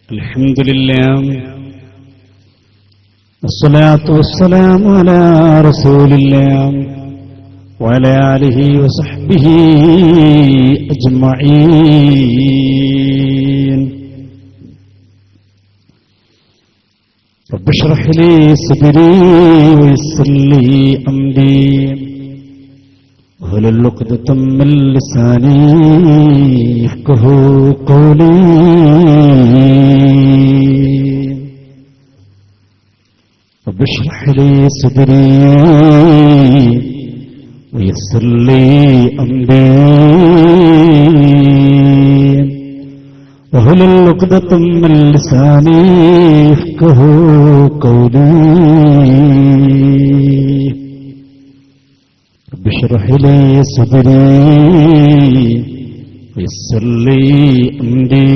الحمد لله والصلاة والسلام على رسول الله وعلى آله وصحبه أجمعين. رب اشرح لي صدري ويسر لي أمري واحلل عقدة من لساني يفقهوا قولي. رب اشرح لي صدري ويسر لي أمري واحلل عقدة من لساني يفقهوا قولي. رب اشرح لي صدري ويسر لي أمري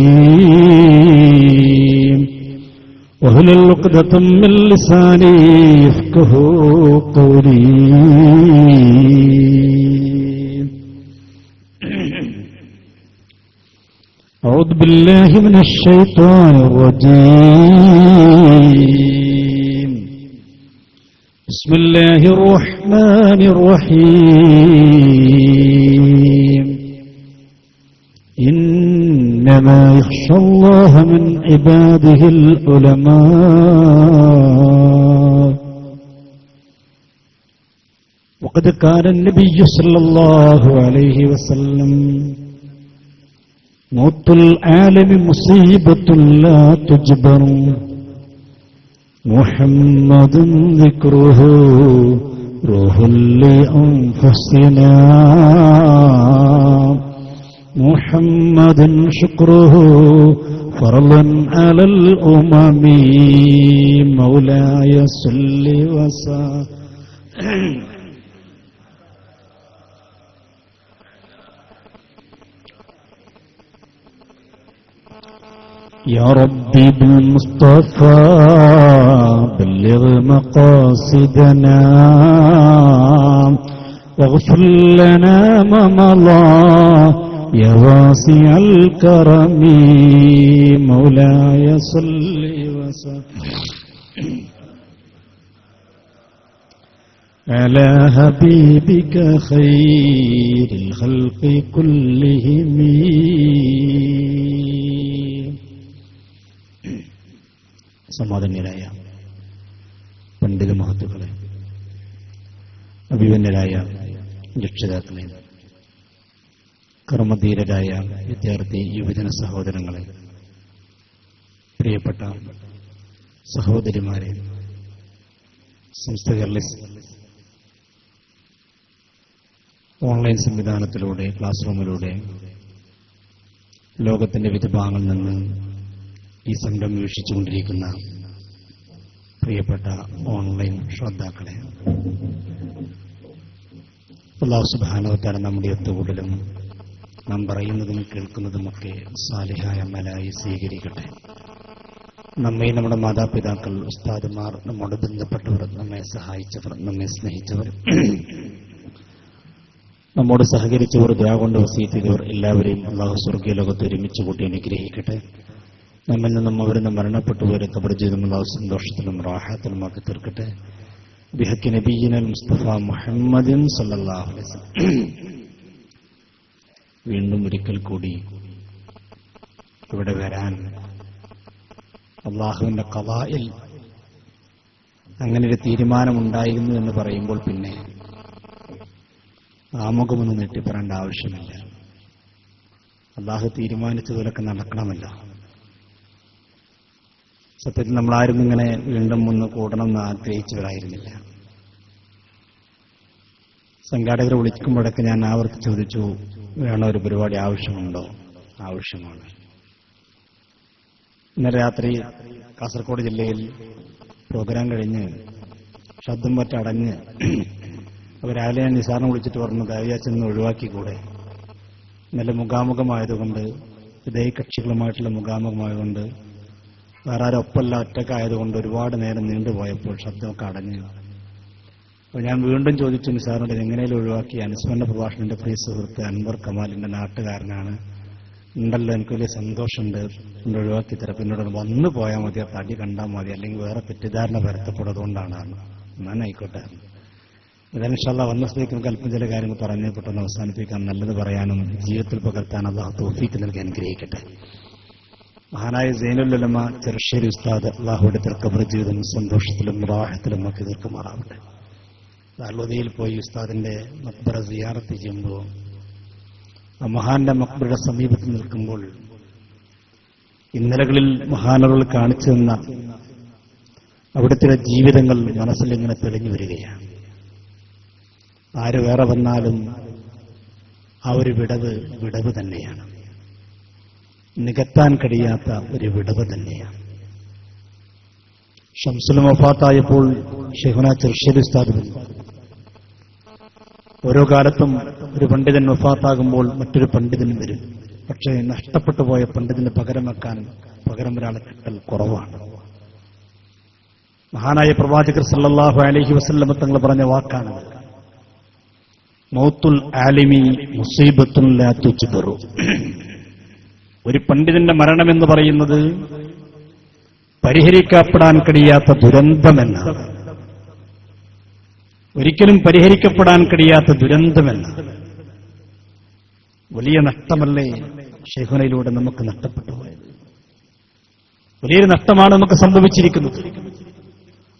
واحلل عقدة من لساني يفقهوا قولي. أعوذ بالله من الشيطان الرجيم. بسم الله الرحمن الرحيم. إنما يخشى الله من عباده العلماء. وقد كان النبي صلى الله عليه وسلم موت العالم مصيبة لا تجبر محمد ذكره روح لأنفسنا محمد شكره فرضا على الأمم مولاي صل وسلم. يا ربي بالمصطفى بلغ مقاصدنا واغفر لنا ما مضى يا واسع الكرم مولاي صل وسلم على حبيبك خير الخلق كلهم. സമാധാന്യരായ പണ്ഡിത മഹത്തുക്കളെ, അഭിമന്യരായ രക്ഷിതാക്കളെ, കർമ്മധീരരായ വിദ്യാർത്ഥി യുവജന സഹോദരങ്ങളെ, പ്രിയപ്പെട്ട സഹോദരിമാരെ, സംസ്ഥ കേരളീസ് ഓൺലൈൻ സംവിധാനത്തിലൂടെ ക്ലാസ് റൂമിലൂടെ ലോകത്തിന്റെ വിവിധ ഭാഗങ്ങളിൽ നിന്ന് ഈ സംരംഭം വീക്ഷിച്ചുകൊണ്ടിരിക്കുന്ന പ്രിയപ്പെട്ട ഓൺലൈൻ ശ്രോതാക്കളെ, അല്ലാഹു സുബ്ഹാനഹു വ തആല നമ്മുടെ ഒത്തുകൂടലും നാം പറയുന്നതും കേൾക്കുന്നതുമൊക്കെ സാലിഹായ അമലായി സ്വീകരിക്കട്ടെ. നമ്മെ, നമ്മുടെ മാതാപിതാക്കൾ, ഉസ്താദുമാർ, നമ്മോട് ബന്ധപ്പെട്ടവർ, നമ്മെ സഹായിച്ചവർ, നമ്മെ സ്നേഹിച്ചവർ, നമ്മോട് സഹകരിച്ചവർ, ദുആ കൊണ്ട് വസീയത്ത് ചെയ്തവർ എല്ലാവരെയും അല്ലാഹു സ്വർഗ്ഗീയ ലോകത്ത് ഒരുമിച്ച് കൂട്ടി അനുഗ്രഹിക്കട്ടെ. നമ്മിൽ നിന്നും അവരിന്ന് മരണപ്പെട്ടുപോരെ ഖബർ ജീവിതം അല്ലാഹു സന്തോഷത്തിലും റാഹത്തിലുമാക്കി തീർക്കട്ടെ. ബിഹഖി നബിയിന മുസ്തഫ മുഹമ്മദിൻ സല്ലല്ലാഹു അലൈഹി വസല്ലം. വീണ്ടും ഒരിക്കൽ കൂടി ഇവിടെ വരാൻ അള്ളാഹുവിന്റെ ഖളായിൽ അങ്ങനെ ഒരു തീരുമാനമുണ്ടായിരുന്നു എന്ന് പറയുമ്പോൾ പിന്നെ ആമുഖമൊന്നും നെട്ടിപ്പറേണ്ട ആവശ്യമില്ല. അള്ളാഹു തീരുമാനിച്ചതുപോലൊക്കെ നടക്കണമല്ലോ. സത്യത്തിൽ നമ്മളാരും ഇങ്ങനെ വീണ്ടും ഒന്ന് കൂടണമെന്ന് ആഗ്രഹിച്ചവരായിരുന്നില്ല. സംഘാടകർ വിളിക്കുമ്പോഴൊക്കെ ഞാൻ ആവർത്തി ചോദിച്ചു, വേണോ ഒരു പരിപാടി ആവശ്യമുണ്ടോ? ആവശ്യമാണ്. ഇന്നലെ രാത്രി കാസർഗോഡ് ജില്ലയിൽ പ്രോഗ്രാം കഴിഞ്ഞ് ശബ്ദം പറ്റടഞ്ഞ് അപ്പോൾ രാവിലെ ഞാൻ നിസാറിനെ വിളിച്ചിട്ട് പറഞ്ഞു, ദയവാച്ചെന്ന് ഒഴിവാക്കിക്കൂടെ? നല്ല മുഖാമുഖമായതുകൊണ്ട്, വിധേയകക്ഷികളുമായിട്ടുള്ള മുഖാമുഖമായതുകൊണ്ട്, വേറെ ആരും ഒപ്പമല്ല, ഒറ്റക്കായതുകൊണ്ട് ഒരുപാട് നേരം നീണ്ടുപോയപ്പോൾ ശബ്ദമൊക്കെ അടഞ്ഞു. അപ്പോൾ ഞാൻ വീണ്ടും ചോദിച്ചു നിസാറിനോട്, എങ്ങനെയും ഒഴിവാക്കി. അനുസ്മരണ പ്രഭാഷണന്റെ പ്രിയ സുഹൃത്ത് അൻവർ കമാലിന്റെ നാട്ടുകാരനാണ്, ഉണ്ടല്ലോ, എനിക്ക് വലിയ സന്തോഷമുണ്ട്, എന്നെ ഒഴിവാക്കി തരാം, പിന്നോട് വന്നു പോയാൽ മതി, ആ തടി കണ്ടാൽ മതി, അല്ലെങ്കിൽ വേറെ തെറ്റിദ്ധാരണ പരത്തപ്പെടുന്നതുകൊണ്ടാണ്. എന്നാണ് ആയിക്കോട്ടെ. ഇതാണ് ഇൻഷാ അല്ലാഹ് വന്ന സ്ഥിതിക്ക് നമുക്ക് അല്പം ചില കാര്യങ്ങൾ പറഞ്ഞ് പെട്ടെന്ന് അവസാനിപ്പിക്കാൻ, നല്ലത് പറയാനും ജീവിതത്തിൽ പകർത്താൻ അല്ലാഹു തൗഫീഖ് നൽകി അനുഗ്രഹിക്കട്ടെ. മഹാനായ സൈനുൽ ഉലമ ചെറുശ്ശേരി ഉസ്താദ് അല്ലാഹുവിന്റെ ഖബർ ജീവിതം സന്തോഷത്തിലും റാഹത്തിലും ഒക്കെ തീർക്കുമാറാവട്ടെ. ദാറുൽ പോയി ഉസ്താദിന്റെ മക്ബറ സിയാറത്ത് ചെയ്യുമ്പോൾ, ആ മഹാന്റെ മക്ബറയുടെ സമീപത്ത് നിൽക്കുമ്പോൾ ഇന്നലകളിൽ മഹാനറുകൾ കാണിച്ചു തന്ന അവിടുത്തെ ജീവിതങ്ങൾ മനസ്സിൽ ഇങ്ങനെ തെളിഞ്ഞു വരികയാണ്. ആര് വേറെ വന്നാലും ആ ഒരു വിടവ് തന്നെയാണ്, നികത്താൻ കഴിയാത്ത ഒരു വിടവ് തന്നെയാണ്. ഷംസുൽ വഫാത്തായപ്പോൾ ശൈഖുനാ ചെറുശ്ശേരി ഉസ്താദ് ഓരോ കാലത്തും ഒരു പണ്ഡിതൻ വഫാത്താകുമ്പോൾ മറ്റൊരു പണ്ഡിതൻ വരും. പക്ഷേ നഷ്ടപ്പെട്ടു പോയ പണ്ഡിതന് പകരം ഒരാളെ കിട്ടൽ കുറവാണ്. മഹാനായ പ്രവാചകർ സല്ലല്ലാഹു അലൈഹി വസല്ലം തങ്ങൾ പറഞ്ഞ വാക്കാണ്, മൗത്തുൽ ആലിമി മുസീബത്തുൻ ലാ തുജ്ബറു. ഒരു പണ്ഡിതന്റെ മരണമെന്ന് പറയുന്നത് പരിഹരിക്കപ്പെടാൻ കഴിയാത്ത ദുരന്തമെന്നാണ്. ഒരിക്കലും പരിഹരിക്കപ്പെടാൻ കഴിയാത്ത ദുരന്തമെന്നാണ്. വലിയ നഷ്ടമല്ലേ ശൈഖുനയിലൂടെ നമുക്ക് നഷ്ടപ്പെട്ടു പോയത്? വലിയൊരു നഷ്ടമാണ് നമുക്ക് സംഭവിച്ചിരിക്കുന്നത്.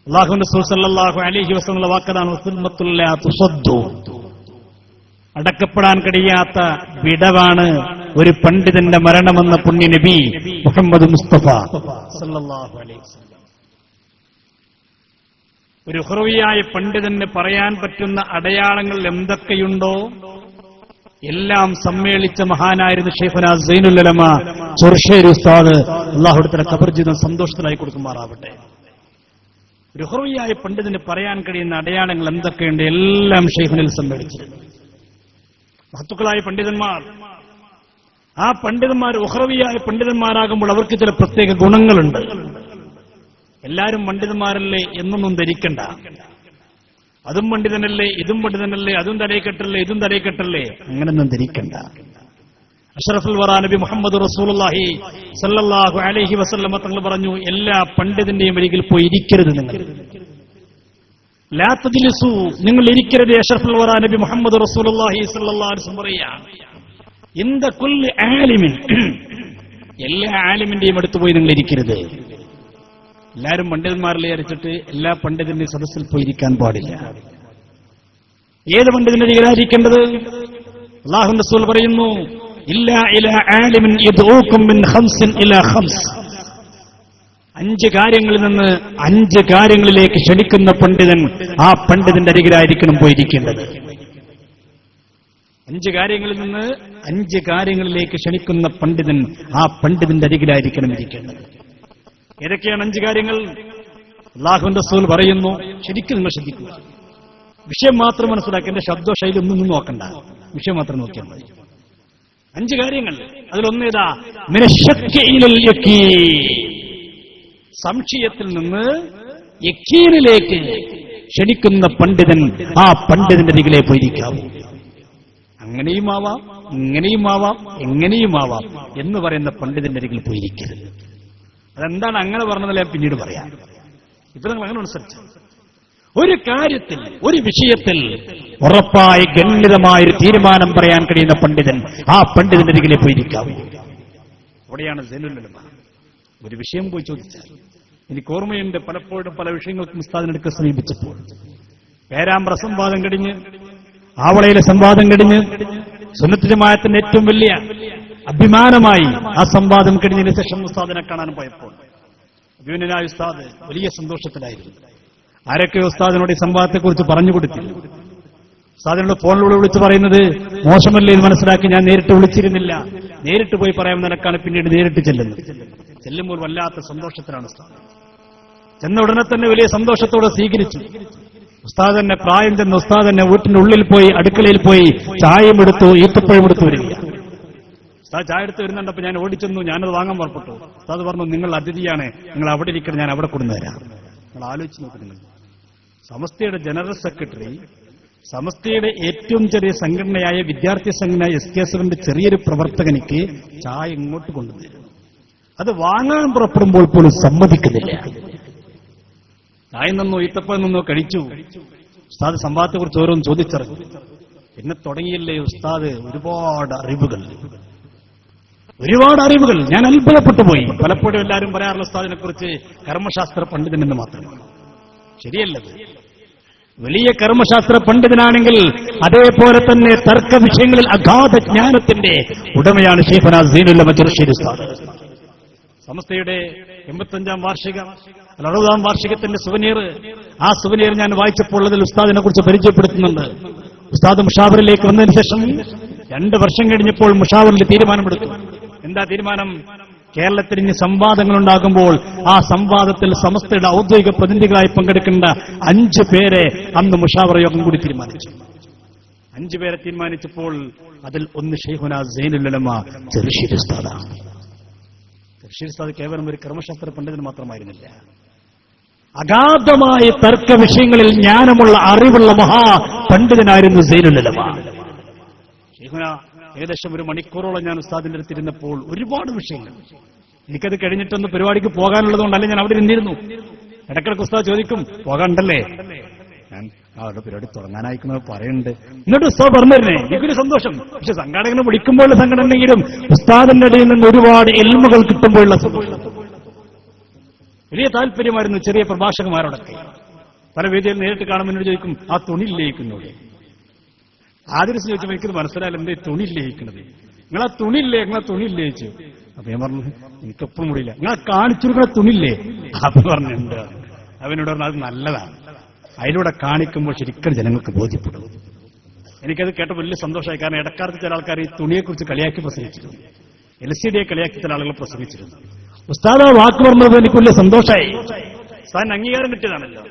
അല്ലാഹുവിന്റെ റസൂൽ സല്ലല്ലാഹു അലൈഹി വസല്ലം വാക്കതാണ്, സുന്നത്തുൽ ലാ തുസദ്ദു. അടക്കപ്പെടാൻ കഴിയാത്ത വിടവാണ് ഒരു പണ്ഡിതന്റെ മരണമെന്ന പുണ്യ നബി മുഹമ്മദ് മുസ്തഫ സല്ലല്ലാഹു അലൈഹി വസല്ലം. ഒരു ഉഖ്റവിയായ പണ്ഡിതന് പറയാൻ പറ്റുന്ന അടയാളങ്ങൾ എന്തൊക്കെയുണ്ടോ എല്ലാം സമ്മേളിച്ച മഹാനായിരുന്നു ശൈഖുനാ സൈനുൽ ഉലമ ചെറുശ്ശേരി ഉസ്താദ്. അല്ലാഹുവിന്റെ ഖബർ ജീവിതം സന്തോഷത്തിലായി കൊടുക്കുമാറാവട്ടെ. ഒരു ഉഖ്റവിയായ പണ്ഡിതന് പറയാൻ കഴിയുന്ന അടയാളങ്ങൾ എന്തൊക്കെയുണ്ട് എല്ലാം ശൈഖുനിൽ സമ്മേളിച്ചിരുന്നു. മഹത്തുക്കളായ പണ്ഡിതന്മാർ, ആ പണ്ഡിതന്മാർ ഉഖ്റവിയായ പണ്ഡിതന്മാരാകുമ്പോൾ അവർക്ക് ചില പ്രത്യേക ഗുണങ്ങളുണ്ട്. എല്ലാവരും പണ്ഡിതന്മാരല്ലേ എന്നൊന്നും ധരിക്കണ്ട. അതും പണ്ഡിതനല്ലേ, ഇതും പണ്ഡിതനല്ലേ, അതും തലയിക്കെട്ടല്ലേ, ഇതും തലയിക്കെട്ടല്ലേ, അങ്ങനെയൊന്നും ധരിക്കണ്ട. അഷ്റഫുൽ വറാ നബി മുഹമ്മദ് റസൂലുള്ളാഹി സല്ലല്ലാഹു അലൈഹി വസല്ലം തങ്ങൾ പറഞ്ഞു, എല്ലാ പണ്ഡിതന്റെയും അരികിൽ പോയി ഇരിക്കരുത് നിങ്ങൾ. ലാ തജ്ലിസു, നിങ്ങൾ ഇരിക്കരുത്. അഷ്റഫുൽ വറാ നബി മുഹമ്മദ് റസൂലുള്ളാഹി സല്ലല്ലാഹു അലൈഹി വസല്ലം പറയാ, ഇന്ദ കുല്ലി ആലിമിൻ, എല്ലാ ആലിമിന്റെയും അടുത്ത് പോയി നിങ്ങൾ ഇരിക്കരുത്. എല്ലാവരും പണ്ഡിതന്മാരിൽ വിചാരിച്ചിട്ട് എല്ലാ പണ്ഡിതന്റെയും സദസ്സിൽ പോയിരിക്കാൻ പാടില്ല. ഏത് പണ്ഡിതന്റെ അരികിലായിരിക്കേണ്ടത്? അല്ലാഹുവിന്റെ റസൂൽ പറയുന്നു, ഇല്ലാ ഇലാ ആലിമിൻ യദ്ഊകും മിൻ ഖംസിൻ ഇലാ ഖംസ്. 5 കാര്യങ്ങളിൽ നിന്ന് 5 കാര്യങ്ങളിലേക്ക് ക്ഷണിക്കുന്ന പണ്ഡിതൻ ആ പണ്ഡിതന്റെ അരികിലായിരിക്കണം പോയിരിക്കേണ്ടത്. 5 കാര്യങ്ങളിൽ നിന്ന് 5 കാര്യങ്ങളിലേക്ക് ക്ഷണിക്കുന്ന പണ്ഡിതൻ ആ പണ്ഡിതന്റെ അരികിലായിരിക്കണം ഇരിക്കേണ്ടത്. ഏതൊക്കെയാണ് 5 കാര്യങ്ങൾ? അല്ലാഹുവിന്റെ റസൂൽ പറയുന്നു, ശരിക്കും നിങ്ങൾ ശ്രദ്ധിക്കുക. വിഷയം മാത്രം മനസ്സിലാക്കി, എന്റെ ശബ്ദശൈലി ഒന്നും നോക്കണ്ട, വിഷയം മാത്രം നോക്കിയാൽ മതി. 5 കാര്യങ്ങൾ. അതിലൊന്നേതാ? മിനശ്ശക്കി ഇലൽ യഖീൻ, സംശയത്തിൽ നിന്ന് യഖീനിലേക്ക് ക്ഷണിക്കുന്ന പണ്ഡിതൻ ആ പണ്ഡിതന്റെ അരികിലേ പോയിരിക്കാവൂ. അങ്ങനെയുമാവാം, ഇങ്ങനെയുമാവാം, എങ്ങനെയുമാവാം എന്ന് പറയുന്ന പണ്ഡിതന്റെ അരികിൽ പോയിരിക്കരുത്. അതെന്താണ് അങ്ങനെ പറഞ്ഞതല്ല, ഞാൻ പിന്നീട് പറയാം. ഇപ്പൊ നിങ്ങൾ അങ്ങനെ അനുസരിച്ച് ഒരു കാര്യത്തിൽ, ഒരു വിഷയത്തിൽ ഉറപ്പായി ഗണ്യതമായൊരു തീരുമാനം പറയാൻ കഴിയുന്ന പണ്ഡിതൻ ആ പണ്ഡിതന്റെ അരികിലെ പോയിരിക്കാവൂ. അവിടെയാണ് സൈനുൽ ഉലമ. ഒരു വിഷയം പോയി ചോദിച്ചാൽ, എനിക്ക് ഓർമ്മയുണ്ട്, പലപ്പോഴും പല വിഷയങ്ങൾക്കും ഉസ്താദിനെടുക്ക സമീപിച്ചപ്പോൾ പേരാമ്പ്ര സംവാദം കഴിഞ്ഞ്, ആവളയിലെ സംവാദം കഴിഞ്ഞ്, സുന്നത്ത് ജമാഅത്തിന്റെ ഏറ്റവും വലിയ അഭിമാനമായി ആ സംവാദം കഴിഞ്ഞതിന് ശേഷം ഉസ്താദിനെ കാണാൻ പോയപ്പോൾ അഭിമന്യനായ ഉസ്താദ് വലിയ സന്തോഷത്തിലായിരുന്നു. ആരൊക്കെ ഉസ്താദിനോട് ഈ സംവാദത്തെക്കുറിച്ച് പറഞ്ഞു കൊടുത്തില്ല. ഉസ്താദിനോട് ഫോണിലൂടെ വിളിച്ച് പറയുന്നത് മോശമല്ലേ എന്ന് മനസ്സിലാക്കി, ഞാൻ നേരിട്ട് വിളിച്ചിരുന്നില്ല, നേരിട്ട് പോയി പറയാമെന്ന നിലക്കാണ് പിന്നീട് നേരിട്ട് ചെല്ലുന്നത്. ചെല്ലുമ്പോൾ വല്ലാത്ത സന്തോഷത്തിലാണ് ഉസ്താദ്. ചെന്ന ഉടനെ തന്നെ വലിയ സന്തോഷത്തോടെ സ്വീകരിച്ചു. ഉസ്താദ് തന്നെ പ്രായം ചെന്ന ഉസ്താദ് തന്നെ വീട്ടിന്റെ ഉള്ളിൽ പോയി, അടുക്കളയിൽ പോയി ചായയും എടുത്തു, ഈത്തപ്പഴം എടുത്തു വരിക. ഉസ്താദ് ചായ എടുത്ത് വരുന്നുണ്ടപ്പോ ഞാൻ ഓടിച്ചെന്നു, ഞാനത് വാങ്ങാൻ പുറപ്പെട്ടു. ഉസ്താദ് പറഞ്ഞു, നിങ്ങൾ അതിഥിയാണ്, നിങ്ങൾ അവിടെ ഇരിക്കണം, ഞാൻ അവിടെ കൊണ്ടുവരാം. നിങ്ങൾ ആലോചിച്ച് നോക്കുന്നു, സമസ്തയുടെ ജനറൽ സെക്രട്ടറി സമസ്തയുടെ ഏറ്റവും ചെറിയ സംഘടനയായ വിദ്യാർത്ഥി സംഘടന SKSന്റെ ചെറിയൊരു പ്രവർത്തകനിക്ക് ചായ ഇങ്ങോട്ട് കൊണ്ടുവരുന്നു. അത് വാങ്ങാൻ പുറപ്പെടുമ്പോൾ പോലും സമ്മതിക്കുന്നില്ല. ചായ നിന്നോ ഈത്തപ്പഴം നിന്നോ കഴിച്ചു. ഉസ്താദ് സംവാദത്തെക്കുറിച്ച് ഓരോന്ന് ചോദിച്ചറിഞ്ഞു. പിന്നെ തുടങ്ങിയില്ലേ ഉസ്താദ് ഒരുപാട് അറിവുകൾ. ഞാൻ അത്ഭുതപ്പെട്ടു പോയി. പലപ്പോഴും എല്ലാവരും പറയാറുള്ള ഉസ്താദിനെ കുറിച്ച് കർമ്മശാസ്ത്ര പണ്ഡിതനെന്ന് മാത്രമാണ്. ശരിയല്ലത്. വലിയ കർമ്മശാസ്ത്ര പണ്ഡിതനാണെങ്കിൽ അതേപോലെ തന്നെ തർക്ക വിഷയങ്ങളിൽ അഗാധ ജ്ഞാനത്തിന്റെ ഉടമയാണ് ശൈഖുനാ സൈനുൽ ഉലമ ചെറുശ്ശേരി ഉസ്താദ്. സമസ്തയുടെ 85ാം വാർഷിക 60ാം വാർഷികത്തിന്റെ സുവനീർ, ആ സുവനീർ ഞാൻ വായിച്ചപ്പോൾ അതിൽ ഉസ്താദിനെ കുറിച്ച് പരിചയപ്പെടുത്തുന്നുണ്ട്. ഉസ്താദ് മുഷാവറിലേക്ക് വന്നതിന് ശേഷം 2 വർഷം കഴിഞ്ഞപ്പോൾ മുഷാവറിൽ തീരുമാനമെടുത്തു. എന്താ തീരുമാനം? കേരളത്തിൽ ഇനി സംവാദങ്ങൾ ഉണ്ടാകുമ്പോൾ ആ സംവാദത്തിൽ സമസ്തയുടെ ഔദ്യോഗിക പ്രതിനിധികളായി പങ്കെടുക്കേണ്ട 5 പേരെ അന്ന് മുഷാവറ യോഗം കൂടി തീരുമാനിച്ചു. 5 പേരെ തീരുമാനിച്ചപ്പോൾ അതിൽ ഒന്ന് ശൈഖുനാ സൈനുൽ ഉലമ ചെറുശ്ശേരി ഉസ്താദാണ്. ചെറുശ്ശേരി ഉസ്താദ് കേവലം ഒരു കർമ്മശാസ്ത്ര പണ്ഡിതൻ മാത്രമായിരുന്നില്ല. അഗാധമായ തർക്ക വിഷയങ്ങളിൽ ജ്ഞാനമുള്ള അറിവുള്ള മഹാ പണ്ഡിതനായിരുന്നു സൈനുൽ ഉലമ. ശൈഖുനാ ഏകദേശം 1 മണിക്കൂറോളം ഞാൻ ഉസ്താദിന്റെ അടുത്തിരുന്നപ്പോൾ ഒരുപാട് വിഷയങ്ങൾ. എനിക്കത് കഴിഞ്ഞിട്ടൊന്ന് പരിപാടിക്ക് പോകാനുള്ളതുകൊണ്ടല്ല ഞാൻ അവിടെ ഇരുന്നിരുന്നു. ഇടയ്ക്കിടയ്ക്ക് ഉസ്താദ് ചോദിക്കും, പോകാണ്ടല്ലേ? ഞാൻ അവരുടെ പരിപാടി തുടങ്ങാനായിക്കുന്നത് പറയുന്നുണ്ട്. എന്നിട്ട് ഉസ്താദ് പറഞ്ഞിരുന്നേ, എനിക്കൊരു സന്തോഷം. പക്ഷെ സംഘാടകനെ വിളിക്കുമ്പോഴുള്ള സംഘടനയെങ്കിലും ഉസ്താദിന്റെ ഇടയിൽ നിന്ന് ഒരുപാട് എൽമുകൾ കിട്ടുമ്പോഴുള്ള സന്തോഷം വലിയ താല്പര്യമായിരുന്നു. ചെറിയ പ്രഭാഷകന്മാരോടൊക്കെ പല വേദിയിൽ നേരിട്ട് കാണുമ്പോൾ ചോദിക്കും, ആ തുണിയില്ലേക്കുന്നോടെ ആദ്യം ചോദിച്ചപ്പോൾ എനിക്കത് മനസ്സിലായാലും എന്തേ തുണിയില്ലേക്കുന്നത്? നിങ്ങളാ തുണിയില്ലേ ചോദിച്ചു. അപ്പൊ ഞാൻ പറഞ്ഞു, എനിക്കെപ്പോഴും കൂടിയില്ല. നിങ്ങളെ കാണിച്ചിരിക്കുന്ന തുണിയില്ലേ? അപ്പൊ പറഞ്ഞിട്ടുണ്ട്. അവനോട് പറഞ്ഞു, അത് നല്ലതാണ്. അതിലൂടെ കാണിക്കുമ്പോൾ ശരിക്കും ജനങ്ങൾക്ക് ബോധ്യപ്പെടും. എനിക്കത് കേട്ട വലിയ സന്തോഷമായി. കാരണം ഇടക്കാലത്ത് ചില ആൾക്കാർ ഈ തുണിയെക്കുറിച്ച് കളിയാക്കി പ്രസംഗിച്ചിരുന്നു. LCDയെ കളിയാക്കി ചില ആളുകൾ പ്രസംഗിച്ചിരുന്നു. ഉസ്താദ് വാക്ക് പറഞ്ഞത് എനിക്ക് വലിയ സന്തോഷമായി. ഉസ്താദിന് അംഗീകാരം കിട്ടിയതാണല്ലോ.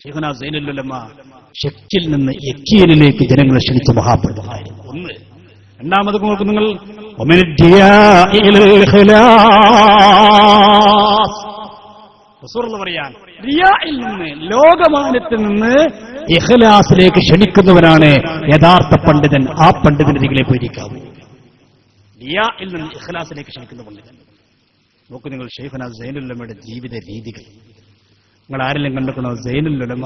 ശൈഖുനാ സൈനുൽ ഉലമ ശക്തിയിൽ നിന്ന് യക്കീനിലേക്ക് ജനങ്ങളെ ക്ഷണിച്ച മഹാപണ്ഡിതനായിരുന്നു. ഒന്ന്. രണ്ടാമത് നോക്കും നിങ്ങൾ, റസൂലുള്ളാഹി പറയാൻ റിയായിൽ നിന്ന്, ലോകമാനത്തിൽ നിന്ന് ഇഖ്ലാസിലേക്ക് ക്ഷണിക്കുന്നവനാണ് യഥാർത്ഥ പണ്ഡിതൻ. ആ പണ്ഡിതന്റെ പോയിരിക്കാവൂ. റിയായിൽ നിന്ന് ഇഖ്ലാസിലേക്ക് ക്ഷണിക്കുന്ന പണ്ഡിതൻ. നോക്കൂ നിങ്ങൾ ശൈഖുനാ സൈനുൽ ഉലമയുടെ ജീവിത രീതികൾ. നിങ്ങൾ ആരെല്ലാം കണ്ടിട്ടുണ്ടോ? സൈനുൽ ഉലമ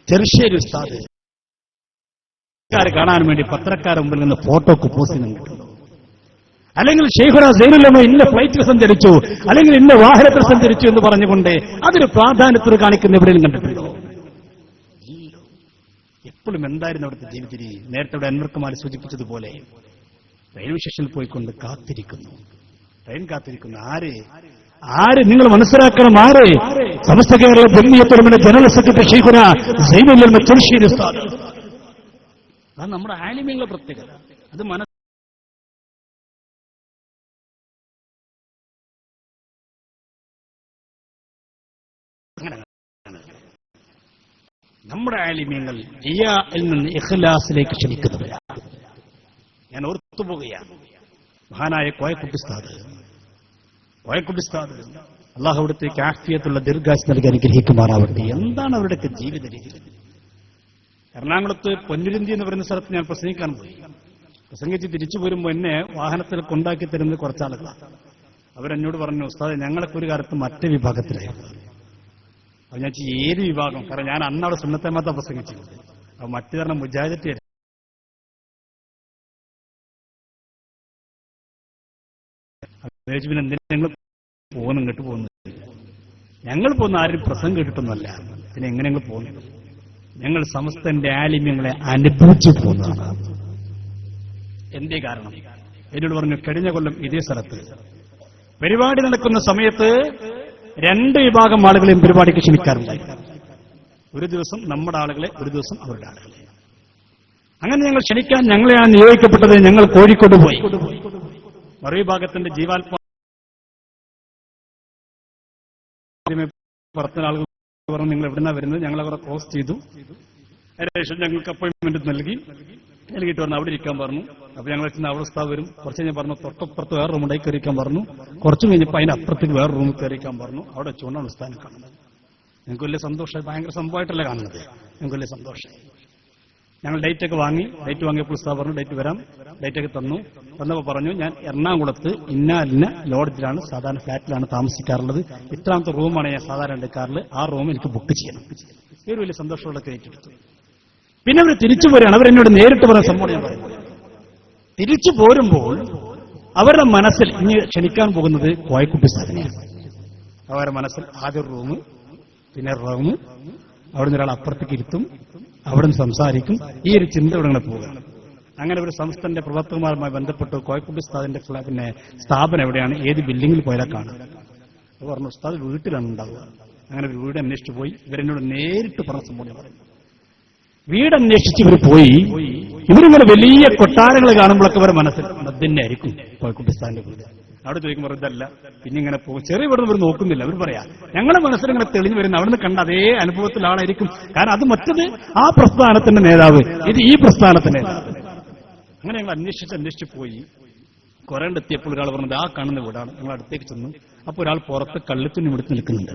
ചെറുശ്ശേരി ഉസ്താദ് കാണാൻ വേണ്ടി പത്രക്കാരുടെ മുമ്പിൽ നിന്ന് ഫോട്ടോക്ക് പോസ്റ്റ് കിട്ടുന്നു. അല്ലെങ്കിൽ ശൈഖുനാ സൈനുൽ ഉലമ ഇന്ന ഫ്ലൈറ്റിൽ സഞ്ചരിച്ചു, അല്ലെങ്കിൽ ഇന്ന വാഹനത്തിൽ സഞ്ചരിച്ചു എന്ന് പറഞ്ഞുകൊണ്ട് അതൊരു പ്രാധാന്യത്തിൽ കാണിക്കുന്ന എവിടെയും കണ്ടിട്ടുണ്ടോ? എപ്പോഴും എന്തായിരുന്നു അവിടുത്തെ ജീവിത രീതി? നേരത്തെ അവിടെ അൻവർക്കുമാർ സൂചിപ്പിച്ചതുപോലെ റെയിൽവേ സ്റ്റേഷനിൽ പോയിക്കൊണ്ട് കാത്തിരിക്കുന്നു. ട്രെയിൻ കാത്തിരിക്കുന്നു. ആര് നിങ്ങൾ മനസ്സിലാക്കണം. ആര്? സമസ്ത കേരള ജംഇയ്യത്തുൽ ഉലമയുടെ ജനറൽ സെക്രട്ടറി ശൈഖുനാ സൈനുൽ ഉലമ ചെറുശ്ശേരി ഉസ്താദ്. അത് നമ്മുടെ ആലിമീങ്ങളുടെ പ്രത്യേകത. അത് നമ്മുടെ ആലിമീങ്ങൾ റിയായിൽ നിന്ന് ഇഖ്ലാസിലേക്ക് ക്ഷണിക്കുന്നവരാണ്. ഞാൻ ഓർത്തുപോകുകയാണ് മഹാനായ കോയക്കുട്ടി ഉസ്താദ്. അള്ളാഹു അവിടുത്തേക്ക് ആഫിയത്തുള്ള ദീർഘായുസ്സ് നൽകി അനുഗ്രഹിക്കുമാറാവട്ടെ. എന്താണ് അവരുടെയൊക്കെ ജീവിത രീതി? എറണാകുളത്ത് പൊന്നുരുന്തി എന്ന് പറയുന്ന സ്ഥലത്ത് ഞാൻ പ്രസംഗിക്കാൻ പോയി. പ്രസംഗിച്ച് തിരിച്ചു പോരുമ്പോൾ എന്നെ വാഹനത്തിൽ കൊണ്ടാക്കി തരുന്നത് കുറച്ചാളുകളാണ്. അവരെന്നോട് പറഞ്ഞു, ഉസ്താദ് ഞങ്ങളൊക്കെ ഒരു കാലത്ത് മറ്റേ വിഭാഗത്തിലായിരുന്നു. അപ്പൊ ഞാൻ ഏത് വിഭാഗം? കാരണം ഞാൻ അന്നവിടെ സുന്നത്തമാത്ത പ്രസംഗിച്ചിട്ടുണ്ട്. അപ്പൊ മറ്റു കാരണം മുജാഹിദ് പിന്നെ എന്തിനാ ഞങ്ങൾ ഇങ്ങോട്ട് പോകുന്നത്? ഞങ്ങൾ പോകുന്ന ആരും പ്രസംഗം കേട്ടിട്ടൊന്നുമല്ല. പിന്നെ എങ്ങനെ ഞങ്ങൾ പോകുന്നത്? ഞങ്ങൾ സമസ്തന്റെ ആലിമ്യങ്ങളെ അനുഭവിച്ചു പോകുന്നതാണ്. എന്തേ കാരണം? എന്നോട് പറഞ്ഞു, കഴിഞ്ഞ കൊല്ലം ഇതേ സ്ഥലത്ത് പരിപാടി നടക്കുന്ന സമയത്ത് 2 വിഭാഗം ആളുകളെയും പരിപാടിക്ക് ക്ഷണിക്കാറുണ്ടായി. ഒരു ദിവസം നമ്മുടെ ആളുകളെ, ഒരു ദിവസം അവരുടെ ആളുകളെ. അങ്ങനെ ഞങ്ങൾ ക്ഷണിക്കാൻ ഞങ്ങളെയാണ് നിയോഗിക്കപ്പെട്ടത്. ഞങ്ങൾ കോഴിക്കോട് പോയി. മറുവിഭാഗത്തിന്റെ ജീവാത്മാ പുറത്തുള്ള ആളുകൾ പറഞ്ഞു, നിങ്ങൾ എവിടുന്നാ വരുന്നത്? ഞങ്ങൾ അവരെ ക്രോസ് ചെയ്തു. ഏകദേശം ഞങ്ങൾക്ക് അപ്പോയിന്റ്മെന്റ് നൽകിയിട്ട് പറഞ്ഞു അവിടെ ഇരിക്കാൻ പറഞ്ഞു. അപ്പൊ ഞങ്ങൾ അവിടെ ഉസ്താദ് വരും. കുറച്ച് കഴിഞ്ഞ് പറഞ്ഞു തൊട്ടപ്പുറത്ത് വേറെ റൂമുണ്ടായി കയറിക്കാൻ പറഞ്ഞു. കുറച്ചു കഴിഞ്ഞപ്പോൾ അതിനപ്പുറത്തേക്ക് വേറെ റൂമിൽ കയറിക്കാൻ പറഞ്ഞു. അവിടെ വെച്ചുകൊണ്ടാണ് ഉസ്താദിനെ കാണുന്നത്. ഞങ്ങൾക്ക് വലിയ സന്തോഷമായി. ഭയങ്കര സംഭവമായിട്ടല്ല കാണുന്നത്. ഞങ്ങൾക്ക് വലിയ സന്തോഷമായി. ഞങ്ങൾ ഡേറ്റൊക്കെ വാങ്ങി. ഡേറ്റ് വാങ്ങിയപ്പോൾ ഉസ്താദ് പറഞ്ഞു ഡേറ്റ് വരാം. ഡേറ്റൊക്കെ തന്നു. വന്നപ്പോൾ പറഞ്ഞു ഞാൻ എറണാകുളത്ത് ഇന്ന ലോഡ്ജിലാണ്, സാധാരണ ഫ്ലാറ്റിലാണ് താമസിക്കാറുള്ളത്. ഇത്രാമത്തെ റൂമാണ് ഞാൻ സാധാരണ എടുക്കാറുള്ളത്. ആ റൂം എനിക്ക് ബുക്ക് ചെയ്യണം. ഒരു വലിയ സന്തോഷമുള്ള ഏറ്റെടുത്തു. പിന്നെ അവർ തിരിച്ചു പോരുകയാണ്. അവരെന്നോട് നേരിട്ട് പറഞ്ഞ സംഭവം ഞാൻ പറയുന്നത്. തിരിച്ചു പോരുമ്പോൾ അവരുടെ മനസ്സിൽ ഇനി ക്ഷണിക്കാൻ പോകുന്നത് കോയക്കുട്ടി സാധനയാണ്. അവരുടെ മനസ്സിൽ ആദ്യം റൂം, പിന്നെ റൂം, അവിടുന്ന് ഒരാൾ അപ്പുറത്തേക്ക് ഇരുത്തും, അവിടുന്ന് സംസാരിക്കും. ഈ ഒരു ചിന്ത ഇവിടെ ഇങ്ങനെ പോകുകയാണ്. അങ്ങനെ ഒരു സംസ്ഥാനത്തിന്റെ പ്രവർത്തകന്മാരുമായി ബന്ധപ്പെട്ട് കോയക്കുട്ടി ഉസ്താദിന്റെ പിന്നെ സ്ഥാപനം എവിടെയാണ്, ഏത് ബിൽഡിങ്ങിൽ പോയാൽ കാണാം. അത് പറഞ്ഞു ഉസ്താദ് വീട്ടിലാണ് ഉണ്ടാവുക. അങ്ങനെ ഒരു വീട് അന്വേഷിച്ചു പോയി. ഇവരെന്നോട് നേരിട്ട് പറഞ്ഞ സംഭവം പറയും. വീട് അന്വേഷിച്ച് ഇവർ പോയി. ഇവരിങ്ങനെ വലിയ കൊട്ടാരങ്ങൾ കാണുമ്പോഴൊക്കെ ഇവരെ മനസ്സിൽ മദ്യന്നെ ആയിരിക്കും കോയക്കുട്ടി ഉസ്താദിന്റെ വീട്. അവിടെ ചോദിക്കുമ്പോൾ ഇതല്ല. പിന്നെ ഇങ്ങനെ പോകും. ചെറിയ വീട് ഇവർ നോക്കുന്നില്ല. അവർ പറയാ ഞങ്ങളുടെ മനസ്സിൽ ഇങ്ങനെ തെളിഞ്ഞു വരുന്ന അവിടുന്ന് കണ്ട അതേ അനുഭവത്തിലാളായിരിക്കും. കാരണം അത് മറ്റത് ആ പ്രസ്ഥാനത്തിന്റെ നേതാവ്, ഇത് ഈ പ്രസ്ഥാനത്തിന്റെ നേതാവ്. അങ്ങനെ ഞങ്ങൾ അന്വേഷിച്ച് പോയി. കുറെ എത്തിയപ്പോൾ ഒരാൾ പറഞ്ഞത് ആ കാണുന്ന വീടാണ്. ഞങ്ങൾ അടുത്തേക്ക് ചെന്നു. അപ്പൊ ഒരാൾ പുറത്ത് കള്ളിത്തുന്നി എടുത്ത് നിൽക്കുന്നുണ്ട്.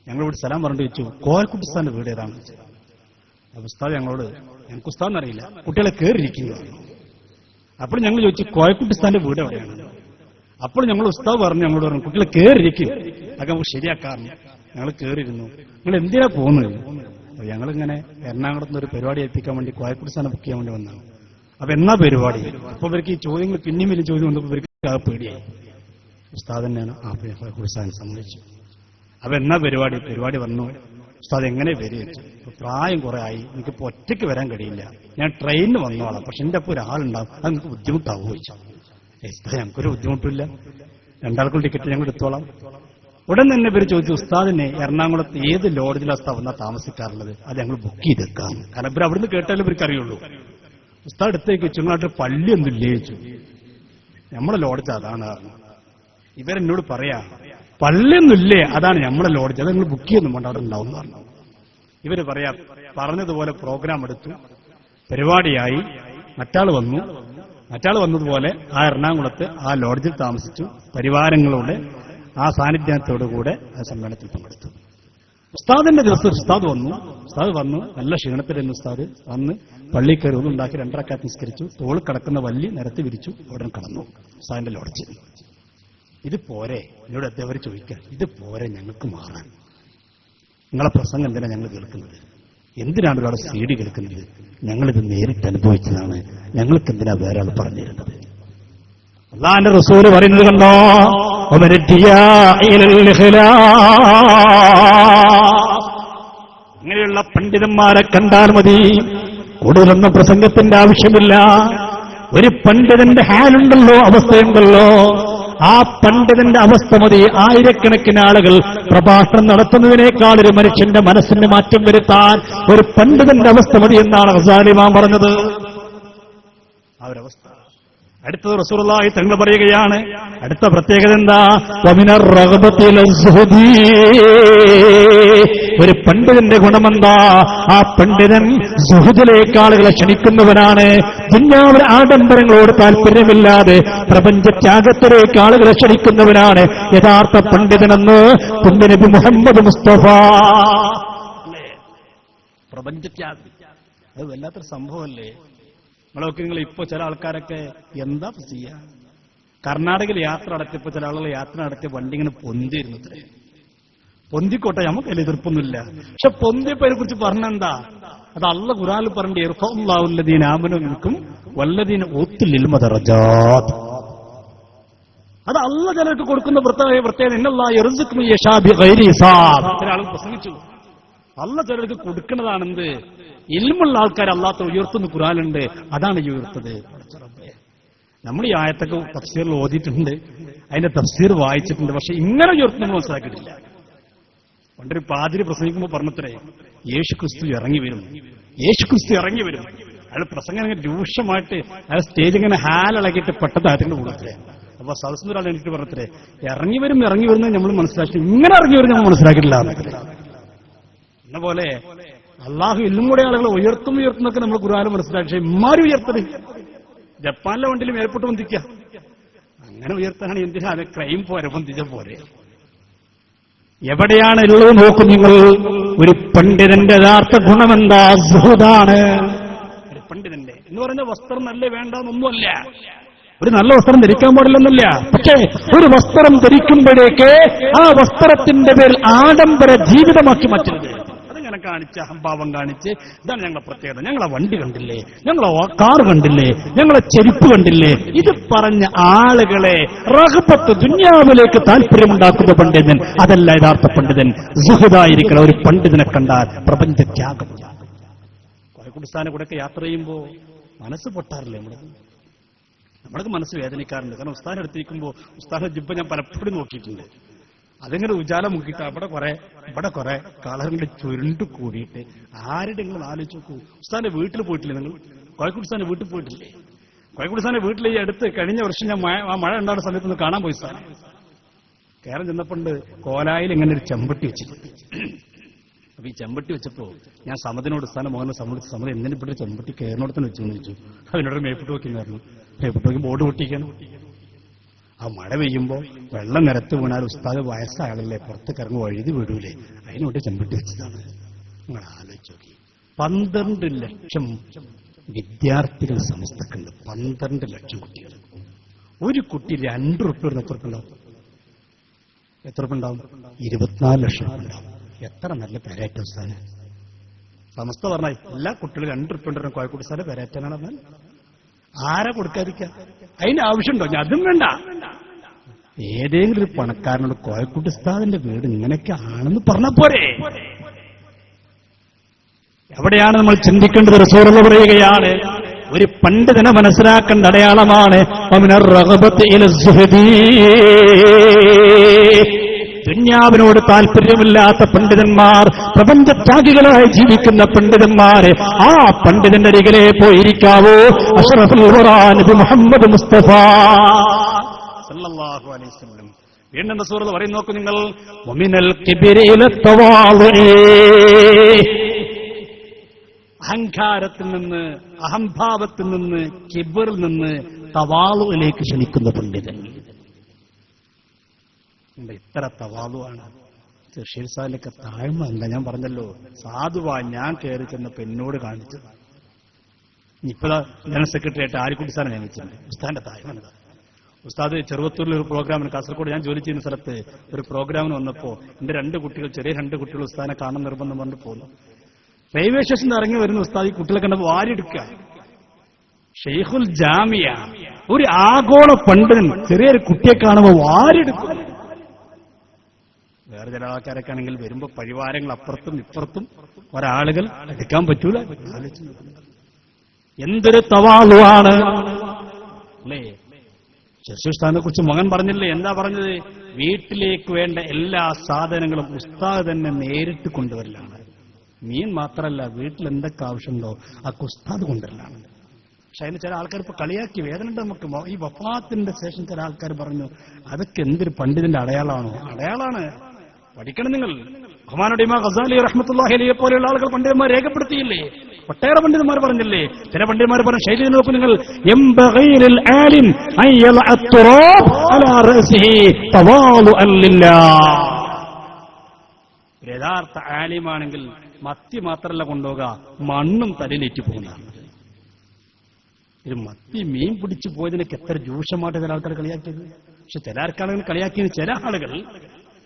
ഞങ്ങളിവിടെ സ്ഥലം പറഞ്ഞു ചോദിച്ചു കോയക്കുട്ടി ഉസ്താദിന്റെ വീട് ഏതാണ്? ഉസ്താദ് ഞങ്ങൾക്ക് ഉസ്താദ് അറിയില്ല, കുട്ടികളെ കയറിയിരിക്കുന്നു. അപ്പോൾ ഞങ്ങൾ ചോദിച്ചു കോയക്കുട്ടി ഉസ്താദിന്റെ വീട് എവിടെയാണ്? അപ്പോൾ ഞങ്ങൾ ഉസ്താദ് ഞങ്ങളോട് പറഞ്ഞു കുട്ടികളെ കയറിയിരിക്കും. അതൊക്കെ നമുക്ക് ശരിയാക്കാറുണ്ട്. ഞങ്ങൾ കയറിയിരുന്നു. നിങ്ങൾ എന്തിനാ പോകുന്നത്? ഞങ്ങളിങ്ങനെ എറണാകുളത്ത് നിന്ന് ഒരു പരിപാടി ഏൽപ്പിക്കാൻ വേണ്ടി കോയക്കുട്ടി ഉസ്താദിനെ ബുക്ക് ചെയ്യാൻ വേണ്ടി വന്നതാണ്. അപ്പൊ എന്നാ പരിപാടി? അപ്പൊ ഇവർക്ക് ഈ ചോദ്യങ്ങൾ പിന്നെയും വലിയ ചോദ്യം വന്നപ്പോൾ ഇവർക്ക് ആ പേടിയായി. ഉസ്താദ് തന്നെയാണ് ആ കോയക്കുട്ടി ഉസ്താദിനെ സമ്മതിച്ചു. അപ്പൊ എന്നാ പരിപാടി? പരിപാടി വന്നു. ഉസ്താദ് എങ്ങനെ വരും? പ്രായം കുറെ ആയി, എനിക്കിപ്പോ ഒറ്റയ്ക്ക് വരാൻ കഴിയില്ല, ഞാൻ ട്രെയിനിന് വന്നോളാം, പക്ഷെ എന്റെ അപ്പൊ ഒരാളുണ്ടാവും, അത് നിങ്ങൾക്ക് ബുദ്ധിമുട്ടാവുമോ ചോദിച്ചു. ഞങ്ങൾക്കൊരു ബുദ്ധിമുട്ടില്ല, രണ്ടാൾക്കും ടിക്കറ്റ് ഞങ്ങൾ എടുത്തോളാം. ഉടൻ തന്നെ ഇവർ ചോദിച്ചു ഉസ്താദിനെ എറണാകുളത്ത് ഏത് ലോഡ്ജിലാണ് ഉസ്താദ് താമസിക്കാറുള്ളത്? അത് ഞങ്ങൾ ബുക്ക് ചെയ്തേക്കാം. കാരണം ഇവർ അവിടുന്ന് കേട്ടാലും ഇവർക്ക് അറിയുള്ളൂ. ഉസ്താദ് അടുത്തേക്ക് വെച്ചു നിങ്ങളായിട്ട് പള്ളി ഒന്നുമില്ലേ ചോദിച്ചു. നമ്മളെ ലോഡ്ജ് അതാണ്. ഇവരെന്നോട് പറയാ പള്ളിയൊന്നുമില്ലേ, അതാണ് നമ്മളെ ലോഡ്ജ്, അത് നിങ്ങൾ ബുക്ക് ചെയ്യുന്നു കൊണ്ട് അവിടെ ഉണ്ടാവും എന്ന് പറഞ്ഞു. ഇവര് പറയാ പറഞ്ഞതുപോലെ പ്രോഗ്രാം എടുത്തു, പരിപാടിയായി. മറ്റാൾ വന്നതുപോലെ ആ എറണാകുളത്ത് ആ ലോഡ്ജിൽ താമസിച്ചു. പരിവാരങ്ങളുടെ ആ സാന്നിധ്യത്തോടുകൂടെ ആ സമ്മേളനത്തിൽ പങ്കെടുത്തു. ഉസ്താദിന്റെ ദിവസം ഉസ്താദ് വന്നു നല്ല ക്ഷീണത്തിലായിരുന്നു. ഉസ്താദ് വന്ന് പള്ളി കയറി ഒന്നുണ്ടാക്കി 2 റക്അത്ത് നിസ്കരിച്ചു. തോൾ കിടക്കുന്ന വള്ളി നിരത്തി വിരിച്ചു. ഉടൻ കടന്നു ഉസ്താദിന്റെ ലോഡ്ജിൽ. ഇത് പോരെ? എന്നോട് അദ്ദേഹം ചോദിക്കുക, ഇത് പോരെ ഞങ്ങൾക്ക് മാറാൻ? നിങ്ങളെ പ്രസംഗം എന്തിനാണ് ഞങ്ങൾ കേൾക്കുന്നത്? എന്തിനാണ് ഒരാളെ CD കേൾക്കുന്നത്? ഞങ്ങളിത് നേരിട്ട് അനുഭവിച്ചതാണ്. ഞങ്ങൾക്ക് എന്തിനാ വേറെ ആൾ പറഞ്ഞിരുന്നത്? അല്ലാഹുവിന്റെ റസൂല് പറയുന്നത് കണ്ടോ, ഇങ്ങനെയുള്ള പണ്ഡിതന്മാരെ കണ്ടാൽ മതി. കൂടുതലൊന്നും പ്രസംഗത്തിന്റെ ആവശ്യമില്ല. ഒരു പണ്ഡിതന്റെ ഹാലുണ്ടല്ലോ, അവസ്ഥയുണ്ടല്ലോ, ആ പണ്ഡിതന്റെ അവസ്ഥ മതി. ആയിരക്കണക്കിന് ആളുകൾ പ്രഭാഷണം നടത്തുന്നതിനേക്കാൾ ഒരു മനുഷ്യന്റെ മനസ്സിന് മാറ്റം വരുത്താൻ ഒരു പണ്ഡിതന്റെ അവസ്ഥ മതി എന്നാണ് ഗസാലി ഇമാം പറഞ്ഞത്. ആ ഒരവസ്ഥ. അടുത്തത് റസൂലുള്ളാഹി തങ്ങൾ പറയുകയാണ്, അടുത്ത പ്രത്യേകത എന്താ? വമിനർ റഗ്ബത്തി ലസ്സുഹദി. ഒരു പണ്ഡിതന്റെ ഗുണമെന്താ? ആ പണ്ഡിതൻ സുഹദിലേക്ക് ആളുകളെ ക്ഷണിക്കുന്നവനാണ്. ദുനിയാവിലെ ആഡംബരങ്ങളോട് താല്പര്യമില്ലാതെ പ്രപഞ്ചത്യാഗത്തിലേക്ക് ആളുകളെ ക്ഷണിക്കുന്നവനാണ് യഥാർത്ഥ പണ്ഡിതനെന്ന് നബി മുഹമ്മദ് മുസ്തഫ. പ്രപഞ്ചത്യാഗം അത് വല്ലാത്തൊരു സംഭവമല്ലേ? നിങ്ങൾ ഇപ്പൊ ചില ആൾക്കാരൊക്കെ എന്താ ചെയ്യാ? കർണാടകയിൽ യാത്ര നടത്തിയപ്പോ ചില ആളുകൾ യാത്ര നടത്തിയ വണ്ടി ഇങ്ങനെ പൊന്തിയിരുന്നു. പൊന്തിക്കോട്ടെ, നമുക്ക് അതിൽ എതിർപ്പൊന്നുമില്ല. പക്ഷെ പൊന്തിയപ്പോ അതിനെ കുറിച്ച് പറഞ്ഞെന്താ? അത് അല്ലാഹു ഖുർആനിൽ പറഞ്ഞ ഇർഫഉല്ലാഹുല്ലദീന ആമനൂ മിൻകും വല്ലദീന ഊത്തുൽ ഇൽമ ദറജാത്ത്. അത് അല്ലാഹു ജനങ്ങൾക്ക് കൊടുക്കുന്ന പ്രത്യേകത. ഇന്നല്ലാഹു യർസുഖു മൻ യശാ ബിഗൈരി ഹിസാബ്. ചില ആളുകൾ പ്രസംഗിച്ചു, അല്ലാഹു ജനങ്ങൾക്ക് കൊടുക്കുന്നതാണെന്ത്? ഇൽമുള്ള ആൾക്കാർ അല്ലാത്ത ഉയർത്തുന്ന ഖുർആനുണ്ട്, അതാണ് ഈ ഉയർത്തത്. നമ്മൾ ഈ ആയത്തൊക്കെ തഫ്സീറിൽ ഓതിയിട്ടുണ്ട്, അതിന്റെ തഫ്സീർ വായിച്ചിട്ടുണ്ട്. പക്ഷെ ഇങ്ങനെ ഉയർത്തുന്ന മനസ്സിലാക്കിയിട്ടില്ല. പണ്ടൊരു പാതിരി പ്രസംഗിക്കുമ്പോൾ പറഞ്ഞത്രേ, യേശുക്രിസ്തു ഇറങ്ങി വരും. അയാൾ പ്രസംഗം ഇങ്ങനെ രൂക്ഷമായിട്ട് അയാൾ സ്റ്റേജ് ഇങ്ങനെ ഹാലിളകിയിട്ട് പെട്ടത് അതിന്റെ കൂടത്രേ. അപ്പൊ സദസ്സിന് ഒരാൾ എനിക്ക് പറഞ്ഞത്രേ, ഇറങ്ങി വരുന്നത് നമ്മൾ മനസ്സിലാക്കി, ഇങ്ങനെ ഇറങ്ങി വരും നമ്മൾ മനസ്സിലാക്കിയിട്ടില്ല. എന്ന പോലെ അള്ളാഹു എല്ലും കൂടെ ആളുകളെ ഉയർത്തുന്നൊക്കെ നമ്മൾ ഖുർആനിൽ മനസ്സിലാക്കി. പക്ഷെ ഇമ്മാരും ഉയർത്തത് ജപ്പാനിലെ വണ്ടിയിലും എയർപോർട്ട് പൊന്തിക്കുക, അങ്ങനെ ഉയർത്താനാണ്. എന്തിനാ? അത് ക്രൈം പോരെ, പൊന്തിച്ച പോരെ. എവിടെയാണ് ഉള്ളത് നോക്കും നിങ്ങൾ. ഒരു പണ്ഡിതന്റെ യഥാർത്ഥ ഗുണമെന്താ? സുഹൃദാണ്. എന്ന് പറഞ്ഞ വസ്ത്രം നല്ല വേണ്ടെന്നൊന്നുമല്ല, ഒരു നല്ല വസ്ത്രം ധരിക്കാൻ പാടില്ലെന്നല്ല. പക്ഷേ ഒരു വസ്ത്രം ധരിക്കുമ്പോഴേക്ക് ആ വസ്ത്രത്തിന്റെ പേരിൽ ആഡംബര ജീവിതമാക്കി മാറ്റരുത്. അതിങ്ങനെ കാണിച്ച് അഹംഭാവം കാണിച്ച് ഇതാണ് ഞങ്ങളെ പ്രത്യേകത, ഞങ്ങളെ വണ്ടി കണ്ടില്ലേ, ഞങ്ങളെ കാർ കണ്ടില്ലേ, ഞങ്ങളെ ചെരുപ്പ് കണ്ടില്ലേ, ഇത് പറഞ്ഞ ആളുകളെ റഹബത്ത് ദുന്യാവിലേക്ക് താല്പര്യമുണ്ടാക്കുന്ന പണ്ഡിതൻ അതല്ല യഥാർത്ഥ പണ്ഡിതൻ. സുഹൃതായിരിക്കുന്ന ഒരു പണ്ഡിതനെ കണ്ടാൽ പ്രപഞ്ച ത്യാഗം. കുടിസ്ഥാനെ കൂടെയൊക്കെ യാത്ര ചെയ്യുമ്പോൾ മനസ്സ് പൊട്ടാറില്ലേ? നമ്മൾക്ക് മനസ്സ് വേദനിക്കാറുണ്ട്. കാരണം ഉസ്താദിനെ എടുത്തിരിക്കുമ്പോൾ ഉസ്താദിന്റെ ജിബ്ബ ഞാൻ പലപ്പോഴും നോക്കിയിട്ടുണ്ട്. അതിങ്ങനെ ഉജാല മുക്കിയിട്ട് ഇവിടെ കുറെ കളറിന്റെ ചുരുണ്ടു കൂടിയിട്ട് ആരുടെ നിങ്ങൾ ആലോചിച്ച് നോക്കൂ. ഉസ്താദിന്റെ വീട്ടിൽ പോയിട്ടില്ലേ നിങ്ങൾ? കോഴിക്കോട് ഉസ്താദിന്റെ വീട്ടിൽ പോയിട്ടില്ലേ? കോഴിക്കോട് ഉസ്താദിന്റെ വീട്ടിൽ ഈ അടുത്ത് കഴിഞ്ഞ വർഷം ഞാൻ ആ മഴ ഉണ്ടാകുന്ന സമയത്ത് ഒന്ന് കാണാൻ പോയി. ഉസ്താദ് കേരളം ചെന്നപ്പോണ്ട് കോലായിൽ ഇങ്ങനെ ഒരു ചെമ്പട്ടി വെച്ചിട്ടുണ്ട്. അപ്പൊ ഈ ചെമ്പട്ടി വെച്ചപ്പോ ഞാൻ സമതിനോട് സ്ഥാനം മോഹനെ സമ്മതിച്ച് സമതി എന്തിനും ഇവിടെ ചെമ്പട്ടി കയറിനോടത്തിന് വെച്ചു ചോദിച്ചു. അവനോട് മേപ്പിട്ട് നോക്കിയിരുന്നു. മേപ്പിട്ട് നോക്കി ബോർഡ് പൊട്ടിക്കാനും. ആ മഴ പെയ്യുമ്പോ വെള്ളം നിരത്ത് വീണാൽ ഉസ്താദ് വയസ്സായ ആളല്ലേ, പുറത്തേക്ക് ഇറങ്ങി വഴുതി വീഴൂലേ, അതിനോട്ട് ചെമ്പട്ടി വെച്ചതാണ്. നിങ്ങൾ ആലോചിച്ച് നോക്കി. 12 ലക്ഷം വിദ്യാർത്ഥികൾ സമസ്തക്കുണ്ട്. 12 ലക്ഷം കുട്ടികൾ. ഒരു കുട്ടി 2 റുപ്യ എത്ര റുപ്യ ഉണ്ടാവും? എത്ര റുപ്യ ഉണ്ടാവും? 24 ലക്ഷം റുപ്യ ഉണ്ടാവും. എത്ര നല്ല പേരാറ്റ ഉസ്താദ്. സമസ്ത പറഞ്ഞാൽ എല്ലാ കുട്ടികളും 2 റുപ്യ ഉണ്ടോ കോഴിക്കോട് ഉസ്താദ് പേരാറ്റാനാണ് പറഞ്ഞാൽ ആരെ കൊടുക്കാതിരിക്കാം? അതിന്റെ ആവശ്യമുണ്ടോ? ഞാൻ അതും വേണ്ട. ഏതെങ്കിലും ഒരു പണക്കാരനോട് കോഴിക്കോട് ഉസ്താദിന്റെ വീട് ഇങ്ങനെയൊക്കെ ആണെന്ന് പറഞ്ഞ പോരെ? എവിടെയാണ് നമ്മൾ ചിന്തിക്കേണ്ടത്? റസൂലുള്ളാഹി പറയുകയാണ്, ഒരു പണ്ഡിതനെ മനസ്സിലാക്കേണ്ട അടയാളമാണ് ദുന്യാവിനോട് താല്പര്യമില്ലാത്ത പണ്ഡിതന്മാർ, പ്രപഞ്ചത്യാഗികളായി ജീവിക്കുന്ന പണ്ഡിതന്മാരെ ആ പണ്ഡിതന്റെ അരികിലെ പോയിരിക്കാവോ. അഷ്റഫുൽ വറാ നബി മുഹമ്മദ് മുസ്തഫ സല്ലല്ലാഹു അലൈഹി വസല്ലം വീണ്ടും റസൂൽ പറയുന്നു, നോക്കൂ നിങ്ങൾ, വമിനൽ കിബ്രി ലത്തവാളു, അഹങ്കാരത്തിൽ നിന്ന്, അഹംഭാവത്തിൽ നിന്ന്, കിബറിൽ നിന്ന് തവാളുവിലേക്ക് ക്ഷണിക്കുന്ന പണ്ഡിതൻ. ഇത്ര തവാളുവാണ്. ഷെയ്ഖ് സാലിലൊക്കെ താഴ്മ എന്താ? ഞാൻ പറഞ്ഞല്ലോ, സാധുവാ ഞാൻ കയറി ചെന്നപ്പോ എന്നോട് കാണിച്ചത്. ഇപ്പോഴാ ജനറൽ സെക്രട്ടറി ആയിട്ട് ആരിക്കുട്ടി സാറെ നിയമിച്ചിട്ടുണ്ട്. ഉസ്താദിന്റെ താഴ്മ എന്താ? ഉസ്താദ് ചെറുവത്തൂരിൽ ഒരു പ്രോഗ്രാമിന്, കാസർഗോഡ് ഞാൻ ജോലി ചെയ്യുന്ന സ്ഥലത്ത് ഒരു പ്രോഗ്രാമിന് വന്നപ്പോ എന്റെ 2 കുട്ടികൾ, ചെറിയ 2 കുട്ടികൾ ഉസ്താദിനെ കാണാൻ നിർബന്ധം പറഞ്ഞു പോന്നു. റെയിൽവേ സ്റ്റേഷനിൽ ഇറങ്ങി വരുന്ന ഉസ്താദ് ഈ കുട്ടികളെ കണ്ടപ്പോൾ വാരിയെടുക്കുക. ഷെയ്ഖുൽ ജാമിയ, ഒരു ആഗോള പണ്ഡിതൻ ചെറിയൊരു കുട്ടിയെ കാണുമ്പോൾ വാരിയെടുക്കും. വേറെ ചില ആൾക്കാരൊക്കെ ആണെങ്കിൽ വരുമ്പോ പരിവാരങ്ങൾ അപ്പുറത്തും ഇപ്പുറത്തും ഒരാളുകൾ എടുക്കാൻ പറ്റൂല. എന്തൊരു തവാളുവാണ് അല്ലേ? ശശിസ്ഥാനെ കുറിച്ച് മകൻ പറഞ്ഞില്ലേ? എന്താ പറഞ്ഞത്? വീട്ടിലേക്ക് വേണ്ട എല്ലാ സാധനങ്ങളും ഉസ്താദ് തന്നെ നേരിട്ട് കൊണ്ടുവരലാണ്. മീൻ മാത്രമല്ല, വീട്ടിൽ എന്തൊക്കെ ആവശ്യമുണ്ടോ ആ ഉസ്താദ് കൊണ്ടുവരലാണ്. പക്ഷെ അതിന് ചില ആൾക്കാർ ഇപ്പൊ കളിയാക്കി, വേദന ഉണ്ട് നമുക്ക്. ഈ വഫാത്തിന്റെ ശേഷം ചില ആൾക്കാർ പറഞ്ഞു അതൊക്കെ എന്തൊരു പണ്ഡിതന്റെ അടയാളമാണോ? അടയാളാണ്, പഠിക്കണം നിങ്ങൾ. ബഹുമാനോട് ഇമാം ഗസാലി റഹ്മത്തുള്ളാഹി അലൈഹി പോലെയുള്ള ആളുകൾ പണ്ഡിതന്മാർ രേഖപ്പെടുത്തിയില്ലേ? ഒട്ടേറെ പണ്ഡിതന്മാർ പറഞ്ഞില്ലേ? ചില പണ്ഡിതന്മാർ പറഞ്ഞ ശൈലി നോക്കൂ നിങ്ങൾ. യഥാർത്ഥ ആലിമാണെങ്കിൽ മത്തി മാത്രമല്ല കൊണ്ടുപോകുക, മണ്ണും തലയിലേറ്റ് പോകുന്നതാണ്. ഒരു മത്തി മീൻ പിടിച്ചു പോയതിനൊക്കെ എത്ര രൂക്ഷമായിട്ട് ചില ആൾക്കാർ കളിയാക്കിയത്. പക്ഷെ ചില ആൾക്കാണെങ്കിൽ കളിയാക്കിയത് ചില ആളുകൾ,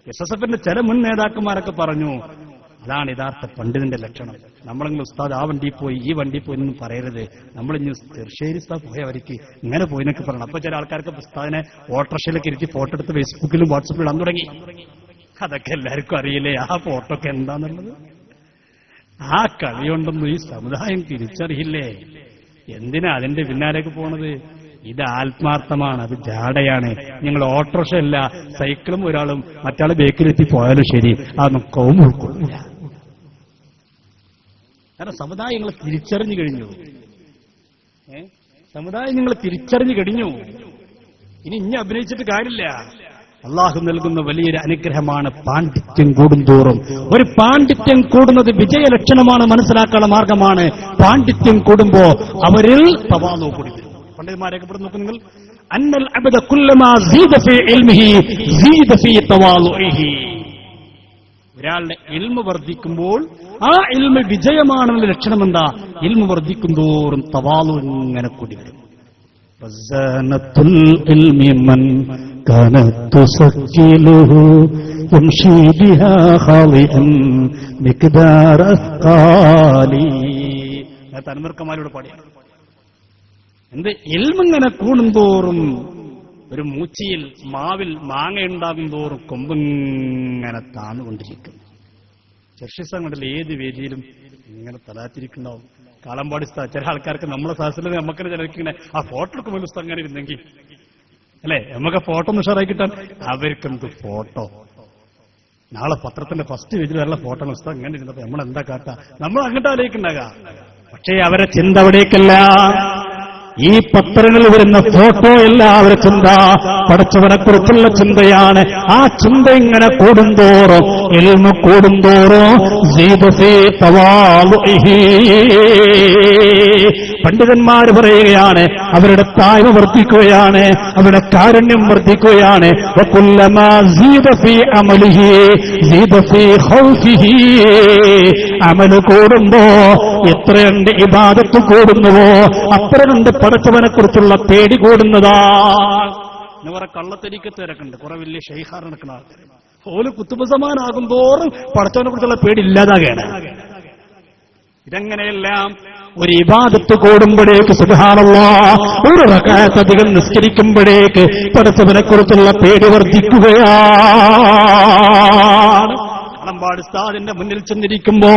SSFന്റെ ചില മുൻ നേതാക്കന്മാരൊക്കെ പറഞ്ഞു അതാണ് യഥാർത്ഥ പണ്ഡിതന്റെ ലക്ഷണം. നമ്മളെങ്കിലും ഉസ്താദ് ആ വണ്ടി പോയി ഈ വണ്ടി പോയി എന്നൊന്നും പറയരുത്, നമ്മളിഞ്ഞ് തീർച്ചയായും ഉസ്താദ് പോയവർക്ക് ഇങ്ങനെ പോയിന്നൊക്കെ പറയണം. അപ്പൊ ചില ആൾക്കാർക്ക് ഉസ്താദിനെ ഓട്ടോറിക്ഷയിലേക്ക് ഇരുത്തി ഫോട്ടോ എടുത്ത് ഫേസ്ബുക്കിലും വാട്സപ്പിലും ഇടാൻ തുടങ്ങി. അതൊക്കെ എല്ലാവർക്കും അറിയില്ലേ ആ ഫോട്ടോ ഒക്കെ എന്താന്നുള്ളത്? ആ കളിയുണ്ടെന്ന് ഈ സമുദായം തിരിച്ചറിയില്ലേ? എന്തിനാ അതിന്റെ പിന്നാലേക്ക് പോണത്? ഇത് ആത്മാർത്ഥമാണ്, അത് ജാടയാണ്. നിങ്ങൾ ഓട്ടോറിക്ഷ അല്ല, സൈക്കിളും ഒരാളും മറ്റാൾ ബേക്കിലെത്തി പോയാലും ശരി, അതൊന്നും കൗം ഉൾക്കൊള്ളില്ല. കാരണം സമുദായം നിങ്ങൾ തിരിച്ചറിഞ്ഞു കഴിഞ്ഞു. സമുദായം നിങ്ങൾ തിരിച്ചറിഞ്ഞു കഴിഞ്ഞു. ഇനി അഭിനയിച്ചിട്ട് കാര്യമില്ല. അള്ളാഹു നൽകുന്ന വലിയൊരു അനുഗ്രഹമാണ് പാണ്ഡിത്യം കൂടുന്തോറും. ഒരു പാണ്ഡിത്യം കൂടുന്നത് വിജയലക്ഷണമാണ്, മനസ്സിലാക്കാനുള്ള മാർഗമാണ്. പാണ്ഡിത്യം കൂടുമ്പോ അവരിൽ തവാളു കൂടി വരും. പണ്ഡിതന്മാരൊക്കെ ഇവിടെ നോക്കും നിങ്ങൾ. അന്നൽ അബ്ദ കുല്ലമാ സീദ ഫീ ഇൽമിഹി സീദ ഫീ തവാളുഇഹി. ഒരാളുടെ ഇൽമ് വർദ്ധിക്കുമ്പോൾ ആ ഇൽമ് വിജയമാണെന്ന ലക്ഷണം എന്താ? ഇൽമ് വർദ്ധിക്കും തോറും തവാളു ഇങ്ങനെ കൂടി വരും. തന്മർക്കന്മാരോട് പാടിയാണ്. എന്ത്? ഇൽമിങ്ങനെ കൂടുന്തോറും ഒരു മൂച്ചിയിൽ മാവിൽ മാങ്ങ ഉണ്ടാകും തോറും കൊമ്പിങ്ങനെ താന്നുകൊണ്ടിരിക്കും. ചർഷിസങ്ങളിൽ ഏത് വേദിയിലും ഇങ്ങനെ തലാത്തിരിക്കുന്നുണ്ടാവും. കാളമ്പാടി ചില ആൾക്കാർക്ക് നമ്മളെ സാഹസിൽ നമുക്കിനെ ചിലർക്കിങ്ങനെ ആ ഫോട്ടോ എടുക്കുമ്പോൾ പുസ്തകം അങ്ങനെ ഇരുന്നെങ്കിൽ അല്ലെ നമുക്ക് ഫോട്ടോ ഒന്ന് ഉഷാറായി കിട്ടാൻ. അവർക്കെന്ത് ഫോട്ടോ? നാളെ പത്രത്തിന്റെ ഫസ്റ്റ് പേജിൽ വരല ഫോട്ടോ പുസ്തകം ഇങ്ങനെ ഇരുന്നപ്പോ നമ്മൾ എന്താ കാട്ടാ? നമ്മൾ അങ്ങോട്ട് ആലോചിക്കണ്ടാകാ. പക്ഷേ അവരെ ചിന്ത അവിടേക്കല്ല. ഈ പത്രങ്ങളിൽ വരുന്ന ഫോട്ടോ എല്ലാവരുടെ ചിന്ത പടച്ചവനെക്കുറിച്ചുള്ള ചിന്തയാണ്. ആ ചിന്ത ഇങ്ങനെ കൂടുന്തോറും ഇൽമു കൂടുന്തോറും പണ്ഡിതന്മാര് പറയുകയാണ് അവരുടെ താഴ്മ വർദ്ധിക്കുകയാണ്, അവരുടെ കാരുണ്യം വർദ്ധിക്കുകയാണ്. അമല് കൂടുമ്പോ എത്രയുണ്ട് ഇബാദത്ത് കൂടുന്നുവോ അത്രയുണ്ട് പടച്ചവനെ കുറിച്ചുള്ള പേടി കൂടുന്നതാ. എന്ന് പറ കള്ളത്തരിക്കത്ത് തിരക്കുണ്ട്. കുറെ വലിയ ഷെയ്ഖാർ നടക്കുന്ന ആൾക്കാർ ഓല് കുത്തുബസമാനാകും തോറും പടച്ചവനെ കുറിച്ചുള്ള പേടി ഇല്ലാതാകുകയാണ്. ഇതെങ്ങനെയെല്ലാം ഒരു ഇബാദത്ത് കൂടുമ്പോഴേക്ക് സുബ്ഹാനല്ലാഹ് ഒരു റക്അത്ത് അധികം നിസ്കരിക്കുമ്പോഴേക്ക് പടച്ചവനെ കുറിച്ചുള്ള പേടി വർദ്ധിക്കുകയാണ്. ാടിന്റെ മുന്നിൽ ചെന്നിരിക്കുമ്പോ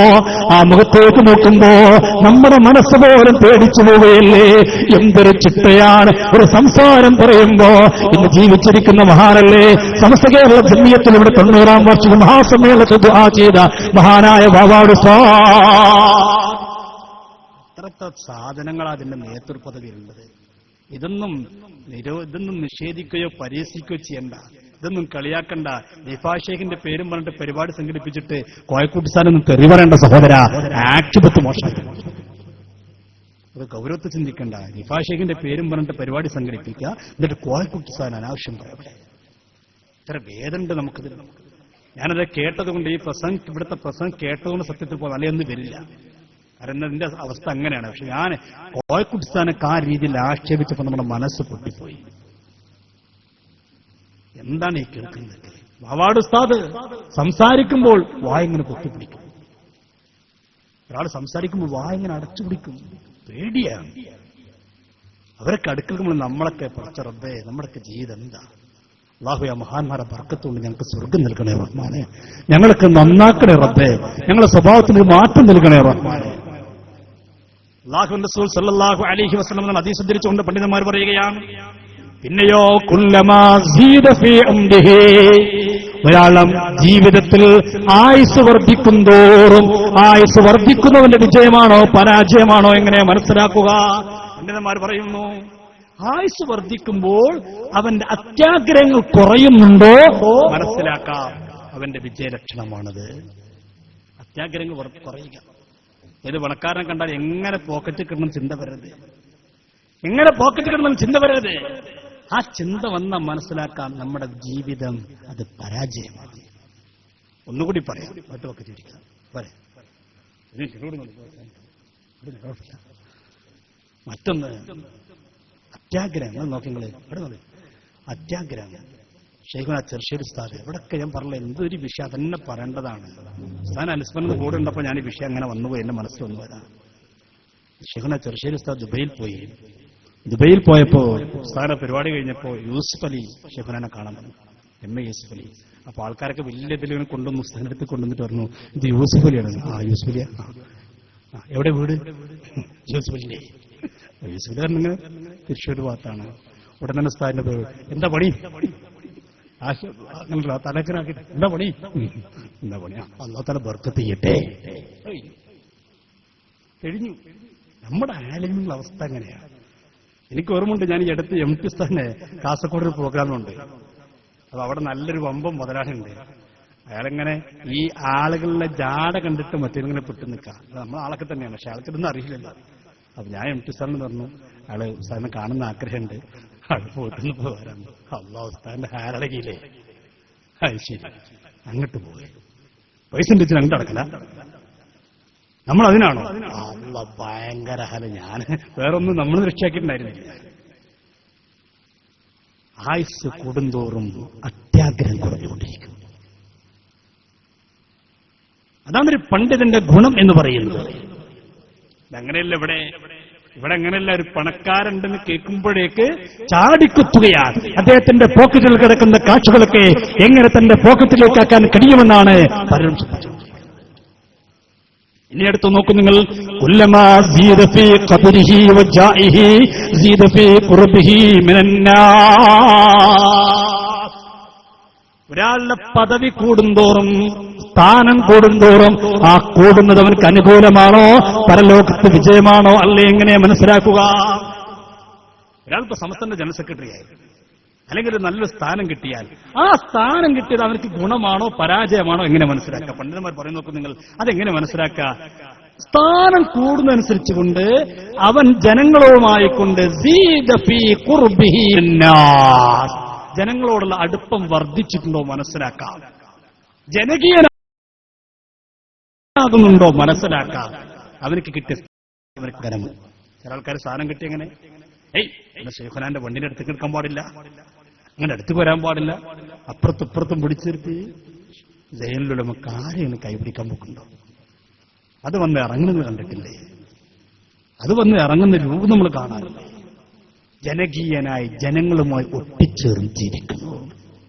ആ മുഖത്തേക്ക് നോക്കുമ്പോ നമ്മുടെ മനസ്സ് പോലും പേടിച്ചു പോവുകയല്ലേ. എന്തൊരു ചിട്ടയാണ് ഒരു സംസാരം പറയുമ്പോ. ഇന്ന് ജീവിച്ചിരിക്കുന്ന മഹാനല്ലേ സമസ്ത കേരള ജമിയത്തിൽ ഇവിടെ 90-ാം വാർഷിക മഹാസമ്മേളനത്തിൽ ദുആ ചെയ്ത മഹാനായ വാവാട് എത്രത്തെ സാധനങ്ങൾ അതിന്റെ നേതൃപദവിയിലുള്ളത്. ഇതൊന്നും നിഷേധിക്കുകയോ പരിഹസിക്കുകയോ ചെയ്യണ്ട. ഇതൊന്നും കളിയാക്കണ്ട. നിഫാഷേഖിന്റെ പേരും പറഞ്ഞിട്ട് പരിപാടി സംഘടിപ്പിച്ചിട്ട് കോയക്കുട്ടിസ്ഥാനൊന്നും തെറി പറയേണ്ട സഹോദര. ആക്ഷേപത്ത് മോശം. അത് ഗൗരവത്തെ ചിന്തിക്കണ്ട. നിഫാഷേഖിന്റെ പേരും പറഞ്ഞിട്ട് പരിപാടി സംഘടിപ്പിക്കുക, എന്നിട്ട് കോയക്കുട്ടിസ്ഥാൻ അനാവശ്യം പറയവിടെ. ഇത്ര വേദനുണ്ട് നമുക്കിതിൽ. ഞാനത് കേട്ടതുകൊണ്ട് ഈ ഇവിടുത്തെ പ്രസംഗം കേട്ടതുകൊണ്ട് സത്യത്തിൽ പോലെ അലയൊന്നും വരില്ല. കാരണം ഇതിന്റെ അവസ്ഥ അങ്ങനെയാണ്. പക്ഷെ ഞാൻ കോയക്കുട്ടിസ്ഥാനൊക്കെ ആ രീതിയിൽ ആക്ഷേപിച്ചപ്പോൾ നമ്മുടെ മനസ്സ് പൊട്ടിപ്പോയി. എന്താണ് ഈ കേൾക്കുന്നത്? വാവാട് ഉസ്താദ് സംസാരിക്കുമ്പോൾ വായിങ്ങനെ പൊത്തിപ്പിടിക്കും. ഒരാൾ സംസാരിക്കുമ്പോൾ വായിങ്ങനെ അടച്ചുപിടിക്കും. പേടിയാണ്. അവരൊക്കെ അടുക്കുമ്പോൾ നമ്മളൊക്കെ പടച്ച റബ്ബേ നമ്മുടെയൊക്കെ ജീവിതം എന്താ? അല്ലാഹു ആ മഹാന്മാരെ ബർക്കത്തുകൊണ്ട് ഞങ്ങൾക്ക് സ്വർഗം നൽകണേ റഹ്മാനെ. ഞങ്ങൾക്ക് നന്നാക്കണേ റബ്ബേ. ഞങ്ങളുടെ സ്വഭാവത്തിന് മാറ്റം നൽകണേ റഹ്മാനെ. അല്ലാഹുവിന്റെ റസൂൽ സല്ലല്ലാഹു അലൈഹി വസല്ലം ഹദീസ് ഉദ്ധരിച്ചുകൊണ്ട് പണ്ഡിതന്മാർ പറയുകയാണ്, പിന്നെയോ കുല്ലമാ സീദ ഫീ ഉംരിഹി, ഒരാളും ജീവിതത്തിൽ ആയുസ് വർദ്ധിക്കുന്തോറും ആയുസ് വർദ്ധിക്കുന്നവന്റെ വിജയമാണോ പരാജയമാണോ എങ്ങനെ മനസ്സിലാക്കുക? പണ്ഡിതന്മാർ പറയുന്നു, ആയുസ് വർദ്ധിക്കുമ്പോൾ അവന്റെ അത്യാഗ്രഹങ്ങൾ കുറയുന്നുണ്ടോ മനസ്സിലാക്കാം. അവന്റെ വിജയലക്ഷണമാണത്. അത്യാഗ്രഹങ്ങൾ കുറയുക. ഏത് പണക്കാരനെ കണ്ടാൽ എങ്ങനെ പോക്കറ്റ് കിടണം ചിന്ത വരരുത്. എങ്ങനെ പോക്കറ്റ് കിടണം ചിന്ത വരരുത്. ആ ചിന്ത വന്ന മനസ്സിലാക്കാം നമ്മുടെ ജീവിതം അത് പരാജയമാണ്. ഒന്നുകൂടി പറയാം. മറ്റൊന്ന് അത്യാഗ്രഹങ്ങൾ നോക്കിങ്ങള് അത്യാഗ്രഹം. ശൈഖുനാ ചെറുശ്ശേരി ഉസ്താദ് എവിടൊക്കെ ഞാൻ പറഞ്ഞ എന്തൊരു വിഷയം തന്നെ പറയേണ്ടതാണ്. ഉസ്താദ് അനുസ്മരണ കൂടെ ഉണ്ടപ്പോൾ ഞാൻ ഈ വിഷയം അങ്ങനെ വന്നുപോയി. എന്റെ മനസ്സിൽ വന്നു വരാം. ശൈഖുനാ ചെറുശ്ശേരി ഉസ്താദ് ദുബൈയിൽ പോയപ്പോ ഉസ്താദിന്റെ പരിപാടി കഴിഞ്ഞപ്പോ യൂസുഫ് അലി ശൈഖുനാനെ കാണാൻ വന്നു. MA യൂസുഫ് അലി. അപ്പൊ ആൾക്കാരൊക്കെ വലിയ ഇതിൽ കൊണ്ടുവന്നു ഉസ്താദിന്റെ അടുത്ത് കൊണ്ടുവന്നിട്ട് പറഞ്ഞു, ഇത് യൂസുഫ് അലിയാണ്. ആ യൂസുഫ് അലിയാ? എവിടെ വീട്? യൂസുഫ് അലി. യൂസുഫ് അലി പറഞ്ഞ തൃശ്ശൂർ ഭാഗത്താണ്. ഉടനെ തന്നെ ഉസ്താദിന്റെ പേര്, എന്താ പണി? തലക്കനാക്കി എന്താ പണി? എന്താ പണിയാ? അല്ലാഹു തആല ബർക്കത്ത് ചെയ്യട്ടെ. കഴിഞ്ഞു. നമ്മുടെ ആലിമിന്റെ അവസ്ഥ എങ്ങനെയാണ്? എനിക്ക് ഓർമ്മയുണ്ട്, ഞാൻ ഈ അടുത്ത് MT ഉസ്താദിന്റെ കാസർഗോഡ് ഒരു പ്രോഗ്രാമുണ്ട്. അപ്പൊ അവിടെ നല്ലൊരു വമ്പം മുതലാളിയുണ്ട്. അയാളിങ്ങനെ ഈ ആളുകളുടെ ജാട കണ്ടിട്ട് മറ്റേങ്ങനെ പെട്ടു നിൽക്കാം. നമ്മൾ ആളൊക്കെ തന്നെയാണ്, പക്ഷെ ആൾക്ക് ഇതൊന്നും അറിയില്ലല്ലോ. അപ്പൊ ഞാൻ MT ഉസ്താദിന് പറഞ്ഞു, അയാള് ഉസ്താദിനെ കാണുന്ന ആഗ്രഹമുണ്ട്, അയാൾ പോയിട്ടൊന്ന് പോരാൻ. അല്ലാഹു ഉസ്താദിന്റെ ഹാരളകിയില്ലേ? അത് ശരി, അങ്ങോട്ട് പോയി. പൈസ വെച്ച് ഞങ്ങൾ അടക്കല. നമ്മൾ അതിനാണോ? അല്ല, ഭയങ്കര ഹല. ഞാൻ വേറൊന്നും നമ്മൾ രക്ഷയാക്കിയിട്ടുണ്ടായിരുന്നില്ല. ആയുസ് കൂടുന്തോറും അത്യാഗ്രഹം കുറഞ്ഞുകൊണ്ടിരിക്കും. അതാണ് ഒരു പണ്ഡിതന്റെ ഗുണം എന്ന് പറയുന്നത്. അങ്ങനെയല്ല ഇവിടെ അങ്ങനെയല്ല. ഒരു പണക്കാരുണ്ടെന്ന് കേൾക്കുമ്പോഴേക്ക് ചാടിക്കുത്തുകയാണ്. അദ്ദേഹത്തിന്റെ പോക്കറ്റിൽ കിടക്കുന്ന കാശുകളൊക്കെ എങ്ങനെ തന്റെ പോക്കറ്റിലേക്കാക്കാൻ കഴിയുമെന്നാണ് പലരും ചിന്തിച്ചത്. ഇനി അടുത്ത് നോക്കൂ നിങ്ങൾ. കുല്ലമാ സീദ ഫീ ഖദരിഹി വജാഇഹി സീദ ഫീ ഖുർബിഹി മിനന്നാസ്. ഒരാളുടെ പദവി കൂടുന്തോറും, സ്ഥാനം കൂടുന്തോറും ആ കൂടുന്നത് അവൻക്ക് അനുകൂലമാണോ, പരലോകത്ത് വിജയമാണോ അല്ലേ എങ്ങനെ മനസ്സിലാക്കുക? ഒരാൾക്ക് സംസ്ഥാന ജനറൽ സെക്രട്ടറിയായി അല്ലെങ്കിൽ ഒരു നല്ലൊരു സ്ഥാനം കിട്ടിയാൽ ആ സ്ഥാനം കിട്ടിയത് അവർക്ക് ഗുണമാണോ പരാജയമാണോ എങ്ങനെ മനസ്സിലാക്കുക? പണ്ഡിതന്മാർ പറയും നോക്കും നിങ്ങൾ, അതെങ്ങനെ മനസ്സിലാക്കുക? സ്ഥാനം കൂടുന്നതനുസരിച്ച് കൊണ്ട് അവൻ ജനങ്ങളുമായിക്കൊണ്ട് ജനങ്ങളോടുള്ള അടുപ്പം വർദ്ധിച്ചിട്ടുണ്ടോ മനസ്സിലാക്കാം. ജനകീയനാകുന്നുണ്ടോ മനസ്സിലാക്കാം. അവർക്ക് കിട്ടിയ ഗനം. ചില ആൾക്കാർ സ്ഥാനം കിട്ടി എങ്ങനെ, ശൈഖുനാന്റെ വണ്ടിന്റെ അടുത്ത് നിൽക്കാൻ പാടില്ല, അങ്ങനെ അടുത്ത് വരാൻ പാടില്ല, അപ്പുറത്തും പിടിച്ചിരുത്തി ജയിലിലുള്ള കാര്യം കൈപിടിക്കാൻ പോക്കുണ്ടോ? അത് വന്ന് ഇറങ്ങുന്നത് കണ്ടിട്ടില്ലേ? അത് വന്ന് ഇറങ്ങുന്ന രൂപം നമ്മൾ കാണാറില്ലേ? ജനകീയനായി ജനങ്ങളുമായി ഒട്ടിച്ചേർന്ന് ജീവിക്കുന്നു.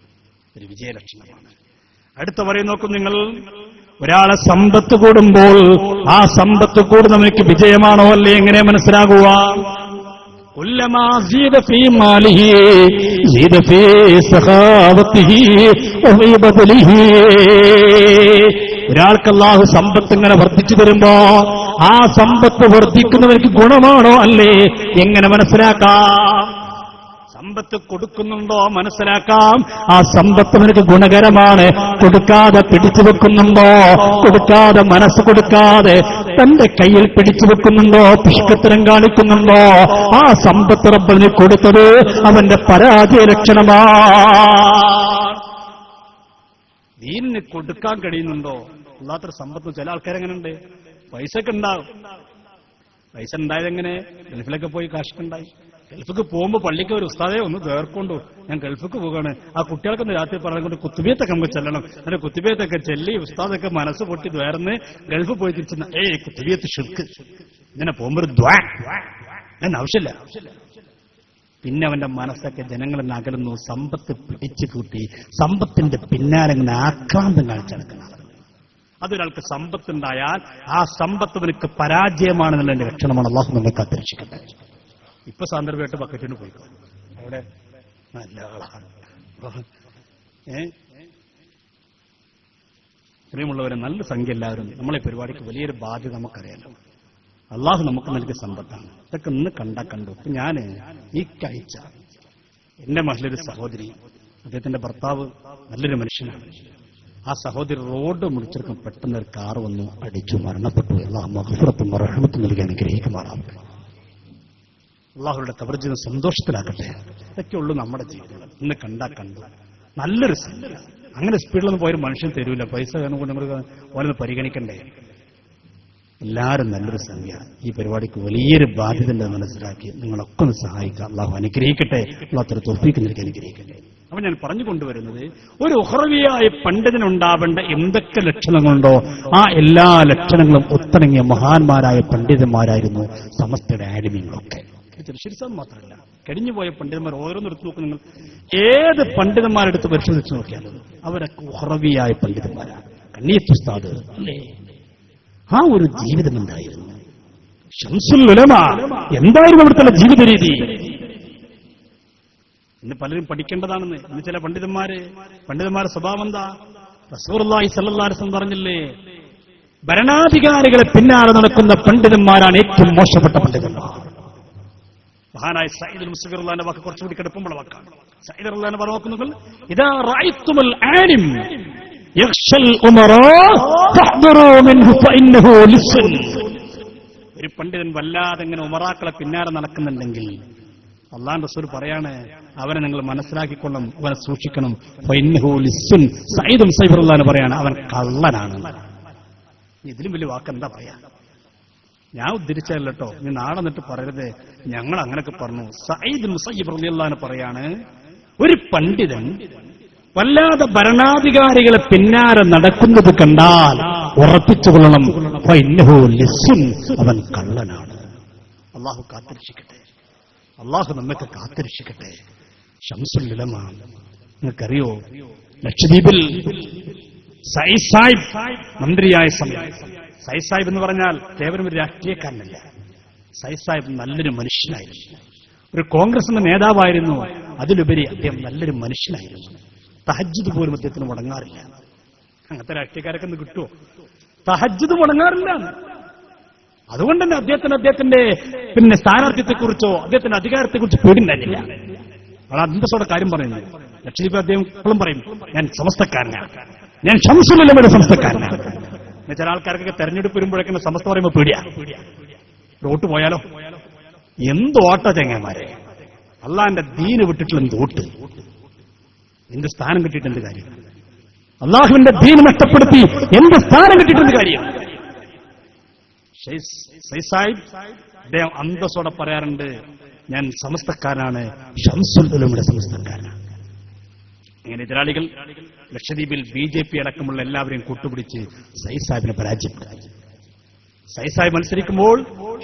ഒരു വിജയലക്ഷണമാണ്. അടുത്ത പറയും നോക്കും നിങ്ങൾ. ഒരാളെ സമ്പത്ത് കൂടുമ്പോൾ ആ സമ്പത്ത് കൂടുന്നവർക്ക് വിജയമാണോ അല്ലേ എങ്ങനെ മനസ്സിലാകുക? കുല്ലമാ സീദ ഫീ മാലിഹി സീദ ഫീ സഖാവതിഹി വഫീ ബദലിഹി. ഒരാൾക്ക് അല്ലാഹു സമ്പത്ത് ഇങ്ങനെ വർദ്ധിച്ചു വരുമ്പോ ആ സമ്പത്ത് വർദ്ധിക്കുന്നവർക്ക് ഗുണമാണോ അല്ലേ എങ്ങനെ മനസ്സിലാക്കാം? സമ്പത്ത് കൊടുക്കുന്നുണ്ടോ മനസ്സിലാക്കാം. ആ സമ്പത്ത് അവനക്ക് ഗുണകരമാണ്. കൊടുക്കാതെ പിടിച്ചു വെക്കുന്നുണ്ടോ, കൊടുക്കാതെ മനസ്സ് കൊടുക്കാതെ തന്റെ കയ്യിൽ പിടിച്ചു വെക്കുന്നുണ്ടോ, പിഷ്കത്തരം കാണിക്കുന്നുണ്ടോ, ആ സമ്പത്ത് റബ്ബിന് കൊടുത്തത് അവന്റെ പരാജയ ലക്ഷണമാണ്. ദീനിന് കൊടുക്കാൻ കഴിയുന്നുണ്ടോ? അല്ലാത്തൊരു സമ്പത്ത്. ചില ആൾക്കാരെങ്ങനെയുണ്ട്, പൈസയൊക്കെ ഉണ്ടാവും. പൈസ ഉണ്ടായതെങ്ങനെ? ഗൾഫിലൊക്കെ പോയി കാശുണ്ടായി. ഗൾഫിക്ക് പോകുമ്പോൾ പള്ളിക്ക് ഒരു ഉസ്താദെ ഒന്ന് വേർക്കൊണ്ടു, ഞാൻ ഗൾഫിക്ക് പോവുകയാണ്, ആ കുട്ടികൾക്കൊന്ന് രാത്രി പറഞ്ഞുകൊണ്ട് കുത്തുബിയത്തൊക്കെ നമുക്ക് ചെല്ലണം. അങ്ങനെ കുത്തുബിയത്തൊക്കെ ചെല്ലി ഉസ്താദൊക്കെ മനസ്സ് പൊട്ടി വേർന്ന് ഗൾഫ് പോയി തിരിച്ചുന്ന കുത്തുബിയത്ത് ഷിർക്ക്. ഇങ്ങനെ പോകുമ്പോൾ ഒരു ദ്വാ അതിന് ആവശ്യമില്ല. പിന്നെ അവന്റെ മനസ്സൊക്കെ ജനങ്ങളിൽ നിന്ന് അകലുന്നു. സമ്പത്ത് പിടിച്ചു കൂട്ടി സമ്പത്തിന്റെ പിന്നാലെ ആക്രാന്തം കാണിച്ചടക്കണം. അതൊരാൾക്ക് സമ്പത്തുണ്ടായാൽ ആ സമ്പത്ത് അവനക്ക് പരാജയമാണെന്നുള്ളതിന്റെ ലക്ഷണമാണ്. അല്ലാഹു നമ്മെ കാത്തിരക്ഷിക്കട്ടെ. ഇപ്പൊ സാന്ദർഭമായിട്ട് ബക്കറ്റിന് പോയി അവിടെ നല്ല ആളാണ്. പ്രിയമുള്ളവരെ, നല്ല സംഖ്യ എല്ലാവരും നമ്മളെ പരിപാടിക്ക് വലിയൊരു ബാധ്യത നമുക്കറിയാലോ. അള്ളാഹു നമുക്ക് നൽകിയ സമ്പത്താണ്. ഇതൊക്കെ ഇന്ന് കണ്ടു. ഇപ്പൊ ഞാൻ ഈ കഴിച്ച എന്റെ മഹിളൊരു സഹോദരി, അദ്ദേഹത്തിന്റെ ഭർത്താവ് നല്ലൊരു മനുഷ്യനാണ്. ആ സഹോദരി റോഡ് മുടിച്ചെടുക്കാൻ പെട്ടെന്ന് ഒരു കാർ വന്നു അടിച്ചു മരണപ്പെട്ടു. അല്ലാഹു മഗ്ഫിറത്തും റഹ്മത്തും നൽകി അനുഗ്രഹിക്കുമാറാകട്ടെ. അള്ളാഹുരുടെ കബർജീവൻ സന്തോഷത്തിലാക്കട്ടെ. ഇതൊക്കെയുള്ളൂ നമ്മുടെ ജീവിതം. ഇന്ന് കണ്ടു നല്ലൊരു സംഖ്യ. അങ്ങനെ സ്പീഡിലൊന്നും പോയൊരു മനുഷ്യൻ തരൂല. പൈസ കൊണ്ട് നമ്മൾ ഓരോന്ന് പരിഗണിക്കണ്ടേ. എല്ലാവരും നല്ലൊരു സംഖ്യ. ഈ പരിപാടിക്ക് വലിയൊരു ബാധ്യത ഉണ്ടെന്ന് മനസ്സിലാക്കി നിങ്ങളൊക്കെ ഒന്ന് സഹായിക്കാം. അള്ളാഹു അനുഗ്രഹിക്കട്ടെ. അള്ളാഹു തൗഫീഖ് നൽകി അനുഗ്രഹിക്കട്ടെ. അപ്പൊ ഞാൻ പറഞ്ഞു കൊണ്ടുവരുന്നത്, ഒരു ഉഖറവിയായ പണ്ഡിതനുണ്ടാവേണ്ട എന്തൊക്കെ ലക്ഷണങ്ങളുണ്ടോ ആ എല്ലാ ലക്ഷണങ്ങളും ഒത്തിണങ്ങിയ മഹാന്മാരായ പണ്ഡിതന്മാരായിരുന്നു സമസ്തയുടെ ആലിമീങ്ങളൊക്കെ. ശിർസാൻ മാത്രമല്ല, കഴിഞ്ഞുപോയ പണ്ഡിതന്മാർ ഓരോന്നെടുത്ത് നോക്കും. നിങ്ങൾ ഏത് പണ്ഡിതന്മാരെടുത്ത് പരിശോധിച്ച് നോക്കിയാലും അവരൊക്കെ ഉഖറവിയായ പണ്ഡിതന്മാരാണ്. കണ്ണിയത്ത് ഉസ്താദ് അല്ലേ, ആ ഒരു ജീവിതം എന്തായിരുന്നു? ശംസുൽ ഉലമ എന്തായിരുന്നു അവിടുത്തെ ജീവിത രീതി? ഇന്ന് പലരും പഠിക്കേണ്ടതാണെന്ന്. ഇന്ന് ചില പണ്ഡിതന്മാരുടെ സ്വഭാവം എന്താ? റസൂലുള്ളാഹി സ്വല്ലല്ലാഹു അലൈഹി വസല്ലം പറഞ്ഞില്ലേ, ഭരണാധികാരികളെ പിന്നാലെ നടക്കുന്ന പണ്ഡിതന്മാരാണ് ഏറ്റവും മോശപ്പെട്ട പണ്ഡിതന്മാർ. മഹാനായ സയ്യിദുൽ മുസ്ലിം റളിയല്ലാഹു വാക്ക് കുറച്ചുകൂടി കടുപ്പമുള്ള വാക്കാണ്. സയ്യിദ് റളിയല്ലാഹു പറഞ്ഞു, ഇദാ റഅയ്തുമുൽ ആലിം യഖ്ശൽ ഉമറാ ഫഹ്ദറൂ മിൻഹു ഫഇന്നഹു ലിസ്ൻ. ഒരു പണ്ഡിതൻ വല്ലാതെ ഇങ്ങനെ ഉമറാക്കളെ പിന്നാലെ നടക്കുന്നുണ്ടെങ്കിൽ അള്ളാഹുവിന്റെ റസൂൽ പറയാണ്, അവനെ നിങ്ങൾ മനസ്സിലാക്കിക്കൊള്ളും, അവനെ സൂക്ഷിക്കണം. ഫഇന്നഹു ലിസ്സുൻ. സഈദും സൈബറുല്ലാഹ് പറയാണ്, അവൻ കള്ളനാണ്. ഇതിലും വലിയ വാക്കെന്താ പറയാ? ഞാൻ ഉദ്ധരിച്ചല്ല കേട്ടോ, നീ നാളെ എന്നിട്ട് പറയരുത് ഞങ്ങൾ അങ്ങനൊക്കെ പറഞ്ഞു. സഈദ് മുസയ്യിബ് റളിയല്ലാഹു പറയാണ്, ഒരു പണ്ഡിതൻ വല്ലാതെ ഭരണാധികാരികളെ പിന്നാലെ നടക്കുന്നത് കണ്ടാൽ ഉറപ്പിച്ചുകൊള്ളണം, ഫഇന്നഹു ലിസ്സുൻ, അവൻ കള്ളനാണ്. അള്ളാഹു കാത്തിരക്ഷിക്കട്ടെ, അള്ളാഹു നമ്മക്ക് കാത്തിരക്ഷിക്കട്ടെ. ശംസുൽ ഉലമ നിങ്ങൾക്കറിയോ, ലക്ഷദ്വീപിൽ സയ്യിദ് സാഹിബ് മന്ത്രിയായ സമയം, സയ്യിദ് സാഹിബ് എന്ന് പറഞ്ഞാൽ കേവലം ഒരു രാഷ്ട്രീയക്കാരനല്ല, സയ്യിദ് സാഹിബ് നല്ലൊരു മനുഷ്യനായിരുന്നു, ഒരു കോൺഗ്രസിന്റെ നേതാവായിരുന്നു. അതിലുപരി അദ്ദേഹം നല്ലൊരു മനുഷ്യനായിരുന്നു. തഹജ്ജുദ് പോലും അദ്ദേഹത്തിന് മുടങ്ങാറില്ല. അങ്ങനത്തെ രാഷ്ട്രീയക്കാരൊക്കെ ഒന്ന് കിട്ടുമോ? തഹജ്ജുദ് മുടങ്ങാറില്ല. അതുകൊണ്ട് തന്നെ അദ്ദേഹത്തിന്റെ പിന്നെ സ്ഥാനാർത്ഥ്യത്തെക്കുറിച്ചോ അദ്ദേഹത്തിന്റെ അധികാരത്തെക്കുറിച്ച് പേടിണ്ടായില്ല. വളരെ അന്തസ്സോടെ കാര്യം പറയുന്നത്. ലക്ഷദ്വീപ് അദ്ദേഹം എപ്പോഴും പറയും, ഞാൻ സമസ്തക്കാരനാണ്, ഞാൻ ശംസുൽ ഉലമയുടെ സമസ്തക്കാരനാണ്. ചില ആൾക്കാർക്കൊക്കെ തെരഞ്ഞെടുപ്പ് വരുമ്പോഴേക്കും സമസ്ത പറയുമ്പോൾ പേടിയാ, വോട്ട് പോയാലോ? എന്ത് ഓട്ട ചെങ്ങന്മാരെ, അള്ളാഹിന്റെ ദീന് വിട്ടിട്ടുള്ള എന്ത് വോട്ട്, എന്ത് സ്ഥാനം കിട്ടിയിട്ട് എന്ത് കാര്യം? അള്ളാഹുവിന്റെ ദീന് നഷ്ടപ്പെടുത്തി എന്ത് സ്ഥാനം കിട്ടിയിട്ട് എന്ത് കാര്യം? സയ്യിദ് സാഹിബ് അദ്ദേഹം അന്തസ്സോടെ പറയാറുണ്ട്, ഞാൻ സമസ്തക്കാരനാണ്, ശംസുൽ ഉലമയുടെ സമസ്തക്കാരനാണ്. ഇങ്ങനെ എതിരാളികൾ ലക്ഷദ്വീപിൽ BJP അടക്കമുള്ള എല്ലാവരെയും കൂട്ടുപിടിച്ച് സയ്യിദ് സാഹിബിനെ പരാജയപ്പെടുത്തി. സയ്യിദ് സാഹിബ് മത്സരിക്കുമ്പോൾ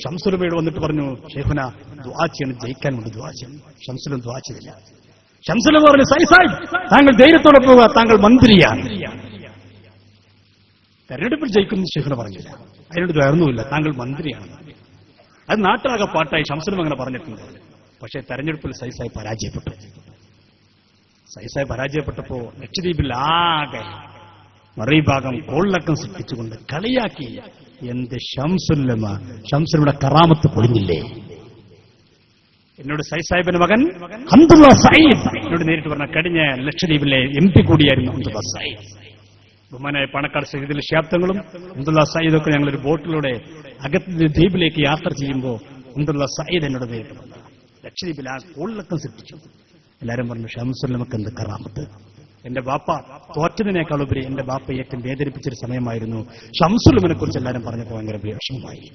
ശംസുൽ ഉലമയോട് വന്നിട്ട് പറഞ്ഞു, ഷെയ്ഖുന ദുആ ചെയ്യണം, ജയിക്കാൻ വേണ്ടി ദുആ ചെയ്യണം. ശംസുൽ ദുആ ചെയ്തില്ല. ശംസുൽ പറഞ്ഞു, സയ്യിദ് സാഹിബ് താങ്കൾ ധൈര്യത്തോടെ പോവുക, താങ്കൾ മന്ത്രിയാണ്. തെരഞ്ഞെടുപ്പിൽ ജയിക്കുന്നു ഷെയ്ഖുന പറഞ്ഞില്ല, അതിനോട് ദ്വയർന്നുമില്ല, താങ്കൾ മന്ത്രിയാണ്. അത് നാട്ടാകെ പാട്ടായി ശംസുൽ അങ്ങനെ പറഞ്ഞിട്ടുണ്ട്. പക്ഷേ തെരഞ്ഞെടുപ്പിൽ സയ്യിദ് സാഹിബ് പരാജയപ്പെട്ടു. സയ്യിദ് സാഹിബ് പരാജയപ്പെട്ടപ്പോ ലക്ഷദ്വീപിൽ ആകെ മറുഭാഗം കോളിളക്കം സൃഷ്ടിച്ചുകൊണ്ട് കളിയാക്കി. എന്ത് ശംസുൽ ഉലമ, ശംസുലുടെ കറാമത്ത് പൊളിഞ്ഞില്ലേ? എന്നോട് സയ്യിദ് സാഹിബിന്റെ മകൻ ഹംദുള്ള സയ്യിദ് എന്നോട് നേരിട്ട് പറഞ്ഞ, കഴിഞ്ഞ ലക്ഷദ്വീപിലെ MP കൂടിയായിരുന്നു ഹംദുള്ള സയ്യിദ്. ബഹുമാനായ പാണക്കാട് സയ്യിദിൽ ശാബ്ദങ്ങളും ഹംദുള്ള സയ്യിദൊക്കെ ഞങ്ങളൊരു ബോട്ടിലൂടെ അകത്ത് ദ്വീപിലേക്ക് യാത്ര ചെയ്യുമ്പോൾ ഹംദുള്ള സയ്യിദ് എന്നോട് നേരിട്ട് പറഞ്ഞു. ലക്ഷദ്വീപിൽ ആ കോളിളക്കം സൃഷ്ടിച്ചു. എല്ലാവരും പറഞ്ഞു, ശംസുൽ ഉലമക്ക് എന്ത് കറാമത്ത്. എന്റെ ബാപ്പ തോറ്റതിനേക്കാൾ ഉപരി എന്റെ ബാപ്പ ഏറ്റവും വേദനിപ്പിച്ചൊരു സമയമായിരുന്നു. ശംസുൽ ഉലമയെ കുറിച്ച് എല്ലാവരും പറഞ്ഞപ്പോൾ ഭയങ്കര വിഷമമായി.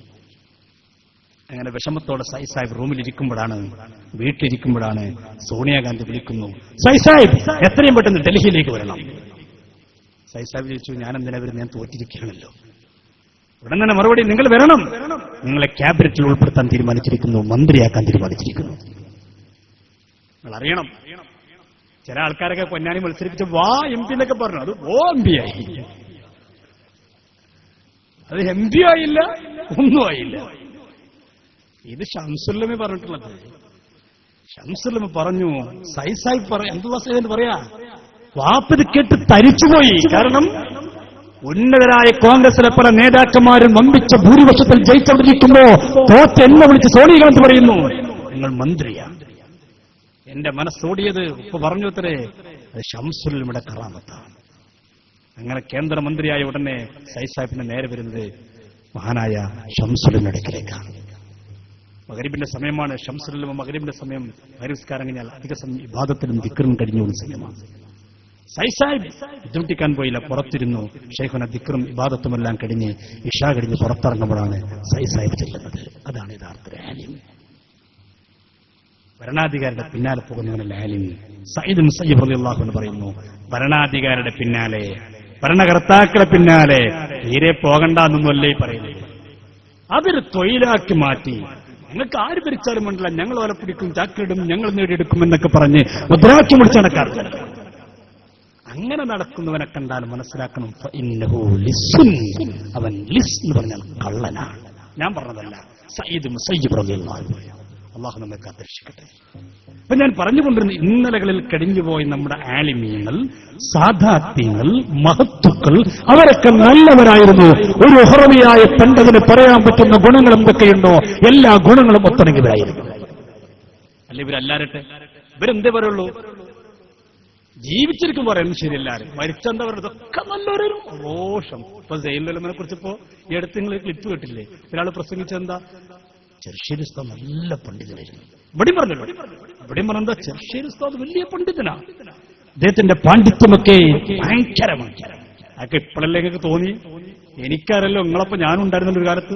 അങ്ങനെ വിഷമത്തോടെ സയ്യിദ് സാഹിബ് റൂമിലിരിക്കുമ്പോഴാണ്, വീട്ടിലിരിക്കുമ്പോഴാണ് സോണിയാഗാന്ധി വിളിക്കുന്നു, സയ്യിദ് സാഹിബ് എത്രയും പെട്ടെന്ന് ഡൽഹിയിലേക്ക് വരണം. സയ്യിദ് സാഹിബ് ചോദിച്ചു, ഞാൻ എന്തിനാ വരുന്നത്, ഞാൻ തോറ്റിരിക്കുകയാണല്ലോ. ഉടൻ തന്നെ മറുപടി, നിങ്ങൾ വരണം, നിങ്ങളെ ക്യാബിനറ്റിൽ ഉൾപ്പെടുത്താൻ തീരുമാനിച്ചിരിക്കുന്നു, മന്ത്രിയാക്കാൻ തീരുമാനിച്ചിരിക്കുന്നു. നിങ്ങൾ അറിയണം, ചില ആൾക്കാരൊക്കെ പൊന്നാനി മത്സരിപ്പിച്ച് വാ MP എന്നൊക്കെ പറഞ്ഞു, അത് ഓ MP ആയി, അത് MP ആയില്ല, ഒന്നും ആയില്ല. ഇത് ശംസുൽ ഉലമ പറഞ്ഞിട്ടുള്ളത്. ശംസുൽ ഉലമ പറഞ്ഞു, സയ്യിദ് സാഹിബ് എന്ത് പറയാ, വാപ്പത് കേട്ട് തരിച്ചുപോയി. കാരണം ഉന്നതരായ കോൺഗ്രസിലെ പല നേതാക്കന്മാരും വമ്പിച്ച ഭൂരിപക്ഷത്തിൽ ജയിച്ചുകൊണ്ടിരിക്കുമ്പോ തോറ്റ് എന്നെ വിളിച്ച് സോണിയാഗാന്ധി പറയുന്നു, നിങ്ങൾ മന്ത്രിയാണ്. എന്റെ മനസ്സോടിയത് ഇപ്പൊ പറഞ്ഞു അത്രേ, അത് ശംസുൽ ഉലമയുടെ കറാമത്താണ്. അങ്ങനെ കേന്ദ്രമന്ത്രിയായ ഉടനെ സയ്യിദ് സാഹിബിന്റെ നേരെ വരുന്നത് മഹാനായ ശംസുൽ ഉലമയുടെ അടുക്കലേക്കാണ്. മഗ്രിബിന്റെ സമയമാണ്. ശംസുൽ ഉലമ മഗ്രിബിന്റെ സമയം, മഗ്രിബ് കഴിഞ്ഞാൽ അധിക സമയം ഇബാദത്തിലും ദിക്റും കഴിഞ്ഞുകൊണ്ട സമയമാണ്. സയ്യിദ് സാഹിബ് ബുദ്ധിമുട്ടിക്കാൻ പോയില്ല, പുറത്തിരുന്നു. ഷെയ്ഖുന ദിക്റും ഇബാദത്തുമെല്ലാം കഴിഞ്ഞ് ഇശാ കഴിഞ്ഞ് പുറത്തിറങ്ങുമ്പോഴാണ് സയ്യിദ് സാഹിബ് ചെല്ലുന്നത്. അതാണ് യഥാർത്ഥ ആലിം. ഭരണാധികാരിയുടെ പിന്നാലെ പോകുന്നവനല്ല ആലിം. സയ്യിദ് മുസയ്യിബ് റളിയല്ലാഹു അൻഹു പറയുന്നു, ഭരണാധികാരിയുടെ പിന്നാലെ, ഭരണകർത്താക്കളെ പിന്നാലെ തീരെ പോകണ്ടെന്നൊന്നുമല്ലേ പറയുന്നത്. അതൊരു തൊഴിലാക്കി മാറ്റി, നിങ്ങൾക്ക് ആര് ഭരിച്ചാലും വേണ്ടില്ല, ഞങ്ങൾ വല പിടിക്കും, ചാക്കിടും, ഞങ്ങൾ നേടിയെടുക്കും എന്നൊക്കെ പറഞ്ഞ് മുദ്രാക്കി മുടിച്ച് നടക്കാറില്ല. അങ്ങനെ നടക്കുന്നവനെ കണ്ടാൽ മനസ്സിലാക്കണം, അവൻ ലിസ് എന്ന് പറഞ്ഞാൽ കള്ളനാണ്. ഞാൻ പറഞ്ഞതല്ല, സയ്യിദ് മുസയ്യിബ് റളിയല്ലാഹു അൻഹു. അള്ളാഹു നമ്മെ കാത്തിരക്ഷിക്കട്ടെ. അപ്പൊ ഞാൻ പറഞ്ഞുകൊണ്ടിരുന്ന ഇന്നലകളിൽ കഴിഞ്ഞുപോയി നമ്മുടെ ആലിമീങ്ങൾ, സാദാത്യങ്ങൾ, മഹത്തുക്കൾ, അവരൊക്കെ നല്ലവരായിരുന്നു. ഒരു ഉഹറവിയായ പണ്ഡിതന് പറയാൻ പറ്റുന്ന ഗുണങ്ങൾ എന്തൊക്കെയുണ്ടോ എല്ലാ ഗുണങ്ങളും ഒത്തണമെങ്കിലായിരുന്നു. അല്ല ഇവരല്ലാരട്ടെ, ഇവരെന്തേ പറയുള്ളൂ, ജീവിച്ചിരിക്കും പറയുന്നത് ശരിയല്ലാരും, മരിച്ചെന്താ പറയുന്നത് ഒക്കെ നല്ലൊരു രോഷം. ഇപ്പൊ സയ്യിദുൽ ഉലമയെ കുറിച്ച് ഇപ്പോ ഈ അടുത്ത് നിങ്ങൾ ക്ലിപ്പ് കേട്ടില്ലേ, ഒരാൾ പ്രസംഗിച്ചെന്താ, ചെറുശ്ശേരി ഉസ്താദ് നല്ല പണ്ഡിതനായിരുന്നു. ഇവിടെയും പറഞ്ഞല്ലോ, ഇവിടെയും പറഞ്ഞെന്താ, ചെറുശ്ശേരി ഉസ്താദ് വലിയ പണ്ഡിതനാണ്. അദ്ദേഹത്തിന്റെ പാണ്ഡിത്യമൊക്കെ ഭയങ്കരമാണ്. അതൊക്കെ ഇപ്പോഴല്ലേ നിങ്ങൾക്ക് തോന്നി? എനിക്കറിയല്ലോ, നിങ്ങളപ്പോ ഞാനുണ്ടായിരുന്നല്ലോ ഒരു കാലത്ത്.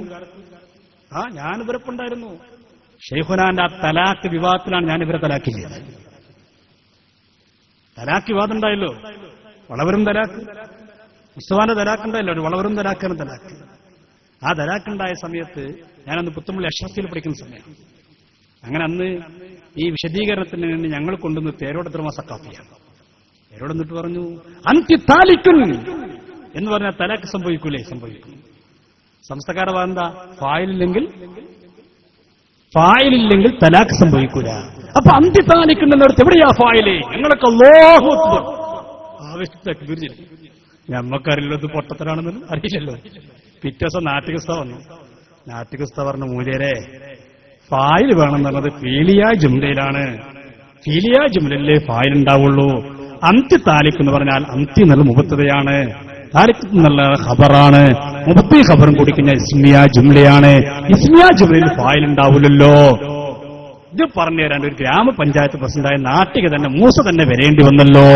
ഞാൻ ഇവരൊപ്പം ഉണ്ടായിരുന്നു. ഷെയ്ഖുനാന്റെ ആ തലാക്ക് വിവാദത്തിലാണ് ഞാൻ ഇവരെ തലാക്ക് ചെയ്തത്. തലാക്ക് വിവാദം ഉണ്ടായല്ലോ, വളവരും തലാക്ക്, മുസ്തഫാന്റെ തലാക്ക് ഉണ്ടായല്ലോ, ഒരു വളവരും തലാക്കാണ് തലാക്ക്. ആ തലാക്കുണ്ടായ സമയത്ത് ഞാനന്ന് പുത്തുമ്പള്ളി അഷ്റഫിൽ പഠിക്കുന്ന സമയം. അങ്ങനെ അന്ന് ഈ വിശദീകരണത്തിന് വേണ്ടി ഞങ്ങൾ കൊണ്ടുവന്ന് പേരോട് ദ്രമ സക്കാഫിയാണ്. പേരോട് എന്നിട്ട് പറഞ്ഞു, അന്തി താലിക്കുൻ എന്ന് പറഞ്ഞാൽ തലാക്ക് സംഭവിക്കൂലേ? സംഭവിക്കും. സംസ്ഥക്കാരുടെ എന്താ? ഫായിലില്ലെങ്കിൽ തലാക്ക് സംഭവിക്കൂല. അപ്പൊ അന്തി താലിക്കുണ്ടെന്നടുത്ത് എവിടെയാ ഫായില്? ഞങ്ങളൊക്കെ അല്ലാഹു അക്ബർ ആവേശത്തിൽ ഞമ്മക്കറിയില്ലത് പൊട്ടത്തരാണെന്നൊന്നും അറിയില്ലല്ലോ. പിറ്റേ ദിവസം നാട്ടികസ്ഥ വന്നു. നാട്ടികസ്ഥ പറഞ്ഞ മൂല്യരെ ഫായിൽ വേണമെന്ന് പറഞ്ഞത് ഫീലിയ ജുംലയിലാണ്. ഫീലിയ ജുംലയിലേ ഫായിൽ ഉണ്ടാവുള്ളൂ. അന്തി താലിക്ക് എന്ന് പറഞ്ഞാൽ അന്തി എന്നുള്ള മുബത്തതയാണ്, താലിക്ക് എന്നുള്ള ഖബറാണ്. മുബത്തി ഖബറും കൂടി കഴിഞ്ഞാൽ ഇസ്മിയ ജുംലയാണ്. ഇസ്മിയ ജുംലയിൽ ഫായിൽ ഉണ്ടാവില്ലല്ലോ. ഇത് പറഞ്ഞു തരാൻ ഒരു ഗ്രാമപഞ്ചായത്ത് പ്രസിഡന്റായ നാട്ടിക തന്നെ മൂസ തന്നെ വരേണ്ടി വന്നല്ലോ.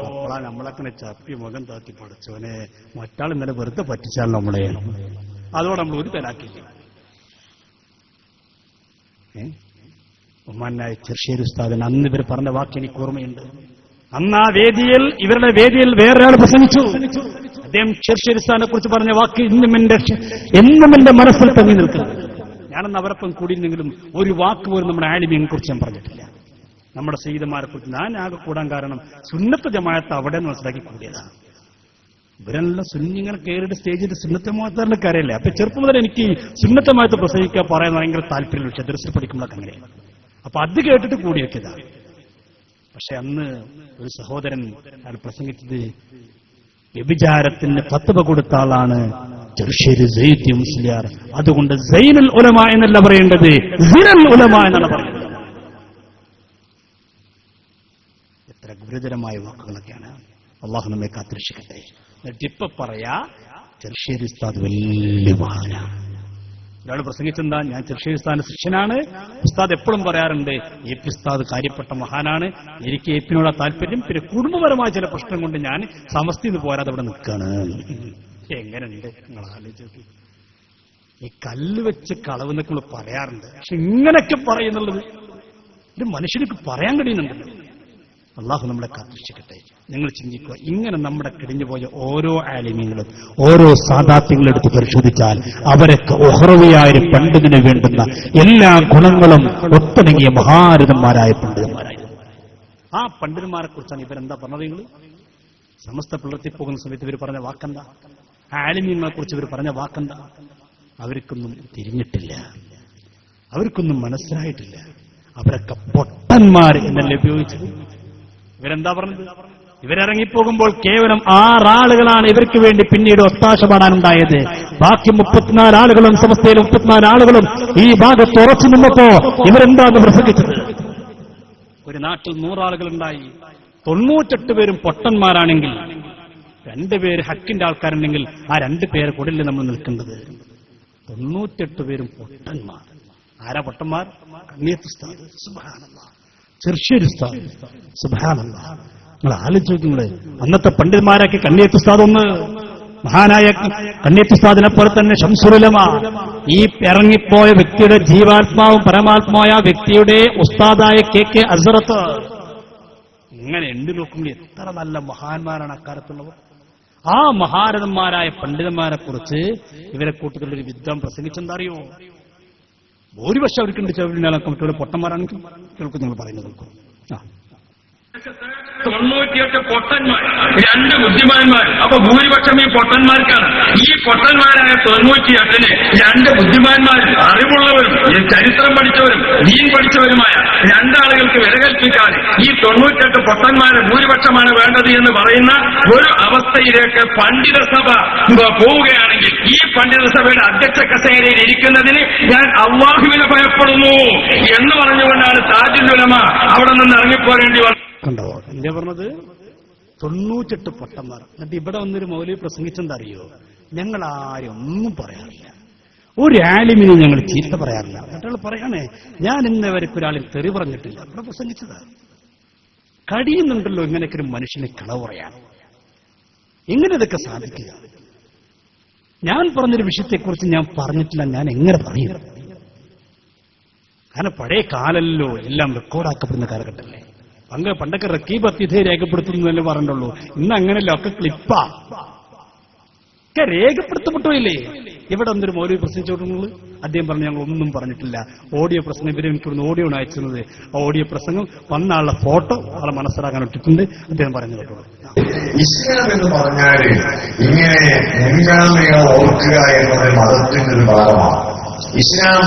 അപ്പോഴാണ് നമ്മളൊക്കെ ചപ്പി മുഖം താത്തി പഠിച്ചവനെ, മറ്റാൾ ഇന്നലെ വെറുതെ പറ്റിച്ചാൽ നമ്മളെ. അതോടെ നമ്മൾ ഒരു തലാക്കില്ല. ഉമ്മാനായ ചെറുശ്ശേരി ഉസ്താദിന് അന്ന് ഇവർ പറഞ്ഞ വാക്ക് എനിക്ക് ഓർമ്മയുണ്ട്. അന്ന് ആ വേദിയിൽ, ഇവരുടെ വേദിയിൽ വേറൊരാൾ പ്രസംഗിച്ചു. അദ്ദേഹം ചെറുശ്ശേരി ഉസ്താദിനെ കുറിച്ച് പറഞ്ഞ വാക്ക് എന്നും എന്റെ മനസ്സിൽ തങ്ങി നിൽക്കുന്നത്. ഞാനന്ന് അവരൊപ്പം കൂടിയിരുന്നെങ്കിലും ഒരു വാക്ക് പോലും നമ്മുടെ ആലിമിയെ കുറിച്ച് ഞാൻ പറഞ്ഞിട്ടില്ല. നമ്മുടെ സയ്യിദന്മാരെ കുറിച്ച് ഞാൻ ആകെ കൂടാൻ കാരണം സുന്നത്ത് ജമാഅത്ത് അവിടെ മനസ്സിലാക്കി കൂടിയതാണ്. ഇവരെല്ലാം സുന്നിങ്ങനെ കയറിയിട്ട് സ്റ്റേജിൽ സുന്നത്ത് ജമാഅത്തുകാരുടെ കാര്യമല്ലേ. അപ്പൊ ചെറുപ്പം മുതൽ എനിക്ക് സുന്നത്ത് ജമാഅത്ത് പ്രസംഗിക്കാൻ പറയാൻ ഭയങ്കര താല്പര്യമില്ല. പക്ഷെ ദർസിൽ പഠിക്കുമ്പോഴൊക്കെ അങ്ങനെയാണ്. അപ്പൊ അത് കേട്ടിട്ട് കൂടി വെച്ചതാണ്. പക്ഷെ അന്ന് ഒരു സഹോദരൻ അയാൾ പ്രസംഗിച്ചത് വ്യഭിചാരത്തിന് ഫത്വ കൊടുത്ത ആളാണ് ചെറുശ്ശേരി സയ്യിദ് മുസ്ലിയാർ. അതുകൊണ്ട് സൈനുൽ ഉലമ എന്നല്ല പറയേണ്ടത്, സിനുൽ ഉലമ എന്നാണ് പറയുന്നത്. എത്ര ഗുരുതരമായ വാക്കുകളൊക്കെയാണ്. അള്ളാഹു നമ്മെ കാത്തിരക്ഷിക്കട്ടെ. എന്നിട്ട് ഇപ്പൊ പറയാ ചെറുശ്ശേരി ഉസ്താദ് വലിയ മഹാനാണ്. ഒരാൾ പ്രസംഗിച്ചെന്താ, ഞാൻ ചെറുശ്ശേരി ഉസ്താദിന്റെ ശിഷ്യനാണ്. ഉസ്താദ് എപ്പോഴും പറയാറുണ്ട് എ പി ഉസ്താദ് കാര്യപ്പെട്ട മഹാനാണ്, എനിക്ക് എ പിനോട് താല്പര്യം, പിന്നെ കുടുംബപരമായ ചില പ്രശ്നം കൊണ്ട് ഞാൻ സമസ്തിന്ന് പോരാതെ അവിടെ നിൽക്കാണ്. എങ്ങനെയുണ്ട് നിങ്ങൾ ആലോചിച്ച്? ഈ കല്ല് വെച്ച് കളവ് എന്നൊക്കെ നമ്മൾ പറയാറുണ്ട്. പക്ഷെ ഇങ്ങനെയൊക്കെ പറയുന്നുള്ളത് ഇത് മനുഷ്യർക്ക് പറയാൻ കഴിയുന്നുണ്ടല്ലോ. അള്ളാഹു നമ്മളെ കാത്തിരക്ഷിക്കട്ടെ. നിങ്ങൾ ചിന്തിക്കുക, ഇങ്ങനെ നമ്മുടെ കിടിഞ്ഞുപോയ ഓരോ ആലിമ്യങ്ങളും ഓരോ സാദാത്യങ്ങളും എടുത്ത് പരിശോധിച്ചാൽ അവരൊക്കെ ഉഹ്റവിയായ പണ്ഡിതിന് വേണ്ടുന്ന എല്ലാ ഗുണങ്ങളും ഒത്തിണങ്ങിയ മഹാരഥന്മാരായ പണ്ഡിതന്മാരായിരുന്നു. ആ പണ്ഡിതന്മാരെ കുറിച്ചാണ് ഇവരെന്താ പറഞ്ഞത്? നിങ്ങൾ സമസ്ത പിളർത്തി പോകുന്ന സമയത്ത് ഇവർ പറഞ്ഞ വാക്കെന്താ? ആലിമ്യങ്ങളെ കുറിച്ച് ഇവർ പറഞ്ഞ വാക്കെന്താ? അവർക്കൊന്നും തിരിഞ്ഞിട്ടില്ല, അവർക്കൊന്നും മനസ്സിലായിട്ടില്ല. അവരൊക്കെ പൊട്ടന്മാർ എന്നല്ലേ ഉപയോഗിച്ചത്. ഇവരെന്താ പറഞ്ഞത്? ഇവരിറങ്ങിപ്പോകുമ്പോൾ കേവലം 6 ആളുകളാണ് ഇവർക്ക് വേണ്ടി പിന്നീട് ഒത്താശ പാടാനുണ്ടായത്. ബാക്കി 34 ആളുകളും സമസ്തയിലെ 34 ആളുകളും ഈ ഭാഗത്ത് ഉറച്ചു നിന്നപ്പോ ഇവരെന്താണ് പ്രസംഗിച്ചത്? ഒരു നാട്ടിൽ 100 ആളുകളുണ്ടായി, 98 പേരും പൊട്ടന്മാരാണെങ്കിൽ 2 പേര് ഹക്കിന്റെ ആൾക്കാരുണ്ടെങ്കിൽ ആ 2 പേരെ കൂടില്ല നമ്മൾ നിൽക്കേണ്ടത്. 98 പേരും പൊട്ടന്മാർ. ആരാ പൊട്ടന്മാർ? കണ്ണിയത്ത് ഉസ്താദ്, സുബ്ഹാനല്ലാഹ്, ചെറുശ്ശേരി ഉസ്താദ്, സുബ്ഹാനല്ലാഹ്. നിങ്ങൾ ആലോചിച്ച് നോക്കുങ്ങള്, അന്നത്തെ പണ്ഡിതന്മാരൊക്കെ കണ്ണിയത്ത് ഉസ്താദ് ഒന്ന് മഹാനായ കണ്ണിയത്ത് ഉസ്താദിനെ പോലെ തന്നെ ശംസുൽ ഉലമ, ഈ ഇറങ്ങിപ്പോയ വ്യക്തിയുടെ ജീവാത്മാവും പരമാത്മാവായ വ്യക്തിയുടെ ഉസ്താദായ കെ അസ്റത്ത്, ഇങ്ങനെ എണ്ണി നോക്കുമ്പോൾ എത്ര നല്ല മഹാന്മാരാണ് അക്കാലത്തുള്ളവർ. ആ മഹാരഥന്മാരായ പണ്ഡിതന്മാരെ കുറിച്ച് ഇവരെ കൂട്ടത്തിലൊരു വിദ്വാൻ പ്രസംഗിച്ചെന്താ അറിയോ? ഭൂരിപക്ഷം അവർക്കുണ്ട് ചെവിനാലൊക്കെ മറ്റുള്ള പൊട്ടന്മാരാണെങ്കിൽ കേൾക്കും. നിങ്ങൾ പറയുന്നത് കേൾക്കും. 98 പൊട്ടന്മാർ, 2 ബുദ്ധിമാന്മാർ. അപ്പൊ ഭൂരിപക്ഷം ഈ പൊട്ടന്മാർക്കാണ്. ഈ പൊട്ടന്മാരായ 98-ന് 2 ബുദ്ധിമാന്മാർ, അറിവുള്ളവരും ചരിത്രം പഠിച്ചവരും ദീൻ പഠിച്ചവരുമായ 2 ആളുകൾക്ക് വില കൽപ്പിക്കാൻ ഈ 98 പൊട്ടന്മാരെ ഭൂരിപക്ഷമാണ് വേണ്ടത് എന്ന് പറയുന്ന ഒരു അവസ്ഥയിലേക്ക് പണ്ഡിതസഭ പോവുകയാണെങ്കിൽ ഈ പണ്ഡിതസഭയുടെ അധ്യക്ഷ കസേരയിൽ ഇരിക്കുന്നതിന് ഞാൻ അല്ലാഹുവിനെ ഭയപ്പെടുന്നു എന്ന് പറഞ്ഞുകൊണ്ടാണ് താജുൽ ഉലമ അവിടെ നിന്ന് ഇറങ്ങിപ്പോരേണ്ടി വന്നത്. കണ്ടോ എന്താ പറഞ്ഞത്? 98 പൊട്ടന്മാർ. എന്നിട്ട് ഇവിടെ വന്നൊരു മൗലവി പ്രസംഗിച്ചെന്താ അറിയോ? ഞങ്ങൾ ആരും ഒന്നും പറയാറില്ല, ഒരു ആലിമിനെ ഞങ്ങൾ ചീത്ത പറയാറില്ല. മറ്റൊരാൾ പറയാനേ ഞാൻ ഇന്ന് വരെ ഒരാളിൽ തെറി പറഞ്ഞിട്ടില്ല. അവിടെ പ്രസംഗിച്ചതാണ്. കഴിയുന്നുണ്ടല്ലോ ഇങ്ങനെയൊക്കെ ഒരു മനുഷ്യനെ കളവ് പറയാൻ. എങ്ങനെ ഇതൊക്കെ സാധിക്കുക? ഞാൻ പറഞ്ഞൊരു വിഷയത്തെക്കുറിച്ച് ഞാൻ പറഞ്ഞിട്ടില്ല, ഞാൻ എങ്ങനെ പറയും? കാരണം പഴയ കാലല്ലോ, എല്ലാം റെക്കോർഡാക്കപ്പെടുന്ന കാലഘട്ടമല്ലേ. പണ്ടൊക്കെ റക്കീബ് അത്യധയെ രേഖപ്പെടുത്തുന്നതല്ലേ പറഞ്ഞുള്ളൂ. ഇന്ന് അങ്ങനെയല്ല, ഒക്കെ ക്ലിപ്പാ, ഒക്കെ രേഖപ്പെടുത്തപ്പെട്ടില്ലേ. ഇവിടെ ഒന്നൊരു മൗലവി പ്രസംഗിച്ചോട്ടുള്ളത് അദ്ദേഹം പറഞ്ഞു ഞങ്ങൾ ഒന്നും പറഞ്ഞിട്ടില്ല. ഓഡിയോ പ്രസംഗം ഇവരെ എനിക്കൊന്ന് ഓഡിയോ ആണ് അയച്ചത്. ആ ഓഡിയോ പ്രസംഗം വന്ന ആളുടെ ഫോട്ടോ ആളെ മനസ്സിലാക്കാൻ ഇട്ടിട്ടുണ്ട്. അദ്ദേഹം പറഞ്ഞു കേട്ടോളൂ. ഇസ്ലാം എന്ന് പറഞ്ഞാൽ ഇങ്ങനെ മുൻഗാമികളെ ഓർക്കുക എന്നത് മതത്തിന്റെ ഒരു ഭാഗമാണ്. ഇസ്ലാം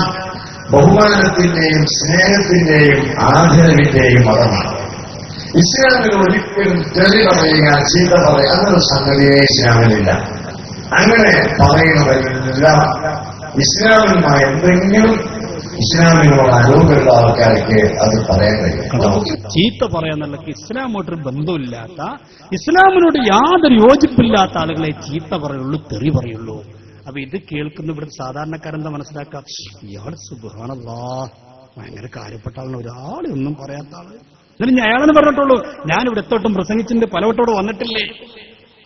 ബഹുമാനത്തിന്റെയും സ്നേഹത്തിന്റെയും ആദരവിന്റെയും മതമാണ്. ഇസ്ലാമിൽ ഒരിക്കലും തെറി പറയുക, ചീത്ത പറയുക എന്നൊരു സംഗതിയെ ഇസ്ലാമിലില്ല. അങ്ങനെ പറയുന്നതെല്ലാം ഇസ്ലാമിനുമായ എന്തെങ്കിലും ഇസ്ലാമിനോട് അനുഭവമുള്ള ആൾക്കാർക്ക് അത് പറയാൻ കഴിയും. ചീത്ത പറയാന്നുള്ള ഇസ്ലാമോട്ടൊരു ബന്ധമില്ലാത്ത, ഇസ്ലാമിനോട് യാതൊരു യോജിപ്പില്ലാത്ത ആളുകളെ ചീത്ത പറയുള്ളൂ, തെറി പറയുള്ളൂ. അപ്പൊ ഇത് കേൾക്കുന്ന ഇവിടെ സാധാരണക്കാരെന്താ മനസ്സിലാക്കാം? ഇയാൾ സുബ്ഹാനല്ലാഹ് ഭയങ്കര കാര്യപ്പെട്ട ആളാണ്, ഒരാളെ ഒന്നും പറയാത്ത ആള്. എന്നിട്ട് ഞാൻ അയാളെന്ന് പറഞ്ഞിട്ടുള്ളൂ. ഞാനിവിടെ എത്തോട്ടും പ്രസംഗിച്ചിട്ടുണ്ട്, പലവട്ടോടെ വന്നിട്ടില്ലേ.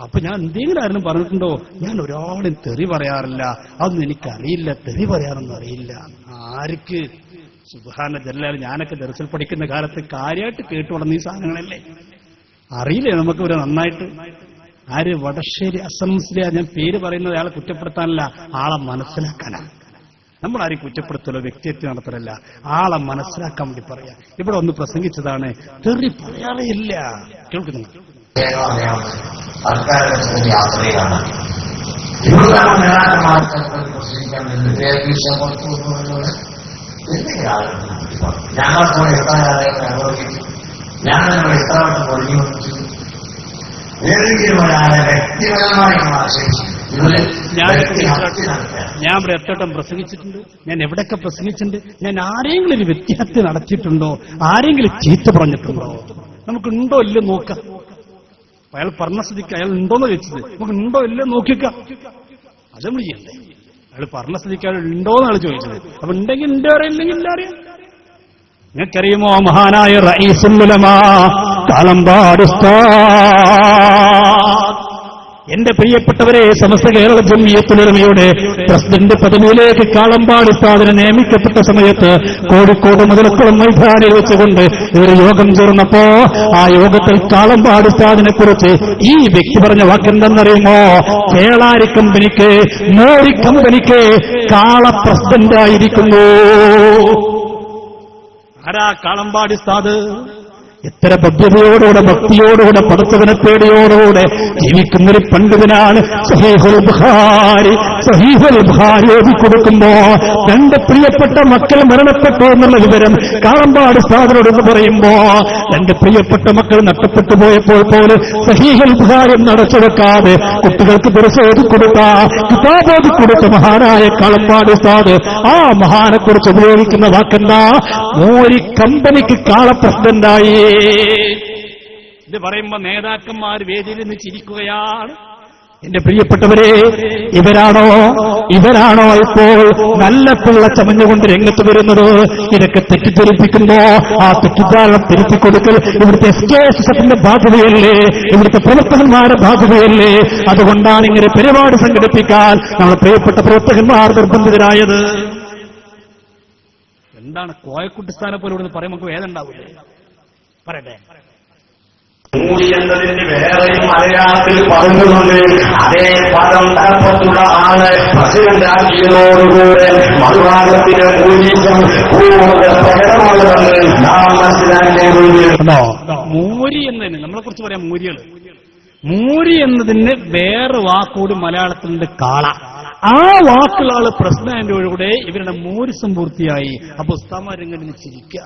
അപ്പൊ ഞാൻ എന്തെങ്കിലും ആരും പറഞ്ഞിട്ടുണ്ടോ? ഞാൻ ഒരാളും തെറി പറയാറില്ല, അതൊന്നും എനിക്കറിയില്ല, തെറി പറയാനൊന്നും അറിയില്ല. ആർക്ക്? സുബ്ഹാന ജല്ലാൽ. ഞാനൊക്കെ ദർസിൽ പഠിക്കുന്ന കാലത്ത് കാര്യമായിട്ട് കേട്ടു വളർന്ന ഈ സാധനങ്ങളല്ലേ, അറിയില്ലേ നമുക്ക് ഒരു നന്നായിട്ട്. ആര്? വടശ്ശേരി അസംസ്ലിയ. ഞാൻ പേര് പറയുന്നത് അയാളെ കുറ്റപ്പെടുത്താനല്ല, ആളെ മനസ്സിലാക്കാനാണ്. നമ്മൾ ആരും കുറ്റപ്പെടുത്തലോ വ്യക്തിത്വ നടത്തലല്ല, ആളെ മനസ്സിലാക്കാൻ വേണ്ടി പറയാം. ഇവിടെ ഒന്ന് പ്രസംഗിച്ചതാണ്, തെറി പറയാറേ ഇല്ല. കേൾക്കുന്നു ആൾക്കാരുടെ യാത്രയിലാണ് ഇവിടുന്നാണ് നേതാക്കന്മാർക്ക് പ്രസംഗിക്കാൻ ഞങ്ങൾക്ക് ഞാൻ എത്രവട്ടം പൊളിഞ്ഞു വന്നിട്ട് ഏതെങ്കിലും ഒരാളെ വ്യക്തിപരമായി ആശ്രയിച്ചു. ഞാൻ ഇവിടെ എത്തോട്ടം പ്രസംഗിച്ചിട്ടുണ്ട്, ഞാൻ എവിടെയൊക്കെ പ്രസംഗിച്ചിട്ടുണ്ട്, ഞാൻ ആരെങ്കിലും ഒരു വ്യക്തിഹത്യ നടത്തിയിട്ടുണ്ടോ, ആരെങ്കിലും ചീത്ത പറഞ്ഞിട്ടുണ്ടോ? നമുക്കുണ്ടോ ഇല്ലോ നോക്കാം. അയാൾ പറഞ്ഞ സ്ഥിതിക്ക് അയാൾ ഉണ്ടോന്ന് ചോദിച്ചത്, നമുക്ക് ഉണ്ടോ ഇല്ലോ നോക്കിക്കാം. അത് നമ്മൾ ചെയ്യണ്ടേ? അയാൾ പറഞ്ഞ സ്ഥിതിക്ക് അയാൾ ഉണ്ടോന്നാണ് ചോദിച്ചത്. അപ്പൊ ഉണ്ടെങ്കിൽ ഉണ്ട് അറിയാം, ഇല്ലെങ്കിൽ ഇല്ല അറിയാം. നിങ്ങൾക്കറിയുമോ മഹാനായ റഈസുൽ ഉലമാ കാളമ്പാട് ഉസ്താദ്, എന്റെ പ്രിയപ്പെട്ടവരെ, സമസ്ത കേരള ജംഇയ്യത്തുൽ ഉലമയുടെ പ്രസിഡന്റ് പദവിയിലേക്ക് കാളമ്പാട് ഉസ്താദിനെ നിയമിക്കപ്പെട്ട സമയത്ത് കോഴിക്കോട് മുതലക്കുളം മൈതാനിൽ വെച്ചുകൊണ്ട് ഇവർ യോഗം ചേർന്നപ്പോ ആ യോഗത്തിൽ കാളമ്പാട് ഉസ്താദിനെ കുറിച്ച് ഈ വ്യക്തി പറഞ്ഞ വാക്കെന്തെന്നറിയുമോ? കേളാരി കമ്പനിക്ക്, മോരി കമ്പനിക്ക് കാള പ്രസിഡന്റായിരിക്കുന്നു. ആരാ? കാളമ്പാട് ഉസ്താദ്. എത്ര ഭദ്രതയോടുകൂടെ, ഭക്തിയോടുകൂടെ, പടച്ചവനെ പേടിയോടുകൂടെ ജീവിക്കുന്നൊരു പണ്ഡിതനാണ്. സഹീഹുൽ ബുഖാരി ഓതിക്കൊടുക്കുമ്പോ രണ്ട് പ്രിയപ്പെട്ട മക്കൾ മരണപ്പെട്ടു എന്നുള്ള വിവരം കാളമ്പാട് ഉസ്താദിനോട് എന്ന് പറയുമ്പോ, രണ്ട് പ്രിയപ്പെട്ട മക്കൾ നഷ്ടപ്പെട്ടു പോയപ്പോൾ പോലും സഹീഹുൽ ബുഖാരി നടച്ചു വെക്കാതെ കുട്ടികൾക്ക് ദർസ് ഓതിക്കൊടുത്ത, കിതാബ് ഓതിക്കൊടുത്ത മഹാനായ കാളമ്പാട് ഉസ്താദ് ആ മഹാനെ കുറിച്ച് ഉപയോഗിക്കുന്ന വാക്കെന്താ? മോരി കമ്പനിക്ക് കാള പ്രസിഡന്റായി. ഇത് പറയുമ്പോ നേതാക്കന്മാർ വേദിയിൽ നിന്ന് ചിരിക്കുകയാണ്. എന്റെ പ്രിയപ്പെട്ടവരെ, ഇവരാണോ ഇപ്പോൾ നല്ല പിള്ള ചമഞ്ഞുകൊണ്ട് രംഗത്ത് വരുന്നത്? ഇതൊക്കെ തെറ്റിദ്ധരിപ്പിക്കുമ്പോ ആ തെറ്റിദ്ധാരണ തിരുത്തിക്കൊടുക്കൽ ഇവിടുത്തെ SKSSFന്റെ ബാധ്യതയല്ലേ, ഇവിടുത്തെ പ്രവർത്തകന്മാരുടെ ബാധ്യതയല്ലേ? അതുകൊണ്ടാണ് ഇങ്ങനെ പരിപാടി സംഘടിപ്പിക്കാൻ നമ്മുടെ പ്രിയപ്പെട്ട പ്രവർത്തകന്മാർ നിർബന്ധിതരായത്. എന്താണ് കോയക്കുട്ടിസ്ഥാനെ പോലെ ഇവിടുന്ന് പറയുമ്പോൾ നമുക്ക് വേദന ഉണ്ടാവില്ലേ? പറയട്ടെ. മൂടി എന്നതിന് വേറെയും മലയാളത്തിൽ പറഞ്ഞുകൊണ്ട് അതേ പദം തലപ്പത്തുള്ള ആള് പ്രസിഡന്റാക്കിയതോടുകൂടെ മറുഭാഗത്തിന് മൂല്യം കൂടുതൽ പ്രകടമാകുമെന്ന് നാം മനസ്സിലാക്കേണ്ടതുണ്ടോ? മൂരി എന്നതിന് നമ്മളെ കുറിച്ച് പറയാം മൂരികൾ. മൂരി എന്നതിന് വേറെ വാക്കുകൂടി മലയാളത്തിലുണ്ട്, കാള. ആ വാക്കുകളാണ് പ്രസിഡന്റിലൂടെ ഇവരുടെ മൂരിസം പൂർത്തിയായി. അപ്പൊ ഉസ്താമാരെങ്ങനെ ചിരിക്കുക?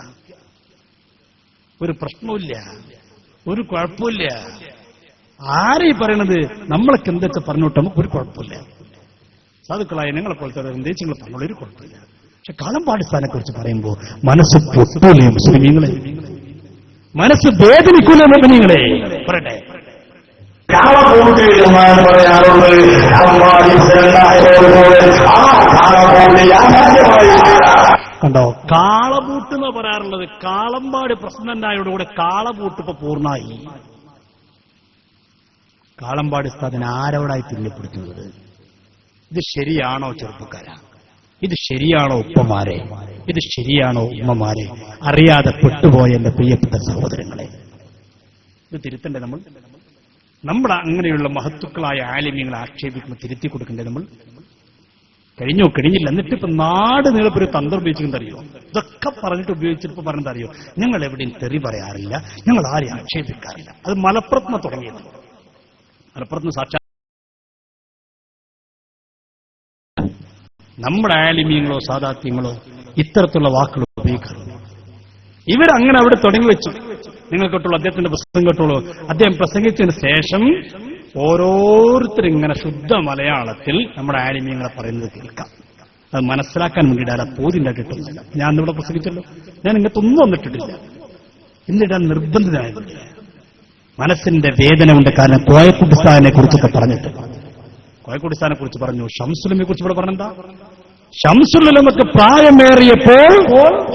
ഒരു പ്രശ്നമില്ല, ഒരു കുഴപ്പമില്ല. ആരെയും പറയണത് നമ്മളൊക്കെ എന്തൊക്കെ പറഞ്ഞോട്ട് നമുക്ക് ഒരു കുഴപ്പമില്ല. സാധുക്കളായ ഞങ്ങളെ പോലത്തെ ദേശങ്ങൾ പറഞ്ഞൊരു കുഴപ്പമില്ല. പക്ഷെ കാളമ്പാട് സ്ഥാനെ കുറിച്ച് പറയുമ്പോൾ മനസ്സ് പൊട്ടൂലേ മുസ്ലിമീങ്ങളെ? മനസ്സ് വേദനിക്കൂലേ മുസ്ലിമീങ്ങളെ? പറയട്ടെ. കാളപൂട്ട് എന്നാണ് പറയാറുള്ളത്. ആ കാളപൂട്ട് യാഥാർത്ഥ്യമായി. കണ്ടോ, കാളപൂട്ട് എന്ന് പറയാറുള്ളത്. കാളമ്പാട് പ്രസിഡന്റായോടുകൂടെ കാളപൂട്ട് ഇപ്പൊ പൂർണ്ണമായി. കാളമ്പാട് സ്ഥാപനം ആരോടായി തുല്യപ്പെടുത്തുന്നത്? ഇത് ശരിയാണോ ചെറുപ്പക്കാരാ? ഇത് ശരിയാണോ ഉപ്പമാരെ? ഇത് ശരിയാണോ ഉമ്മമാരെ? അറിയാതെ പെട്ടുപോയ എന്റെ പ്രിയപ്പെട്ട സഹോദരങ്ങളെ, ഇത് തിരുത്തണ്ടേ നമ്മൾ? നമ്മുടെ അങ്ങനെയുള്ള മഹത്തുക്കളായ ആലിമ്യങ്ങളെ ആക്ഷേപിക്കുമ്പോൾ തിരുത്തി കൊടുക്കണ്ടേ നമ്മൾ? കഴിഞ്ഞില്ല. എന്നിട്ടിപ്പോ നാട് നീളപ്പൊരു തന്ത്രം ഉപയോഗിച്ചിട്ടുണ്ടറിയോ? ഇതൊക്കെ പറഞ്ഞിട്ട് ഉപയോഗിച്ചിട്ട് പറഞ്ഞതറിയോ? ഞങ്ങൾ എവിടെയും തെറി പറയാറില്ല, ഞങ്ങൾ ആരെയും ആക്ഷേപിക്കാറില്ല. അത് മലപ്പുറത്ത് തുടങ്ങിയത്. മലപ്പുറത്ത് സാക്ഷാ നമ്മുടെ ആലിമ്യങ്ങളോ സാദാത്യങ്ങളോ ഇത്തരത്തിലുള്ള വാക്കുകൾ ഉപയോഗിക്കാറുണ്ട്. ഇവരങ്ങനെ അവിടെ തുടങ്ങി വെച്ചു. നിങ്ങൾ കേട്ടോളൂ, അദ്ദേഹത്തിന്റെ പുസ്തകം കേട്ടോളൂ. അദ്ദേഹം പ്രസംഗിച്ചതിന് ശേഷം ഓരോരുത്തരും ഇങ്ങനെ ശുദ്ധ മലയാളത്തിൽ നമ്മുടെ ആലിമ്യങ്ങളെ പറയുന്നത് കേൾക്കാം. അത് മനസ്സിലാക്കാൻ വേണ്ടിയിട്ട് പോതിൻ്റെ കിട്ടുന്നില്ല. ഞാൻ ഇന്നിവിടെ പ്രസംഗിച്ചല്ലോ, ഞാൻ ഇങ്ങനത്തൊന്നും വന്നിട്ടിട്ടില്ല. എന്നിടാൻ നിർബന്ധിതനായിട്ടില്ല. മനസ്സിന്റെ വേദന കൊണ്ട്. കാരണം കോയക്കുട്ടിസ്ഥാനെ കുറിച്ചൊക്കെ പറഞ്ഞിട്ട്, കോയക്കുട്ടിസ്ഥാനെ കുറിച്ച് പറഞ്ഞു, ഷംസുലമയെ കുറിച്ച് ഇവിടെ പറഞ്ഞെന്താ? ഷംസുലമക്ക് പ്രായമേറിയപ്പോൾ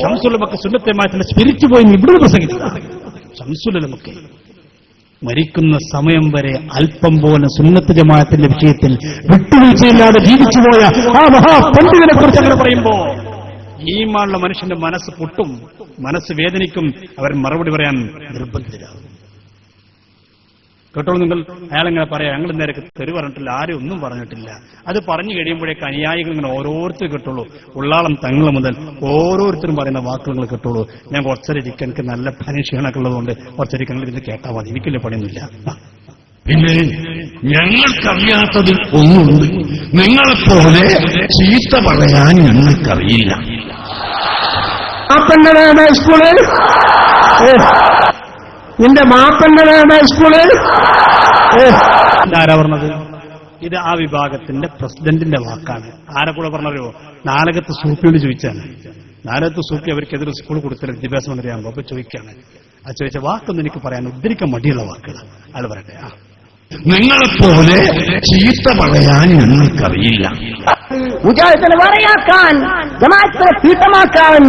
ഷംസുലമക്ക് സുന്നത്തെ മാറ്റിന്റെ സ്പിരിറ്റ് പോയി ഇവിടെ പ്രസംഗിച്ചതാണ്. ഷംസുലമക്ക് മരിക്കുന്ന സമയം വരെ അല്പം പോലും സുന്നത്ത് ജമാഅത്തിന്റെ വിഷയത്തിൽ വിട്ടുവീഴ്ചയില്ലാതെ ജീവിച്ചുപോയ ആ മഹാപണ്ഡിതനെ കുറിച്ച് അങ്ങനെ പറയുമ്പോ ഈമാനുള്ള മനുഷ്യന്റെ മനസ്സ് പൊട്ടും, മനസ്സ് വേദനിക്കും. അവർ മറുപടി പറയാൻ നിർബന്ധിതരാകും. കേട്ടോളൂ നിങ്ങൾ. അയാളെങ്ങനെ പറയാം, ഞങ്ങൾ നേരത്തെ തെറി പറഞ്ഞിട്ടില്ല, ആരും ഒന്നും പറഞ്ഞിട്ടില്ല. അത് പറഞ്ഞു കഴിയുമ്പോഴേക്ക് അനുയായികൾ ഇങ്ങനെ ഓരോരുത്തർ കേട്ടോളൂ. ഉള്ളാളം തങ്ങൾ മുതൽ ഓരോരുത്തരും പറയുന്ന വാക്കുകൾ കേട്ടോളൂ. ഞാൻ കുറച്ചരിക്കും, എനിക്ക് നല്ല പരീക്ഷകളൊക്കെ ഉള്ളതുകൊണ്ട് കുറച്ചരിക്കങ്ങൾ ഇതിന് കേട്ടാൽ മതി, എനിക്കില്ല പണിയൊന്നുമില്ല. പിന്നെ ഞങ്ങൾക്കറിയാത്തതിൽ ഒന്നുണ്ട്, നിങ്ങളെപ്പോലെ ചീത്ത പറയാൻ ഞങ്ങൾക്കറിയില്ല. മാപ്പന്നതാണ് സ്കൂള്, നിന്റെ മാപ്പന്നതാണ് സ്കൂള്. ആരാ പറഞ്ഞത്? ഇത് ആ വിഭാഗത്തിന്റെ പ്രസിഡന്റിന്റെ വാക്കാണ്. ആരെ കൂടെ പറഞ്ഞോ? നാലകത്ത് സൂപ്പിയോട് ചോദിച്ചാണ്. നാലകത്ത് സൂപ്പി അവർക്കെതിരെ സ്കൂൾ കൊടുത്തില്ല, വിദ്യാഭ്യാസ മന്ത്രിയാകുമ്പോൾ. അപ്പൊ ചോദിക്കാണ്, ആ ചോദിച്ച വാക്കൊന്നും എനിക്ക് പറയാൻ ഉദ്ധരിക്കാൻ മടിയുള്ള വാക്കുകൾ. അത് പറയട്ടെ. നിങ്ങളെപ്പോലെ ചീത്ത പറയാൻ ഞങ്ങൾക്കറിയില്ല. മുജാഹിദിനെ വരയാക്കാൻ, ജമാഅത്തിനെ തീട്ടമാക്കാൻ,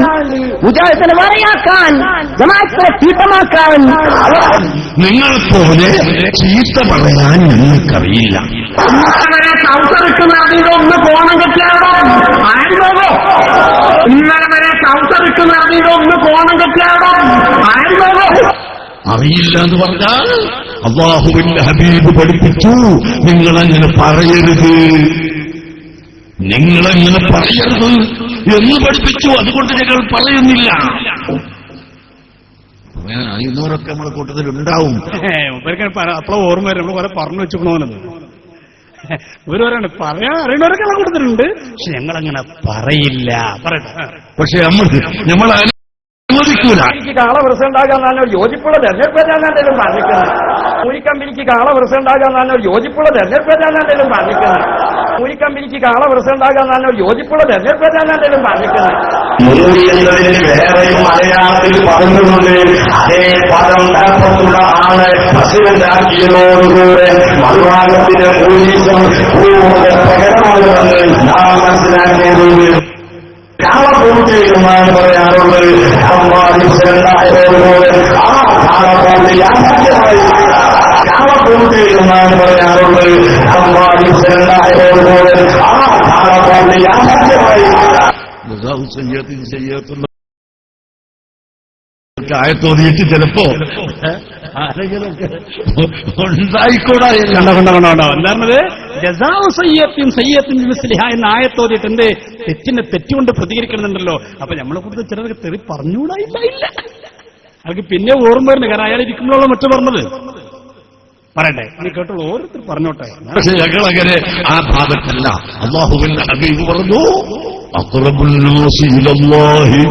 മുജാഹിദിനെ വരയാക്കാൻ, ജമാഅത്തിനെ തീട്ടമാക്കാൻ. നിങ്ങളെപ്പോലെ ചീത്ത പറയാൻ ഞങ്ങൾക്കറിയില്ല. ട്രൗസർ ഇട്ടുന്ന അതിന്റെ ഒന്ന് കോണം കെട്ടിയാടോ ആയിരുന്നോ? ഇന്നലെ വരെ ട്രൗസർ ഇട്ടുന്ന അതിന്റെ ഒന്ന് കോണം കെട്ടിയാടോ ആയിരുന്നോ? അറിയില്ല എന്ന് പറഞ്ഞാൽ അല്ലാഹുവിന്റെ ഹബീബ് പഠിപ്പിച്ചു, നിങ്ങളങ്ങനെ പറയരുത്, നിങ്ങളങ്ങനെ പറയരുത് എന്ന് പഠിപ്പിച്ചു. അതുകൊണ്ട് ഞങ്ങൾ പറയുന്നില്ല. അറിയുന്നവരൊക്കെ നമ്മളെ കൂട്ടത്തിലുണ്ടാവും. അപ്പോഴും ഓർമ്മ വരും, നമ്മൾ കുറെ പറഞ്ഞു വെച്ചുക്കണമെന്ന്. ഇവരവരാണ് പറയാൻ അറിയുന്നവരൊക്കെ നമ്മളെ കൂട്ടത്തിലുണ്ട്, പക്ഷെ ഞങ്ങളങ്ങനെ പറയില്ല. പറയട്ടെ. പക്ഷെ നമ്മൾ അനുവദിക്കൂല. എനിക്ക് കാള പ്രസിഡന്റാകാൻ ഞാൻ ഒരു യോജിപ്പുള്ള തെരഞ്ഞെടുപ്പ് ഞാൻ എന്തെങ്കിലും പറഞ്ഞിരിക്കുന്നത്. മൂരിക്കമ്പനിക്ക് കാള പ്രസിഡന്റാകാൻ ഞാൻ ഒരു യോജിപ്പുള്ള തെരഞ്ഞെടുപ്പ് ഞാൻ എന്തെങ്കിലും പറഞ്ഞിരിക്കുന്നത്. മൂരിക്കമ്പനിക്ക് കാള പ്രസിഡന്റാകാൻ ഞാൻ ഒരു യോജിപ്പുള്ള തെരഞ്ഞെടുപ്പ് ഞാൻ എന്തെങ്കിലും പറഞ്ഞിരിക്കുന്നത്. മൂരി എന്നതിന് വേറെയും മലയാളത്തിൽ പറഞ്ഞുകൊണ്ട് അതേ പദം തലപ്പത്തുള്ള ആള് പ്രസിഡന്റാക്കിയതോടുകൂടെ മറുഭാഗത്തിന് പോലീസും കൂടുതൽ പ്രകടമാകുമെന്ന് നാം മനസ്സിലാക്കിയത്. കാളപൂട്ട് എന്നാണ് പറയാറുള്ളത്. പ്രസിഡന്റായതോടുകൂടെ ആ കാളപൂട്ട് യാഥാർത്ഥ്യമായി. കാളപൂട്ട് എന്നാണ് പറയാറുള്ളത്. പ്രസിഡന്റായതോടുകൂടെ ആ കാളപൂട്ട് യാഥാർത്ഥ്യമായി. ആയത്തോതിയിട്ട് ചിലപ്പോ ഉണ്ടായിക്കൂടാ. എന്താണത്? ജസാഉ സയ്യത്തും സയ്യത്തും മിസ്ലിഹ എന്ന ആയത്തോതിയിട്ട് എന്ത് തെറ്റിനെ തെറ്റുകൊണ്ട് പ്രതികരിക്കുന്നുണ്ടല്ലോ. അപ്പൊ നമ്മളെ കൂടുതൽ ചിലർക്ക് തെറി പറഞ്ഞുകൂടായില്ല. അവർക്ക് പിന്നെ ഓർമ്മ വരുന്നത്, കാരണം അയാൾ ഇരിക്കുമ്പോഴാണ് മറ്റു പറഞ്ഞത്. പറയട്ടെ, നീ കേട്ടോളൂ, ഓരോരുത്തർ പറഞ്ഞോട്ടെ. പക്ഷെ ഞങ്ങളങ്ങനെ ആ ഭാഗത്തല്ല. അല്ലാഹുവിന്റെ ഹബീബ് പറഞ്ഞു, അഖ്റബുൻ നാസി ഇലല്ലാഹി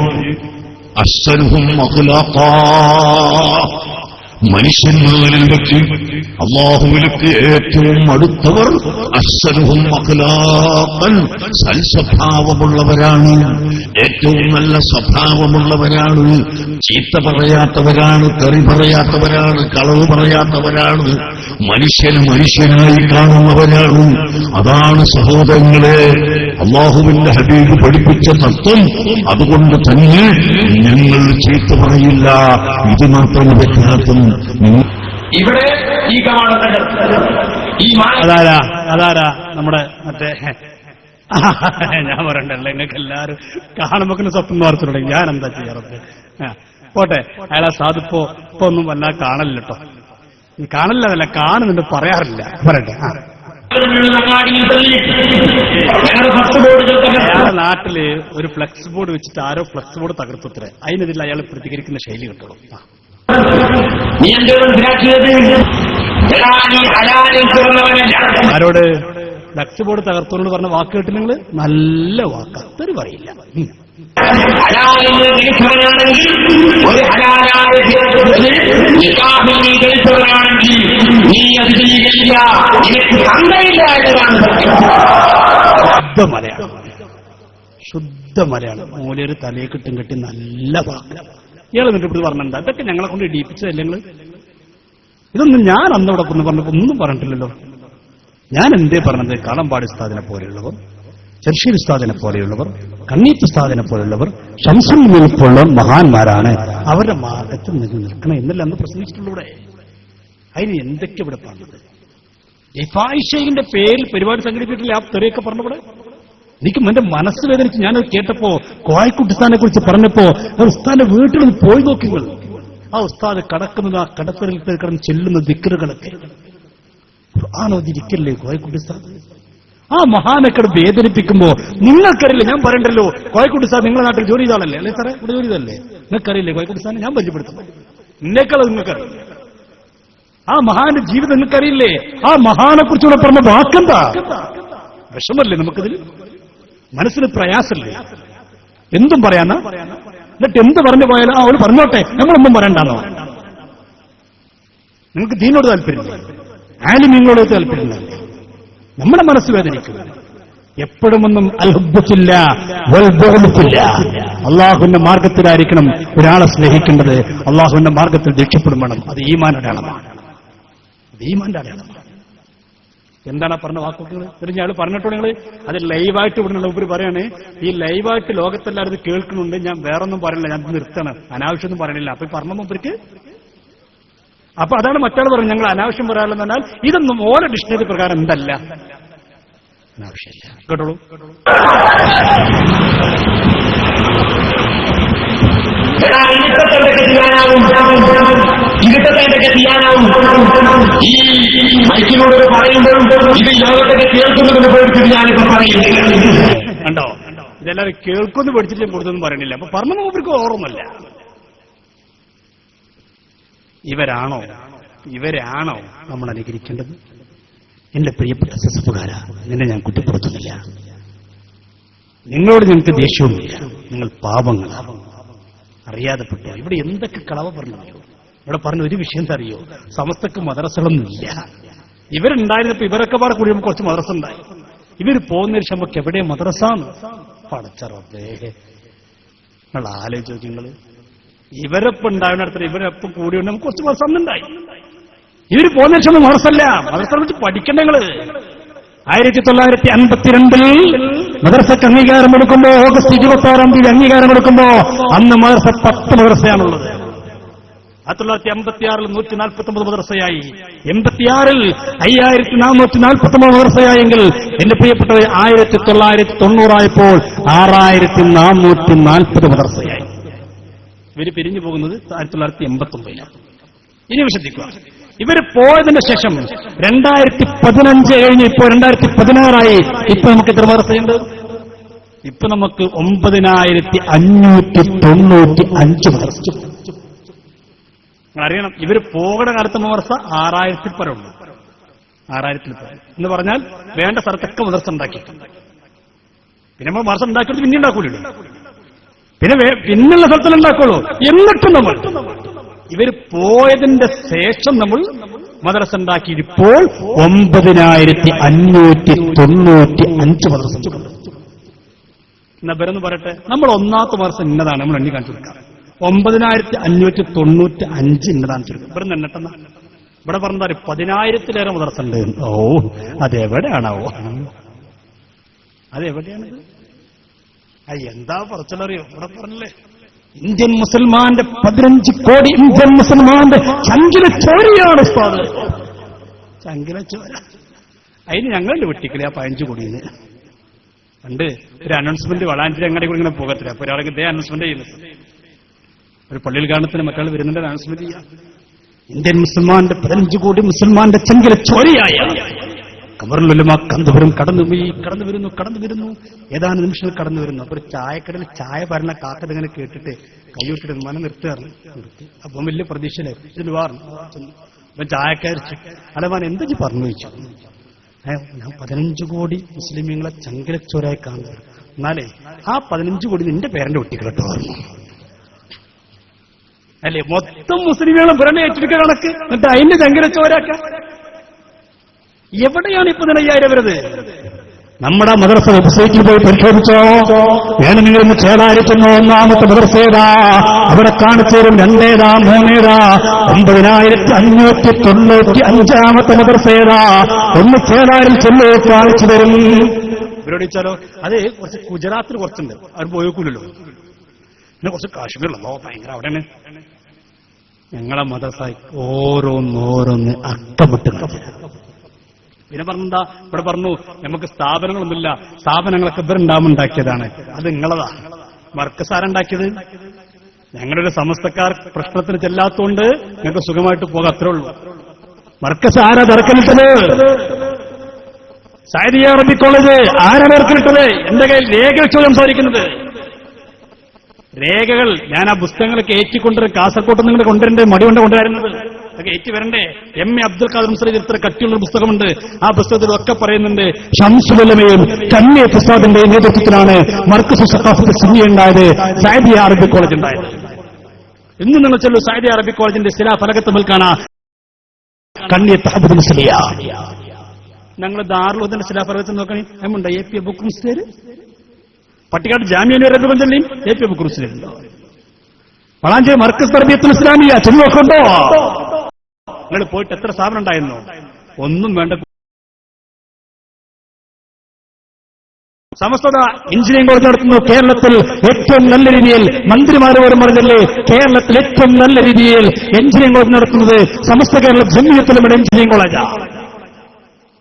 അഹ്സനുഹും അഖ്ലാഖാ. മനുഷ്യന്മാരിൽ വെച്ച് അല്ലാഹുവിലേക്ക് ഏറ്റവും അടുത്തവർ അഹ്സനുഹും അഖ്ലാഖൻ, സൽസ്വഭാവമുള്ളവരാണ്, ഏറ്റവും നല്ല സ്വഭാവമുള്ളവരാണ്, ചീത്ത പറയാത്തവരാണ്, തെറി പറയാത്തവരാണ്, കളവ് പറയാത്തവരാണ്, മനുഷ്യന് മനുഷ്യനായി കാണുന്നവരാണ്. അതാണ് സഹോദരങ്ങളെ അല്ലാഹുവിന്റെ ഹബീബ് പഠിപ്പിച്ച തത്വം. അതുകൊണ്ട് തന്നെ ഞങ്ങൾ ചീത്ത പറയില്ല. ഇത് മാത്രം വ്യത്യാസം. ഇവിടെ ഈ കവാടത്തിന്റെ ഈ അതാരാ നമ്മുടെ മറ്റേ ഞാൻ പറയണ്ടല്ലോ, നിങ്ങൾക്ക് എല്ലാവരും കാണുമ്പോൾ സ്വപ്നം വാർത്തയുണ്ട്. ഞാൻ എന്താ ചെയ്യാറത്? പോട്ടെ, അയാളെ സാധിപ്പോ ഒന്നും വല്ല കാണലില്ല കേട്ടോ. കാണലില്ല, കാണുന്നുണ്ട്, പറയാറില്ല. പറയട്ടെ, അയാളുടെ നാട്ടില് ഒരു ഫ്ലെക്സ് ബോർഡ് വെച്ചിട്ട് ആരോ ഫ്ലെക്സ് ബോർഡ് തകർത്തത്രേ. അതിനെതിരെ അയാൾ പ്രതികരിക്കുന്ന ശൈലി കിട്ടുള്ളൂ. ആരോട്? ഫ്ലെക്സ് ബോർഡ് തകർത്തോന്ന് പറഞ്ഞ വാക്ക് കേട്ട് നിങ്ങൾ നല്ല വാക്ക് അത്ര പറയില്ല. ശുദ്ധ മലയാളം. മൂലയൊരു തലയെ കിട്ടും കെട്ടി നല്ല വാക്ക്. ഇയാൾ എന്നിട്ട് ഇപ്പോൾ പറഞ്ഞിട്ടുണ്ട് അതൊക്കെ ഞങ്ങളെ കൊണ്ട് ഇടിയിപ്പിച്ചതല്ലേ നിങ്ങൾ? ഇതൊന്നും ഞാൻ അന്നവിടെ പറഞ്ഞപ്പോ ഒന്നും പറഞ്ഞിട്ടില്ലല്ലോ. ഞാൻ എന്തേ പറഞ്ഞത്? കാളമ്പാടി ഉസ്താദിനെ പോലെയുള്ളവർ, ചെർഷീർ ഉസ്താദിനെ പോലെയുള്ളവർ, കണ്ണീത്ത് ഉസ്താദിനെ പോലെയുള്ളവർ, ഷംസുൽ പോലുള്ള മഹാന്മാരാണ്. അവരുടെ മാർഗത്തിൽ നിങ്ങൾ നിൽക്കണം എന്നല്ല അന്ന് പ്രസംഗിച്ചിട്ടുള്ളൂടെ. അതിന് എന്തൊക്കെ ഇവിടെ പറഞ്ഞത്? ഇഫായിഷയുടെ പേരിൽ പരിപാടി സംഘടിപ്പിച്ചിട്ടില്ല. ആ തെറിയൊക്കെ പറഞ്ഞവിടെ എനിക്ക് എന്റെ മനസ്സ് വേദനിച്ച് ഞാനത് കേട്ടപ്പോ കോഴിക്കുട്ടി ഉസ്താദിനെ കുറിച്ച് പറഞ്ഞപ്പോ ഉസ്താദിന്റെ വീട്ടിൽ നിന്ന് പോയി നോക്കിങ്ങൾ. ആ ഉസ്താദ് കടക്കുന്നത്, ആ കടത്തറിൽ കിടന്ന് ചെല്ലുന്ന ദിക്റുകളൊക്കെ ഖുർആനോദിരിക്കല്ലേ കോഴിക്കുട്ടി ഉസ്താദ്. ആ മഹാനക്കട് വേദനിപ്പിക്കുമ്പോ നിങ്ങൾക്കറിയില്ല. ഞാൻ പറയണ്ടല്ലോ, കോഴിക്കുട്ടി ഉസ്താദ് നിങ്ങളുടെ നാട്ടിൽ ജോലി ചെയ്താളല്ലേ? അല്ലേ സാറേ, ഇവിടെ ജോലി ചെയ്തല്ലേ? നിങ്ങൾക്കറിയില്ലേ കോഴിക്കുട്ടി ഉസ്താദിനെ? ഞാൻ പരിചയപ്പെടുത്തുന്നു. എന്നേക്കാളത് നിങ്ങൾക്കറിയില്ല. ആ മഹാന്റെ ജീവിതം നിങ്ങൾക്കറിയില്ലേ? ആ മഹാനെ കുറിച്ചുകൂടെ പറഞ്ഞ വാക്കെന്താ? വിഷമല്ലേ നമുക്കിതിൽ? മനസ്സിന് പ്രയാസല്ലേ? എന്തും പറയാനാ? എന്നിട്ട് എന്ത് പറഞ്ഞു പോയാലും അവര് പറഞ്ഞോട്ടെ, നമ്മളൊന്നും പറയണ്ടാന്നോ? നിങ്ങൾക്ക് ദീനോട് താല്പര്യമില്ല, ആലിമീങ്ങളോട് താല്പര്യമില്ല. നമ്മുടെ മനസ്സ് വേദനിക്കുക. എപ്പോഴുമൊന്നും അൽഹുബ്ബത്തില്ല വൽബുഗ്ദില്ല. അള്ളാഹുവിന്റെ മാർഗത്തിലായിരിക്കണം ഒരാളെ സ്നേഹിക്കേണ്ടത്. അള്ളാഹുവിന്റെ മാർഗത്തിൽ രക്ഷപ്പെടും. അത് ഈമാന്റെ അടയാളമാണ്. അത് ഈമാന്റെ അടയാളമാണ്. എന്താണ് പറഞ്ഞ വാക്കുകൾ? തിരിഞ്ഞ ആള് പറഞ്ഞിട്ടോ നിങ്ങൾ? അത് ലൈവായിട്ട് ഇവിടുന്നുള്ള ഉപരി പറയാണ്. ഈ ലൈവായിട്ട് ലോകത്തെല്ലാവരും ഇത് കേൾക്കുന്നുണ്ട്. ഞാൻ വേറൊന്നും പറയണില്ല, ഞാൻ നിർത്തണം, അനാവശ്യമൊന്നും പറയണില്ല. അപ്പൊ ഈ പറഞ്ഞ മുമ്പർക്ക് അപ്പൊ അതാണ് മറ്റാൾ പറഞ്ഞു ഞങ്ങൾ അനാവശ്യം പറയാമെന്ന് പറഞ്ഞാൽ ഇതൊന്നും ഓരോ ഡിക്ഷണറി പ്രകാരം എന്തല്ല അനാവശ്യമില്ല. കേട്ടോളൂ. ഇരുട്ടത്തേണ്ടൊക്കെ ചെയ്യാനാവും. ഈ മൈക്കിലൂടെ പറയുമ്പോഴും ഇത് ലോകത്തൊക്കെ കേൾക്കുന്നതിന് പേടിച്ചിട്ട് ഞാനിപ്പോ പറയുന്നില്ല. കണ്ടോ? ഇതെല്ലാവരും കേൾക്കുന്നു പഠിച്ചിട്ടും കൂടുതലൊന്നും പറയണില്ല. അപ്പൊ പറഞ്ഞ മൂപ്പർക്ക് ഓർമ്മല്ല. ഇവരാണോ നമ്മൾ അനുകരിക്കേണ്ടത്? എന്റെ പ്രിയപ്പെട്ട സസഫുകാരാ, നിന്നെ ഞാൻ കുറ്റപ്പെടുത്തുന്നില്ല. നിങ്ങളോട് ഞങ്ങൾക്ക് ദേഷ്യവുമില്ല. നിങ്ങൾ പാപങ്ങളാണ്, അറിയാതെ പെട്ടോ. ഇവിടെ എന്തൊക്കെ കളവ പറഞ്ഞറിയോ? ഇവിടെ പറഞ്ഞ ഒരു വിഷയം എന്താ അറിയോ? സമസ്തക്ക് മദ്രസകളൊന്നുമില്ല. ഇവരുണ്ടായിരുന്നപ്പോ ഇവരൊക്കെ പാടെ കൂടി കുറച്ച് മദ്രസ ഉണ്ടായി. ഇവർ പോകുന്ന ശമ്പക്ക് എവിടെ മദ്രസാന്ന് പടച്ചറബേ. നിങ്ങൾ ആലോചിച്ച് നോക്കിങ്ങള്. ഇവരൊപ്പം ഉണ്ടാകുന്നിടത്ത് ഇവരൊപ്പം കൂടിയുണ്ട് നമുക്ക് കുറച്ച് മദ്രസ ഉണ്ടായി. ഇവര് പോകുന്ന ശമ്പം മദ്രസല്ല. മദ്രസ വെച്ച് പഠിക്കണ്ട നിങ്ങള്. 1952 മദ്രസക്ക് അംഗീകാരം കൊടുക്കുമ്പോ, ഓഗസ്റ്റ് 26 തീയതി അംഗീകാരം കൊടുക്കുമ്പോ അന്ന് മദ്രസ 10 മദ്രസയാണുള്ളത്. 1956 149 മദ്രസയായി. 86 5449 മദ്രസയായെങ്കിൽ എന്റെ പ്രിയപ്പെട്ടവർ 1990 ആയപ്പോൾ 6440 മദ്രസയായി. ഇവര് പിരിഞ്ഞു പോകുന്നത് 1989. ഇനി വിശ്വസിക്കുക. ഇവര് പോയതിന് ശേഷം 2015 കഴിഞ്ഞ് ഇപ്പോ 2016 ഇപ്പൊ നമുക്ക് എത്ര മദ്രസയുണ്ട്? ഇപ്പൊ നമുക്ക് 9595 മദ്രസ. അറിയണം, ഇവര് പോകണ കാലത്ത് മദ്രസ 6000 പരമുണ്ട്. 6000 പരം എന്ന് പറഞ്ഞാൽ വേണ്ട സ്ഥലത്തൊക്കെ മദ്രസ ഉണ്ടാക്കിയിട്ടുണ്ട്. പിന്നെ നമ്മൾ മദ്രസ ഉണ്ടാക്കിയിട്ട് പിന്നെ ഉണ്ടാക്കൂലോ. പിന്നുള്ള സ്ഥലത്തിൽ ഉണ്ടാക്കുള്ളൂ. എന്നിട്ടും നമ്മൾ ഇവർ പോയതിന്റെ ശേഷം നമ്മൾ മദ്രസ ഉണ്ടാക്കിയിപ്പോൾ 9595 മദ്രസ. എന്നാ ബരെന്ന് പറയട്ടെ, നമ്മൾ ഒന്നാമത്തെ മദ്രസ ഇന്നതാണ് നമ്മൾ എണ്ണി കാണിച്ചു കൊടുക്കാം. 9595 ഇന്നതാണ് ചുരുക്കം. ബരം എണ്ണട്ടെന്ന ഇവിടെ പറഞ്ഞാൽ 10,000-ലേറെ മദ്രസ ഉണ്ട്. ഓ, അതെവിടെയാണാവോ? അതെവിടെയാണത്? എന്താ പറച്ചറിയോ? ഇവിടെ പറഞ്ഞില്ലേ, ഇന്ത്യൻ മുസൽമാന്റെ 15 കോടി ഇന്ത്യൻ മുസൽമാന്റെ ചങ്കില ചോരയാണ് ഉസ്താദ്. ചങ്കില ചോര. അതിന് ഞങ്ങളുടെ വെട്ടിക്കല് ആ 15 കോടിന്ന് പണ്ട് ഒരു അനൗൺസ്മെന്റ് വളാഞ്ചേരി അങ്ങടെ കൂടി ഇങ്ങനെ പോകത്തില്ല. അപ്പൊ ഒരാൾക്ക് ഇതേ അനൗൺസ്മെന്റ് ചെയ്യുന്നത്, ഒരു പള്ളിയിൽ കാണത്തിന് മറ്റാൾ വരുന്നുണ്ട് അനൗൺസ്മെന്റ് ചെയ്യാം. ഇന്ത്യൻ മുസൽമാന്റെ 15 കോടി മുസൽമാന്റെ ചങ്കില ചോരയായ ഖബറുൽ കന്തപുരം കടന്നു വരുന്നു. ഏതാനും നിമിഷങ്ങൾ കടന്നു വരുന്നു. അപ്പൊ ഒരു ചായക്കടയിൽ ചായ പറഞ്ഞ കാക്കത് ഇങ്ങനെ കേട്ടിട്ട് കൈവിട്ടിട്ട് മനം നിർത്തുകയാണ്. അപ്പം വലിയ പ്രതീക്ഷയിലെ ഇതിൽ വാർന്നു. അപ്പൊ ചായക്കാർ അലമാൻ എന്താ പറഞ്ഞു ചോദിച്ചു. ഞാൻ 15 കോടി മുസ്ലിമീങ്ങളെ ചങ്കിലച്ചോരായി കാണുന്നു. എന്നാലേ ആ 15 കോടി നിന്റെ പേരന്റെ ഒട്ടിക്കലട്ടോ പറഞ്ഞു. അല്ലേ, മൊത്തം മുസ്ലിമീങ്ങളെ പുറമെ ഏറ്റെടുക്കുക കണക്ക്, എന്നിട്ട് അതിന്റെ ചങ്കിലച്ചോരാക്ക. എവിടെയാണ് ഇപ്പൊ 15,000 വരുന്നത്? നമ്മുടെ മദ്രസ വെബ്സൈറ്റിൽ പോയി പരിശോധിച്ചോ. വേണമെങ്കിൽ ചേളായിരിക്കുന്നു 1ാമത്തെ മദ്രസേതാ, അവിടെ കാണിച്ചേരും 2ഏതാ 3ഏതാ. 9,595-ാമത്തെ മദ്രസേതാ. ഒന്ന് ചേളാരിൽ ചെല്ലോ കാണിച്ചു തരും. ഇവരോട് ചോദിച്ചാലോ, അത് കുറച്ച് ഗുജറാത്തിൽ കുറച്ചുണ്ട്, അവർ പോയേക്കൂലല്ലോ. പിന്നെ കുറച്ച് കാശ്മീരിലല്ലോ ഭയങ്കര അവിടെയാണ്. ഞങ്ങളെ മദ്രസ ഓരോന്നോരോന്ന് അക്കമിട്ടുണ്ട്. പിന്നെ പറഞ്ഞെന്താ, ഇവിടെ പറഞ്ഞു നമുക്ക് സ്ഥാപനങ്ങളൊന്നുമില്ല, സ്ഥാപനങ്ങളൊക്കെ ഇവരുണ്ടാക്കിയതാണ്. അത് നിങ്ങളതാ. മർക്കസാരുണ്ടാക്കിയത്. ഞങ്ങളുടെ സമസ്തക്കാർ പ്രശ്നത്തിന് ചെല്ലാത്തതുകൊണ്ട് നിങ്ങൾക്ക് സുഖമായിട്ട് പോകാം, അത്രേ ഉള്ളൂ. മർക്കസ് ആരാ തിരക്കലിട്ടത്? സൈദിയ അറബി കോളേജ് ആരാ തിരക്കലിട്ടത്? എന്റെ കയ്യിൽ രേഖകൾ സംസാരിക്കുന്നത്. രേഖകൾ ഞാൻ ആ പുസ്തകങ്ങളൊക്കെ ഏറ്റിക്കൊണ്ടു കാസർകോട്ട് നിങ്ങൾ കൊണ്ടുവരണ്ടേ, മടി കൊണ്ട് കൊണ്ടുവരുന്നത് അതൊക്കെ ഏറ്റി വരണ്ടേ. M.A. അബ്ദുൽ ഖാദർ മുസ്ലിം ഇത്ര കട്ടിയുള്ള പുസ്തകമുണ്ട്. ആ പുസ്തകത്തിലൊക്കെ പറയുന്നുണ്ട് ഷംസുൽ ഉലമയും കന്യ പ്രസാദിന്റെ നേതൃത്വത്തിലാണ് മർക്കസ് സഖാഫത്ത് സുന്നി ഉണ്ടായത്, സൈദിയ അറബി കോളേജ് ഉണ്ടായത്. ഇന്ന് നിങ്ങൾ ചെല്ലു സൈദിയ അറബി കോളേജിന്റെ ശിലാ ഫലകത്തുമൽ കാണാ കന്യ തഹബുദ് മുസ്ലിയ. ഞങ്ങൾ ദാറുൽ ശിലാ ഫലകത്തിൽ നോക്കണേ, അമ്മുണ്ട് AP ബുക്ക് മുസ്ലിം. പട്ടിക്കാട് ജാമിയ രബികൊഞ്ചല്ലിയും AP ബുക്ക് മുസ്ലിം ഉണ്ടോ? വളാഞ്ചേരി മർക്കസ് തർബിയത്തുൽ ഇസ്ലാമിയ ചെന്ന് നോക്കണ്ടോ? നിങ്ങൾ പോയിട്ട് എത്ര സ്ഥാപനം ഉണ്ടായിരുന്നു? ഒന്നും വേണ്ട. സമസ്ത എഞ്ചിനീയറിംഗ് കോളേജ് നടത്തുന്നു കേരളത്തിൽ ഏറ്റവും നല്ല രീതിയിൽ. മന്ത്രിമാരോടും പറഞ്ഞല്ലേ, കേരളത്തിൽ ഏറ്റവും നല്ല രീതിയിൽ എഞ്ചിനീയറിംഗ് കോളേജ് നടത്തുന്നത് സമസ്ത കേരള ജമിയത്തുൽ ഉലമയുടെ എഞ്ചിനീയറിംഗ് കോളേജാ.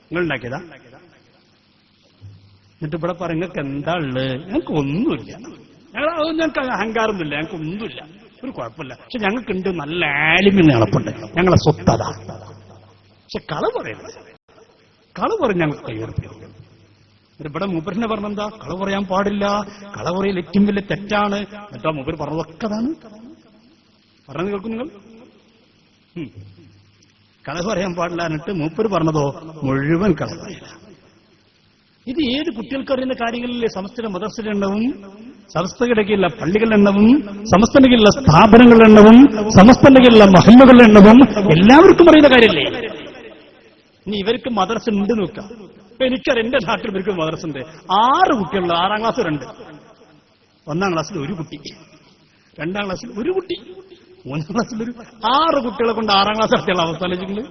നിങ്ങൾ ഉണ്ടാക്കിയതാ? എന്നിട്ട് ഇവിടെ പറ നിങ്ങൾക്ക് എന്താ ഉള്ളത്? ഞങ്ങൾക്ക് ഒന്നുമില്ല. ഞങ്ങൾക്ക് അഹങ്കാരമൊന്നുമില്ല, ഞങ്ങൾക്ക് ഒന്നുമില്ല, ഒരു കുഴപ്പമില്ല. പക്ഷെ ഞങ്ങൾക്കുണ്ട് നല്ല ആലിമിന് എളുപ്പുണ്ട്, ഞങ്ങളെ സ്വത്തതാ. പക്ഷെ കള പറയുന്നത്, കള പറയും ഞങ്ങൾക്ക് കൈവർപ്പിക്കും. ഇവിടെ മൂപ്പരിനെ പറഞ്ഞെന്താ, കള പറയാൻ പാടില്ല, കള പറയൽ ഏറ്റവും വലിയ തെറ്റാണ്. എന്നിട്ടാ മൂപ്പര് പറഞ്ഞതൊക്കെ അതാണ് പറഞ്ഞത്. കേൾക്കും നിങ്ങൾ? കള പറയാൻ പാടില്ല എന്നിട്ട് മൂപ്പര് പറഞ്ഞതോ മുഴുവൻ കള പറയില്ല. ഇത് ഏത് കുട്ടികൾക്ക് അറിയുന്ന കാര്യങ്ങളിലെ സമസ്തയുടെ മദ്രസയുടെ എണ്ണവും, സമസ്തയുടെ കീഴിലുള്ള പള്ളികളുടെ എണ്ണവും, സമസ്തയുടെ കീഴിലുള്ള സ്ഥാപനങ്ങളുടെ എണ്ണവും, സമസ്തയുടെ കീഴിലുള്ള മഹല്ലുകളുടെ എണ്ണവും എല്ലാവർക്കും അറിയുന്ന കാര്യമല്ലേ. ഇനി ഇവർക്ക് മദ്രസ ഉണ്ട് നോക്കാം. ഇപ്പൊ എനിക്കറിയാം, എന്റെ നാട്ടിൽ ഇവർക്ക് മദ്രസ ഉണ്ട്. 6 കുട്ടികളുണ്ട്. 6ാം ക്ലാസ് 2, 1ാം ക്ലാസ്സിൽ 1 കുട്ടി, 2ാം ക്ലാസ്സിൽ 1 കുട്ടി, 3ാം ക്ലാസ്സിൽ 6 കുട്ടികളെ കൊണ്ട് 6ാം ക്ലാസ് നടത്തിയുള്ള അവസ്ഥ ആലോചിക്കുന്നത്.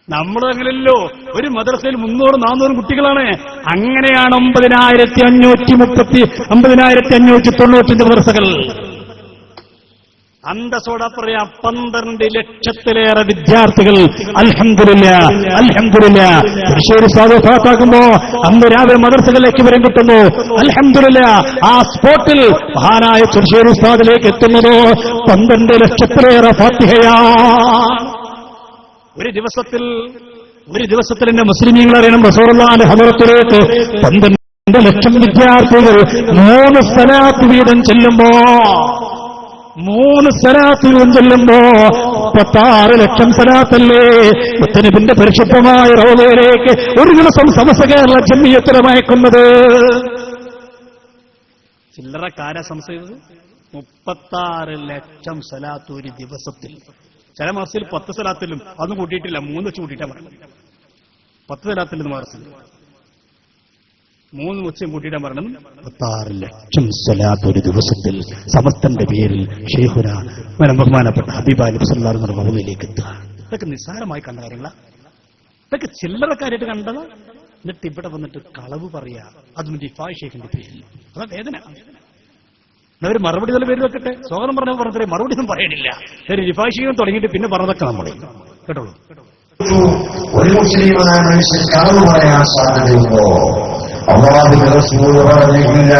നമ്മളങ്ങനല്ലോ, ഒരു മദ്രസയിൽ 300-400 കുട്ടികളാണ്. അങ്ങനെയാണ് 9,595 മദ്രസകൾ. അന്തസ്സോടെ പറയാം, 12 ലക്ഷത്തിലേറെ വിദ്യാർത്ഥികൾ. അൽഹംദുലില്ലാഹ്, അൽഹംദുലില്ലാഹ്. തൃശ്ശൂർ സ്വാഗതമാക്കുമ്പോ അന്ന് രാവിലെ മദ്രസകളിലേക്ക് വരും കിട്ടുന്നു. അൽഹംദുലില്ലാഹ്, ആ സ്പോട്ടിൽ മഹാനായ തൃശ്ശൂർ ഉസ്താദിലേക്ക് എത്തുന്നതോ 12 ലക്ഷത്തിലേറെ ഫാത്തിഹയാണ്. ഒരു ദിവസത്തിൽ എന്റെ മുസ്ലിമീങ്ങൾ അറിയണം, റസൂലുള്ളാഹിന്റെ ഹദറത്തിലേക്ക് 12 ലക്ഷം വിദ്യാർത്ഥികൾ 3 സ്വലാത്ത് വീതം ചെല്ലുമ്പോ 36 ലക്ഷം സ്വലാത്തല്ലേ മുത്തനബിന്റെ പരിശുദ്ധമായ റൗളയിലേക്ക് ഒരു ദിവസം സമസ്ത കേരള ജമിയത്തിനെ മയക്കുന്നത്. ചില്ലറ കാര സംശയത് 36 ലക്ഷം സ്വലാത്ത് ഒരു ദിവസത്തിൽ. ചില മാസത്തിൽ 10 സ്വലാത്തിലും അതൊന്നും കൂട്ടിയിട്ടില്ല, 3 വെച്ച് കൂട്ടിയിട്ടാ പറഞ്ഞത്. 10 സ്വലാത്തിൽ മാസം 3 വെച്ചും കൂട്ടിയിട്ടാ പറഞ്ഞത്. 36 ലക്ഷം സ്വലാത്ത് ഒരു ദിവസത്തിൽ സമസ്തന്റെ പേരിൽ ഷെയ്ഖുന ബഹുമാനപ്പെട്ട ഹബീബ് അലി സല്ലല്ലാഹു അലൈഹി വസല്ലം റൗളയിലേക്ക് എത്തുക. ഇതൊക്കെ നിസ്സാരമായി കണ്ട കാര്യങ്ങളാ, ഇതൊക്കെ ചില്ലറക്കാരായിട്ട് കണ്ടതാ. എന്നിട്ട് ഇവിടെ വന്നിട്ട് കളവ് പറയാ, അതും റിഫായ് ഷെയ്ഖിന്റെ പേരിൽ. അതാ വേദന. അവർ മറുപടി നല്ല പേര് വെക്കട്ടെ. സ്വാഗതം പറഞ്ഞത്രേ, മറുപടി ഒന്നും പറയണില്ല. റിഫായ് ഷെയ്ഖും തുടങ്ങിയിട്ട് പിന്നെ പറഞ്ഞതൊക്കെ നമ്മളെ കേട്ടോളൂ. ഒരു മുസ്ലിമായ മനുഷ്യൻ കളവ് പറയാൻ സാധ്യതയുണ്ടോ? അല്ലാഹുവിന്റെ റസൂൽ പറഞ്ഞില്ല,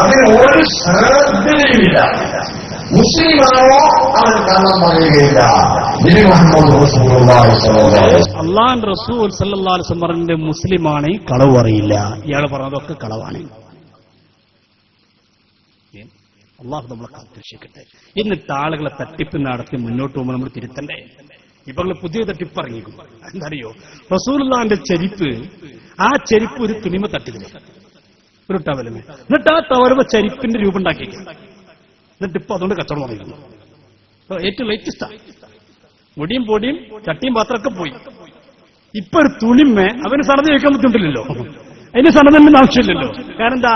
അതിന് ഒരു സാധ്യതയുമില്ല. മുസ്ലിമാണോ അവൻ കള്ളം പറയുകയില്ല. അള്ളാഹു റസൂൽ സല്ലല്ലാഹു അലൈഹി വസല്ലം പറഞ്ഞ മുസ്ലിമാണ് കളവ് പറയില്ല. ഇയാൾ പറഞ്ഞതൊക്കെ കളവാണ്. അള്ളാഹു നമ്മളെ കാത്തിരക്ഷിക്കട്ടെ. എന്നിട്ട് ആളുകളെ തട്ടിപ്പ് നടത്തി മുന്നോട്ട് പോകുമ്പോൾ നമ്മൾ തിരുത്തണ്ടേ? ഇപ്പൊ പുതിയ തട്ടിപ്പ് ഇറങ്ങിക്കും. എന്തറിയോ, റസൂലുള്ളാഹിന്റെ ചെരിപ്പ്, ആ ചെരിപ്പ് ഒരു തുണിമ തട്ടില്ല, ഒരു ടവലുമേ. എന്നിട്ട് ആ ടവലുമ ചെരിപ്പിന്റെ രൂപം ഉണ്ടാക്കിയേക്കും. എന്നിട്ട് ഇപ്പൊ അതുകൊണ്ട് കച്ചവടം തുടങ്ങിയിരുന്നു. ഏറ്റവും ലേറ്റസ്റ്റാ. മുടിയും പൊടിയും ചട്ടിയും പാത്രമൊക്കെ പോയി. ഇപ്പൊ ഒരു തുണിമേ അവന് സണത് ചോദിക്കാൻ ബുദ്ധിമുട്ടില്ലല്ലോ, അതിന് സണതന്നെ ആവശ്യമില്ലല്ലോ. കാരണം എന്താ,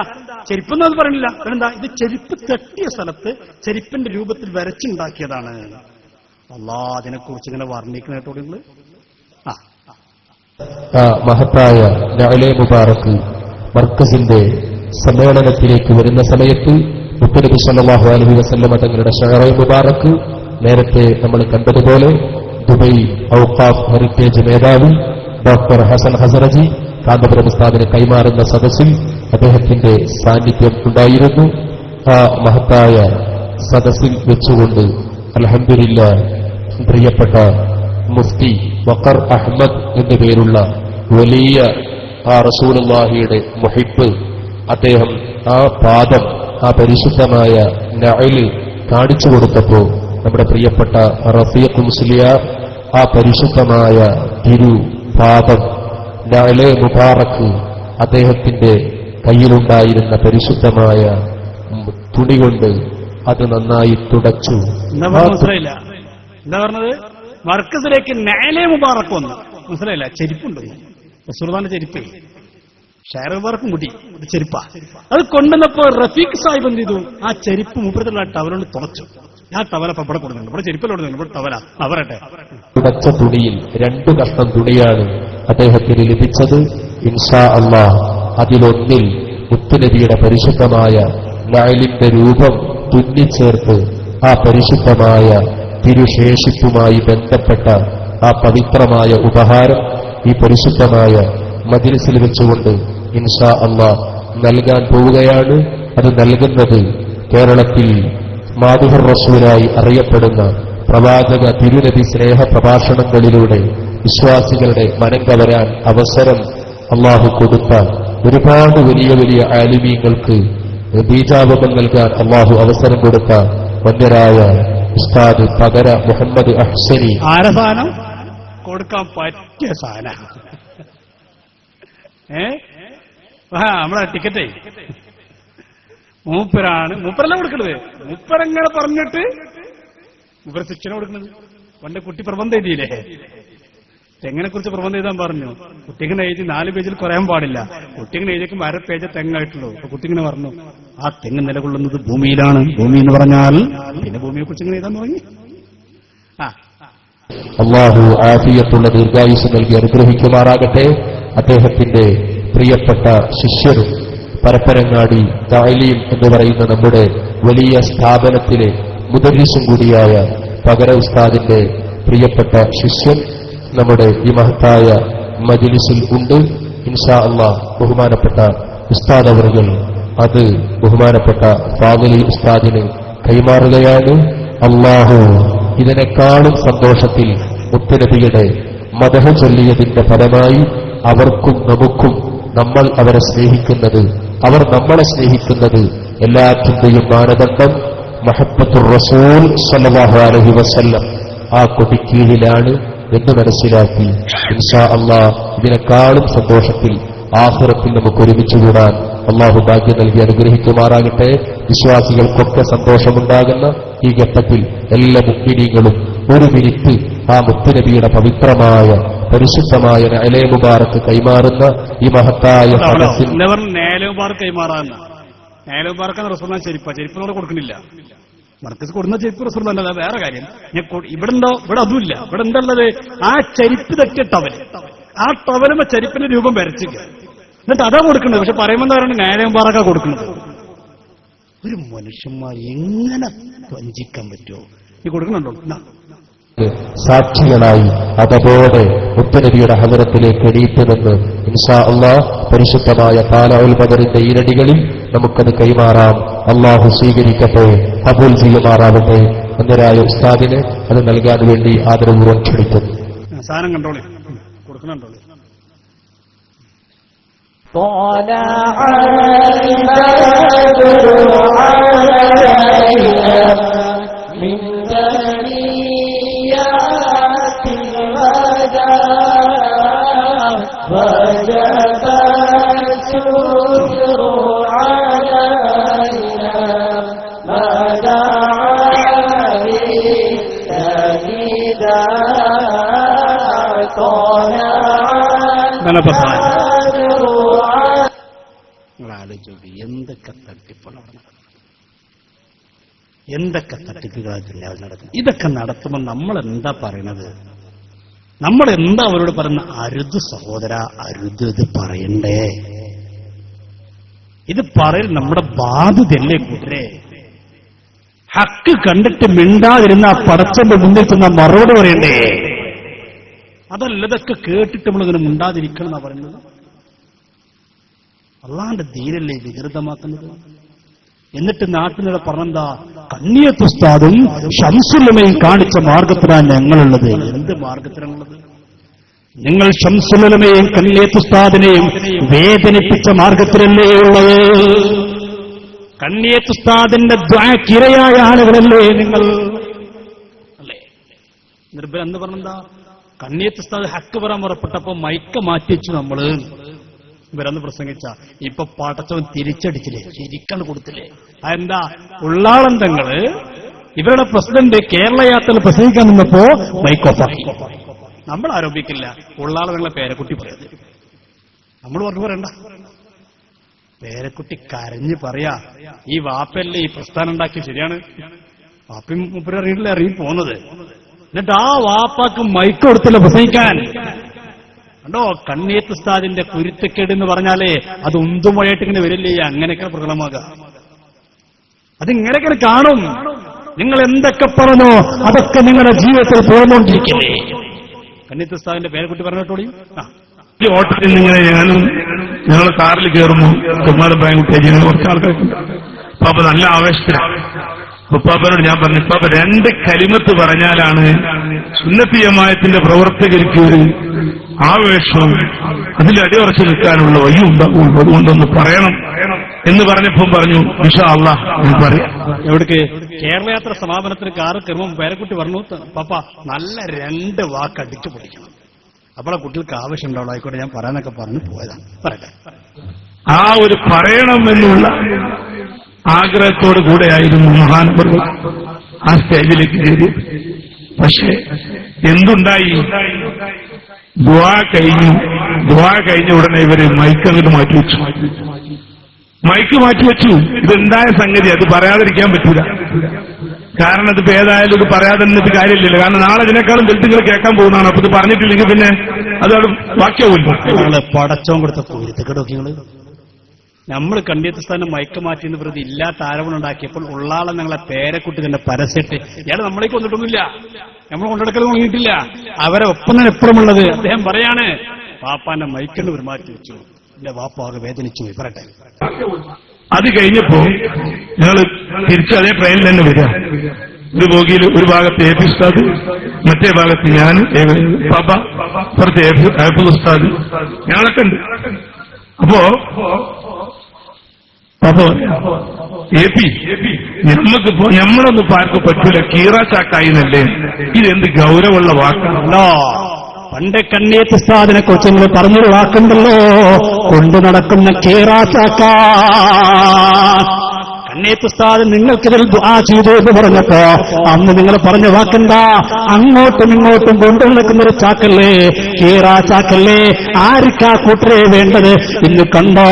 ചെരുപ്പൊന്നും അത് പറയണില്ല. കാരണം എന്താ, ഇത് ചെരുപ്പ് തട്ടിയ സ്ഥലത്ത് ചെരുപ്പിന്റെ രൂപത്തിൽ വരച്ചുണ്ടാക്കിയതാണ്. അല്ലാ, അതിനെക്കുറിച്ച് ഇങ്ങനെ വർണ്ണിക്കുന്ന കേട്ടോട് നിങ്ങള്. മഹത്തായ നഅലെ മുബാറക്ക് മർക്കസിന്റെ സമ്മേളനത്തിലേക്ക് വരുന്ന സമയത്ത് മുത്തനബി സല്ലല്ലാഹു അലൈഹി വസല്ലമ തങ്ങളുടെ ഷഅറ മുബാറക്ക് നേരത്തെ നമ്മൾ കണ്ടതുപോലെ ദുബൈ ഔഖാഫ് ഹെറിറ്റേജ് മേധാവി ഡോക്ടർ ഹസൻ ഹസറജി കാന്തപുരം ഉസ്താദിന് കൈമാറുന്ന സദസ്സിൽ അദ്ദേഹത്തിന്റെ സാന്നിധ്യം ഉണ്ടായിരുന്നു. ആ മഹത്തായ സദസ്സിൽ വെച്ചുകൊണ്ട് അൽഹംദുലില്ലാഹ് പ്രിയപ്പെട്ട മുഫ്തി വഖർ അഹ്മദ് എന്നു പേരുള്ള വലിയ ആ റസൂലുള്ളാഹിയുടെ മുഹിബ്ബ്, അദ്ദേഹം ആ പാദം, ആ പരിശുദ്ധമായ നഅല് കാണിച്ചു കൊടുത്തപ്പോൾ നമ്മുടെ പ്രിയപ്പെട്ട റഫീഖ് മുസ്ലിയാർ ആ പരിശുദ്ധമായ തിരുപാദം നഅലെ മുബാറക്ക് അദ്ദേഹത്തിന്റെ കയ്യിലുണ്ടായിരുന്ന പരിശുദ്ധമായ തുണി കൊണ്ട് അത് നന്നായി തുടച്ചു. എന്താ പറഞ്ഞത്? മർക്കസിലേക്ക് നഅലെ മുബാറക്ക് വന്നു. മനസ്സിലായില്ല? ചെരുപ്പുണ്ട്, റസൂലുള്ളാഹിന്റെ ചെരുപ്പ്, ഷാർ മുബാറക്ക് മുടി, അത് ചെരുപ്പാ. അത് കൊണ്ടുവന്നപ്പോ റഫീഖ് സാഹിബ് എന്ത് ചെയ്തു? ആ ചെരുപ്പ് മുപ്പത്തിലുള്ള ടവലോട് തുളച്ചു. ഞാൻ ടവല ഇവിടെ കൊടുക്കുന്നുണ്ട്, ഇവിടെ ചെരുപ്പിലോടുന്നുണ്ട്, ഇവിടെ ടവല അവരട്ടെ. തുടച്ച തുണിയിൽ 2 കഷ്ണം തുണിയാണ് അദ്ദേഹത്തിന് ലഭിച്ചത്. ഇൻഷാ അല്ലാഹ് അതിലൊന്നിൽ മുത്തുനബിയുടെ പരിശുദ്ധമായ നഅലിന്റെ രൂപം തുന്നിച്ചേർത്ത് ആ പരിശുദ്ധമായ തിരുശേഷിപ്പുമായി ബന്ധപ്പെട്ട ആ പവിത്രമായ ഉപഹാരം ഈ പരിശുദ്ധമായ മജ്‌ലിസിൽ വെച്ചുകൊണ്ട് ഇൻഷാ അല്ലാഹ് നൽകാൻ പോവുകയാണ്. അത് നൽകുന്നത് കേരളത്തിൽ മാദിഹുർ റസൂലായി അറിയപ്പെടുന്ന പ്രവാചക തിരുനബി സ്നേഹ പ്രഭാഷണങ്ങളിലൂടെ വിശ്വാസികളുടെ മനം കവരാൻ അവസരം അള്ളാഹു കൊടുത്ത ഒരുപാട് വലിയ വലിയ ആലിമീങ്ങൾക്ക് ബീജാപകം നൽകാൻ അള്ളാഹു അവസരം കൊടുത്ത വന്യരായ ഉസ്താദ് പകര മുഹമ്മദ് അഹ്സനി ആരസാനം കൊടുക്കാൻ പറ്റിയ സാധന. നമ്മളെ ടിക്കറ്റേ മൂപ്പരല്ല കൊടുക്കണത്. മൂപ്പരങ്ങനെ പറഞ്ഞിട്ട് മൂപ്പര ശിക്ഷണ കൊടുക്കുന്നത്. പണ്ട് കുട്ടി പ്രബന്ധം എഴുതിയില്ലേ, തെങ്ങിനെ കുറിച്ച് പ്രബന്ധം എഴുതാൻ പറഞ്ഞു. കുട്ടിങ്ങനെ എഴുതി 4 പേജിൽ കുറയാൻ പാടില്ല. കുട്ടിങ്ങനെ എഴുതിയേക്കും 1/2 പേജ് തെങ്ങായിട്ടുള്ളൂ. അപ്പൊ കുട്ടിങ്ങനെ പറഞ്ഞു, ആ തെങ്ങ് നിലകൊള്ളുന്നത് ഭൂമിയിലാണ്. ഭൂമി എന്ന് പറഞ്ഞാൽ പിന്നെ ഭൂമിയെ കുറിച്ച് ഇങ്ങനെ എഴുതാൻ തുടങ്ങി. അള്ളാഹു ആഫിയത്തുള്ള ദീർഘായുസ് നൽകി അനുഗ്രഹിക്കുമാറാകട്ടെ. അദ്ദേഹത്തിന്റെ പ്രിയപ്പെട്ട ശിഷ്യരും പരപ്പരങ്ങാടി തഅലീം എന്ന് പറയുന്ന നമ്മുടെ വലിയ സ്ഥാപനത്തിലെ മുദർരിസും കൂടിയായ പകര ഉസ്താദിന്റെ പ്രിയപ്പെട്ട ശിഷ്യൻ നമ്മുടെ ഈ മഹത്തായ മജ്‌ലിസിൽ ഉണ്ട്. ഇൻഷാ അല്ലാഹ് ബഹുമാനപ്പെട്ട ഉസ്താദ് അവറുകൾ അത് ബഹുമാനപ്പെട്ട ഫാദിലി ഉസ്താദിന് കൈമാറുകയാണ്. അല്ലാഹു ഇതിനേക്കാളും സന്തോഷത്തിൽ മുത്തുനബിയുടെ മദഹ് ചൊല്ലിയതിന്റെ ഫലമായി അവർക്കും നമുക്കും, നമ്മൾ അവരെ സ്നേഹിക്കുന്നത്, അവർ നമ്മളെ സ്നേഹിക്കുന്നത്, എല്ലാറ്റിന്റെയും മാനദണ്ഡം മഹബ്ബത്തുർ റസൂൽ സ്വല്ലല്ലാഹു അലൈഹി വസല്ലം ആ കൊടിക്കീഴിലാണ് എന്ന് മനസ്സിലാക്കി ഇൻഷാ അല്ലാഹ് ഇതിനേക്കാളും സന്തോഷത്തിൽ ആഖിറത്തിൽ നമുക്ക് ഒരുമിച്ച് കൂടാൻ അള്ളാഹു ഭാഗ്യം നൽകി അനുഗ്രഹിക്കുമാറാകട്ടെ. വിശ്വാസികൾക്കൊക്കെ സന്തോഷമുണ്ടാകുന്ന ഈ ഘട്ടത്തിൽ എല്ലാ മുഅ്മിനീങ്ങളും 1 മിനിറ്റ് ആ മുത്തുനബിയുടെ പവിത്രമായ പരിശുദ്ധമായ നഅലെ മുബാറക്ക് കൈമാറുന്ന ഈ മഹത്തായ സദസ്സിൽ നഅലെ മുബാറക്ക് കൈമാറാന്ന നഅലെ മുബാറക്കാണ് റസൂലുള്ളാഹി ചെരിപ്പിനോട് കൊടുക്കുന്നില്ല. മർക്കസ് കൊടുന്ന ചെരുപ്പ് റസൂലുള്ളാഹിന്റെ വേറെ കാര്യം. ഇവിടെ അതുമില്ല. ഇവിടെ എന്താ ആ ചെരുപ്പ് തെറ്റിയ ടവല്, ആ ടവലുമ്പോ ചെരുപ്പിന്റെ രൂപം വരച്ചില്ല, എന്നിട്ട് അതാ കൊടുക്കുന്നത്. പക്ഷെ പറയുമ്പോൾ എന്താ പറയുന്നത്, നേരം പാറക്ക കൊടുക്കുന്നത്. ഒരു മനുഷ്യന്മാർ എങ്ങനെ വഞ്ചിക്കാൻ പറ്റുമോ? ഈ കൊടുക്കുന്നുണ്ടോ? സാക്ഷികളായി അതോടെ മുത്തനബിയുടെ ഹദറത്തിലേക്ക് എണീറ്റുനിന്ന് ഇൻഷാ അല്ലാഹ് പരിശുദ്ധമായ താലഉൽ ബദറിന്റെ ഈരടികളിൽ നമുക്കത് കൈമാറാം. അള്ളാഹു സ്വീകരിക്കട്ടെ, കബൂൽ ചെയ്യുമാറാവട്ടെ. അന്നരായ ഉസ്താദിന് അത് നൽകാൻ വേണ്ടി ആദരപൂർവ്വം ക്ഷണിക്കുന്നു. സാധനം കണ്ടോളി, കൊടുക്കുന്നുണ്ടോളി. എന്തൊക്കെ തട്ടിപ്പാണ്, എന്തൊക്കെ തട്ടിപ്പുകളാണ് നടക്കുന്നത്. ഇതൊക്കെ നടത്തുമ്പോൾ നമ്മൾ എന്താ പറയണത്? നമ്മൾ എന്താ അവരോട് പറയുന്ന? അരുത് സഹോദര, അരുത്, ഇത് പറയണ്ടേ, ഇത് പറയൽ നമ്മുടെ ബാധ്യതയല്ലേ കൂട്ടരെ? ഹക്ക് കണ്ടിട്ട് മിണ്ടാതിരുന്ന ആ പടച്ചന്റെ മുന്നിൽ ചെന്ന മറുപടി പറയണ്ടേ? അതല്ല, ഇതൊക്കെ കേട്ടിട്ട് നമ്മളിങ്ങനെ മിണ്ടാതിരിക്കണം എന്നാ പറയുന്നത്. അള്ളാന്റെ ദീനല്ലേ വികൃതമാക്കുന്നത്? എന്നിട്ട് നാട്ടിനിടെ പറഞ്ഞെന്താ, കണ്ണിയത്ത് ഉസ്താദും ശംസുലുലമയും കാണിച്ച മാർഗത്തിലാണ് ഞങ്ങളുള്ളത്. എന്ത് മാർഗത്തിലാണുള്ളത്? നിങ്ങൾ ശംസുലുലമയെയും കണ്ണിയത്ത് ഉസ്താദിനെയും വേദനിപ്പിച്ച മാർഗത്തിലല്ലേ ഉള്ളത്? കണ്ണിയത്ത് ഉസ്താദിന്റെ ദ്വാക്കിരയായ ആളുകളല്ലേ നിങ്ങൾ? അല്ലേ? നിർഭയം എന്ന് പറഞ്ഞെന്താ, കണ്ണിയത്ത് ഉസ്താദ് ഹക്ക് പറയാൻ പുറപ്പെട്ടപ്പോ മൈക്ക് മാറ്റിവെച്ചു നമ്മള്. ഇവരന്ന് പ്രസംഗിച്ച ഇപ്പൊ പാട്ടച്ചവൻ തിരിച്ചടിച്ചില്ലേ, ശരിക്കാണ് കൊടുത്തില്ലേ? അതെന്താ? ഉള്ളാളന്തങ്ങള് ഇവരുടെ പ്രസിഡന്റ് കേരള യാത്രയിൽ പ്രസംഗിക്കാൻ നിന്നപ്പോ മൈക്ക് ഓഫാക്കി. നമ്മൾ ആരോപിക്കില്ല, ഉള്ളാളങ്ങളെ പേരക്കുട്ടി പറയുന്നത്. നമ്മൾ പറഞ്ഞു പറയണ്ട, പേരക്കുട്ടി കരഞ്ഞ് പറയാ, ഈ വാപ്പല്ലേ ഈ പ്രസ്ഥാനം ഉണ്ടാക്കി, ശരിയാണ്, വാപ്പയും മുപ്പര് അറിയില്ല, ഇറങ്ങി പോകുന്നത്. എന്നിട്ട് ആ വാപ്പാക്ക് മൈക്ക് കൊടുത്തില്ല പ്രസംഗിക്കാൻ. കണ്ടോ, കണ്ണിയത്ത് ഉസ്താദിന്റെ കുരുത്തക്കേട് എന്ന് പറഞ്ഞാലേ അത് ഉന്തുമഴയായിട്ട് ഇങ്ങനെ വരില്ലേ? അങ്ങനെയൊക്കെ പ്രകടമാകാം, അതിങ്ങനെയൊക്കെ കാണും. നിങ്ങൾ എന്തൊക്കെ പറഞ്ഞോ അതൊക്കെ നിങ്ങളുടെ ജീവിതത്തിൽ പോർന്നുകൊണ്ടിരിക്കില്ലേ? കണ്ണിയത്ത് ഉസ്താദിന്റെ പേരക്കുട്ടി പറഞ്ഞോട്ടോളി. ഈ ഓട്ടത്തിൽ നിങ്ങനെ ഞങ്ങൾ കാറിൽ കയറുന്നു, കുമാരൻ ബാങ്കുട്ടി കുറച്ച് ആൾക്കാർക്ക് അപ്പൊ നല്ല ആവേശത്തിലാണ്. ഉപ്പാപ്പനോട് ഞാൻ പറഞ്ഞു, ഉപ്പാപ്പ 2 കലിമത്ത് പറഞ്ഞാലാണ് സുന്നത്തി ജമാഅത്തിന്റെ പ്രവർത്തകർക്ക് ഒരു ആവേശവും അതിൽ അടിയുറച്ചു നിൽക്കാനുള്ള വഴി ഉണ്ടാകുള്ളൂ, അതുകൊണ്ടൊന്ന് പറയണം എന്ന് പറഞ്ഞപ്പം പറഞ്ഞു, ഇൻഷാ അല്ലാഹ് ഞാൻ പറയാം. എവിടേക്ക്? കേരളയാത്ര സമാപനത്തിന് കാറ് കയറുമ്പോൾ പേരക്കുട്ടി പറഞ്ഞു, പാപ്പ നല്ല 2 വാക്ക് അടിച്ചു പൊളിക്കണം, അപ്പോഴാ കുട്ടികൾക്ക് ആവശ്യം ഉണ്ടാവുള്ളൂ. ആയിക്കോട്ടെ, ഞാൻ പറയാനൊക്കെ പറഞ്ഞു പോയതാണ്. പറയട്ടെ. ആ ഒരു പറയണം എന്നുള്ള ആഗ്രഹത്തോടു കൂടെയായിരുന്നു മഹാനവറുകൾ ആ സ്റ്റേജിലേക്ക് കയറി. പക്ഷെ എന്തുണ്ടായി? ദുആ കഴിഞ്ഞ ഉടനെ ഇവര് മൈക്ക് അങ്ങോട്ട് മാറ്റിവെച്ചു. ഇതെന്തായ സംഗതി? അത് പറയാതിരിക്കാൻ പറ്റൂല. കാരണം ഇതിപ്പോ ഏതായാലും ഇത് പറയാതെ നിന്നിട്ട് കാര്യമില്ലല്ലോ. കാരണം നാളെ ഇതിനേക്കാളും വലുതുങ്ങൾ കേൾക്കാൻ പോകുന്നതാണ്. അപ്പൊ ഇത് പറഞ്ഞിട്ടില്ലെങ്കിൽ പിന്നെ അതവിടെ വാക്യമില്ല. പടച്ചോൻ കൊടുത്ത കുരുത്തക്കെടൊക്കെകള് നമ്മൾ കണ്ണിയത്ത് സ്ഥാനം മയക്ക് മാറ്റിയെന്ന് പ്രതി ഇല്ലാത്ത ആരോപണം ഉണ്ടാക്കിയപ്പോൾ ഉള്ളാളെ ഞങ്ങളെ പേരക്കുട്ടി തന്നെ പരസ്യട്ട് ഇയാൾ നമ്മളേക്ക് വന്നിട്ടൊന്നുമില്ല, നമ്മൾ കൊണ്ടെടുക്കൽ തുടങ്ങിയിട്ടില്ല. അവരെ ഒപ്പം തന്നെ എപ്പോഴുമുള്ളത് അദ്ദേഹം പറയാണ്, പാപ്പാന്റെ മൈക്കണ്ട് ഒരു മാറ്റി വെച്ചു, എന്റെ വാപ്പാകെ വേദനിച്ചു. പറയട്ടെ. അത് കഴിഞ്ഞപ്പോ ഞങ്ങൾ തിരിച്ച് അതേ ട്രെയിനിൽ തന്നെ വരിക. ഒരു ബോഗിയിൽ ഒരു ഭാഗത്ത് എ പി ഉസ്താദ്, മറ്റേ ഭാഗത്ത് ഞാൻ, പാപ്പ, പുറത്ത് ഹാഫിദ് ഉസ്താദ്, ഞങ്ങളൊക്കെ ഉണ്ട്. അപ്പോ എ പി നമ്മക്കിപ്പോ നമ്മളൊന്നും പാർക്ക് പറ്റൂല, കീറാച്ചാക്കായി എന്നല്ലേ? ഇതെന്ത് ഗൗരവമുള്ള വാക്കാണല്ലോ. പണ്ട് കണ്ണിയത്ത് ഉസ്താദിനെ കുറിച്ച് നിങ്ങൾ പറഞ്ഞൊരു വാക്കുണ്ടല്ലോ, കൊണ്ടു നടക്കുന്ന കീറാച്ചാക്ക. കണ്ണേത്തുസ്താദ് നിങ്ങൾക്കിതിൽ ദുആ ചെയ്തു എന്ന് പറഞ്ഞപ്പോ അന്ന് നിങ്ങൾ പറഞ്ഞ വാക്കെന്താ? അങ്ങോട്ടും ഇങ്ങോട്ടും കൊണ്ടുനടക്കുന്നൊരു ചാക്കല്ലേ, കീറാ ചാക്കല്ലേ, ആർക്കാ കൂട്ടരെ വേണ്ടത്? ഇന്ന് കണ്ടോ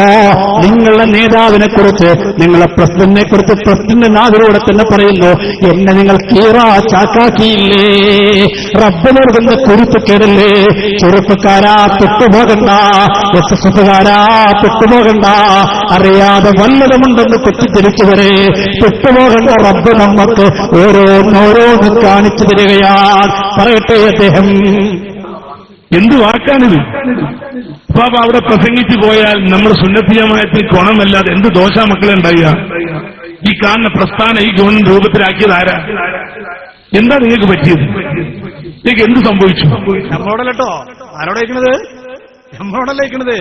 നിങ്ങളുടെ നേതാവിനെ കുറിച്ച്, നിങ്ങളെ പ്രസിഡന്റിനെ കുറിച്ച് പ്രസിഡന്റ് നാവിലൂടെ തന്നെ പറയുന്നു, എന്നെ നിങ്ങൾ കീറാ ചാക്കാക്കിയില്ലേ? റബ്ബ് നൽകുന്ന കുരുത്തക്കേടല്ലേ? ചെറുപ്പക്കാരാ തൊട്ടുപോകണ്ട, എസ്എസ്എഫുകാരാ തൊട്ടുപോകണ്ട, അറിയാതെ വല്ലതുമുണ്ടെന്ന് തെറ്റിദ്ധരിച്ചവരെ തൊട്ടുപോകണ്ട. റബ്ബ് നമുക്ക് ഓരോന്നോരോന്ന് കാണിച്ചു തരികയാണ്. പറയട്ടെ അദ്ദേഹം എന്ത് വാക്കാണിത്? പാപ അവിടെ പ്രസംഗിച്ചു പോയാൽ നമ്മൾ സുന്നത്തിയമായത്തിൽ ഗുണമല്ലാതെ എന്ത് ദോഷ മക്കളെ ഉണ്ടാവുക? ഈ കാണുന്ന പ്രസ്ഥാനം ഈ ഗുണം രൂപത്തിലാക്കിയത് ആരാ? എന്താ നിങ്ങൾക്ക് പറ്റിയത്? നിങ്ങൾക്ക് എന്ത് സംഭവിച്ചു? നമ്മളോടല്ലോ ആരോടേക്കണത്? നമ്മളോടല്ലേക്കണത്.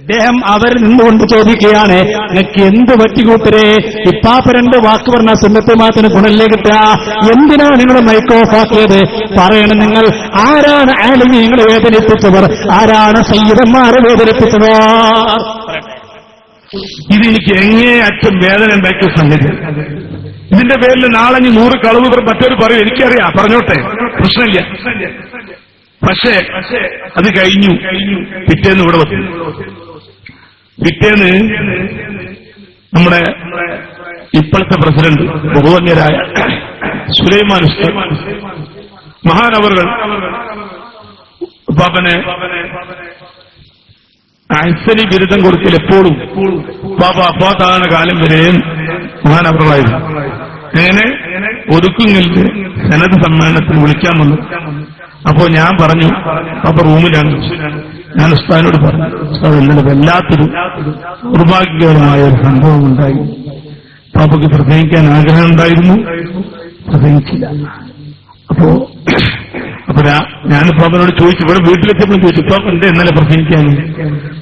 അദ്ദേഹം അവർ നിന്നുകൊണ്ട് ചോദിക്കുകയാണ്, നിങ്ങൾക്ക് എന്ത് പറ്റിക്കൂട്ടരെ? ഇപ്പാപ്പ 2 വാക്ക് പറഞ്ഞ സുന്നത്തുമാത്തിന് ഗുണല്ലേ കിട്ടുക? എന്തിനാ നിങ്ങൾ മൈക്ക് ഓഫ് ആക്കിയത്? പറയണം നിങ്ങൾ. ആരാണ് ആലിമീങ്ങളെ വേദനിപ്പിച്ചവർ? ആരാണ് സയ്യിദന്മാരെ വേദനിപ്പിച്ചവർ? ഇതെനിക്ക് എങ്ങേ അച്ഛൻ വേദന ഉണ്ടാക്കിയ സംഗതി. ഇതിന്റെ പേരിൽ നാളെ 100 കളവ് മറ്റൊരു പറയും, എനിക്കറിയാം, പറഞ്ഞോട്ടെ, പ്രശ്നമില്ല. പക്ഷേ അത് കഴിഞ്ഞു. പിറ്റേന്ന് ഇവിടെ വന്നു. പിറ്റേന്ന് നമ്മുടെ ഇപ്പോഴത്തെ പ്രസിഡന്റ് ബഹുവന്യരായ സുലൈമാൻ ഉസ്താദ് മഹാനവറുകൾ പാപ്പനെ അഹ്സനി ബിരുദം കൊടുക്കൽ എപ്പോഴും പാപ്പ അപ്പാത്താകുന്ന കാലം വരെ മഹാനവറുകളായിരുന്നു. അങ്ങനെ ഒതുക്കുങ്ങൾക്ക് സനത് സമ്മേളനത്തിന് വിളിക്കാൻ വന്നു. അപ്പോ ഞാൻ പറഞ്ഞു, പാപ്പ റൂമിലാണ്. ഞാൻ ഉസ്താദിനോട് പറഞ്ഞു, ഉസ്താദ് ഇന്നലെ വല്ലാത്തൊരു ദൗർഭാഗ്യകരമായ ഒരു സംഭവം ഉണ്ടായി. പാപ്പയ്ക്ക് പ്രസംഗിക്കാൻ ആഗ്രഹം ഉണ്ടായിരുന്നു, പ്രസംഗിച്ചില്ല. അപ്പോ ഞാൻ പാപ്പനോട് ചോദിച്ചു, ഇവിടെ വീട്ടിലെത്തിയപ്പോൾ ചോദിച്ചു, പാപ്പ എന്താ ഇന്നലെ പ്രസംഗിക്കാൻ?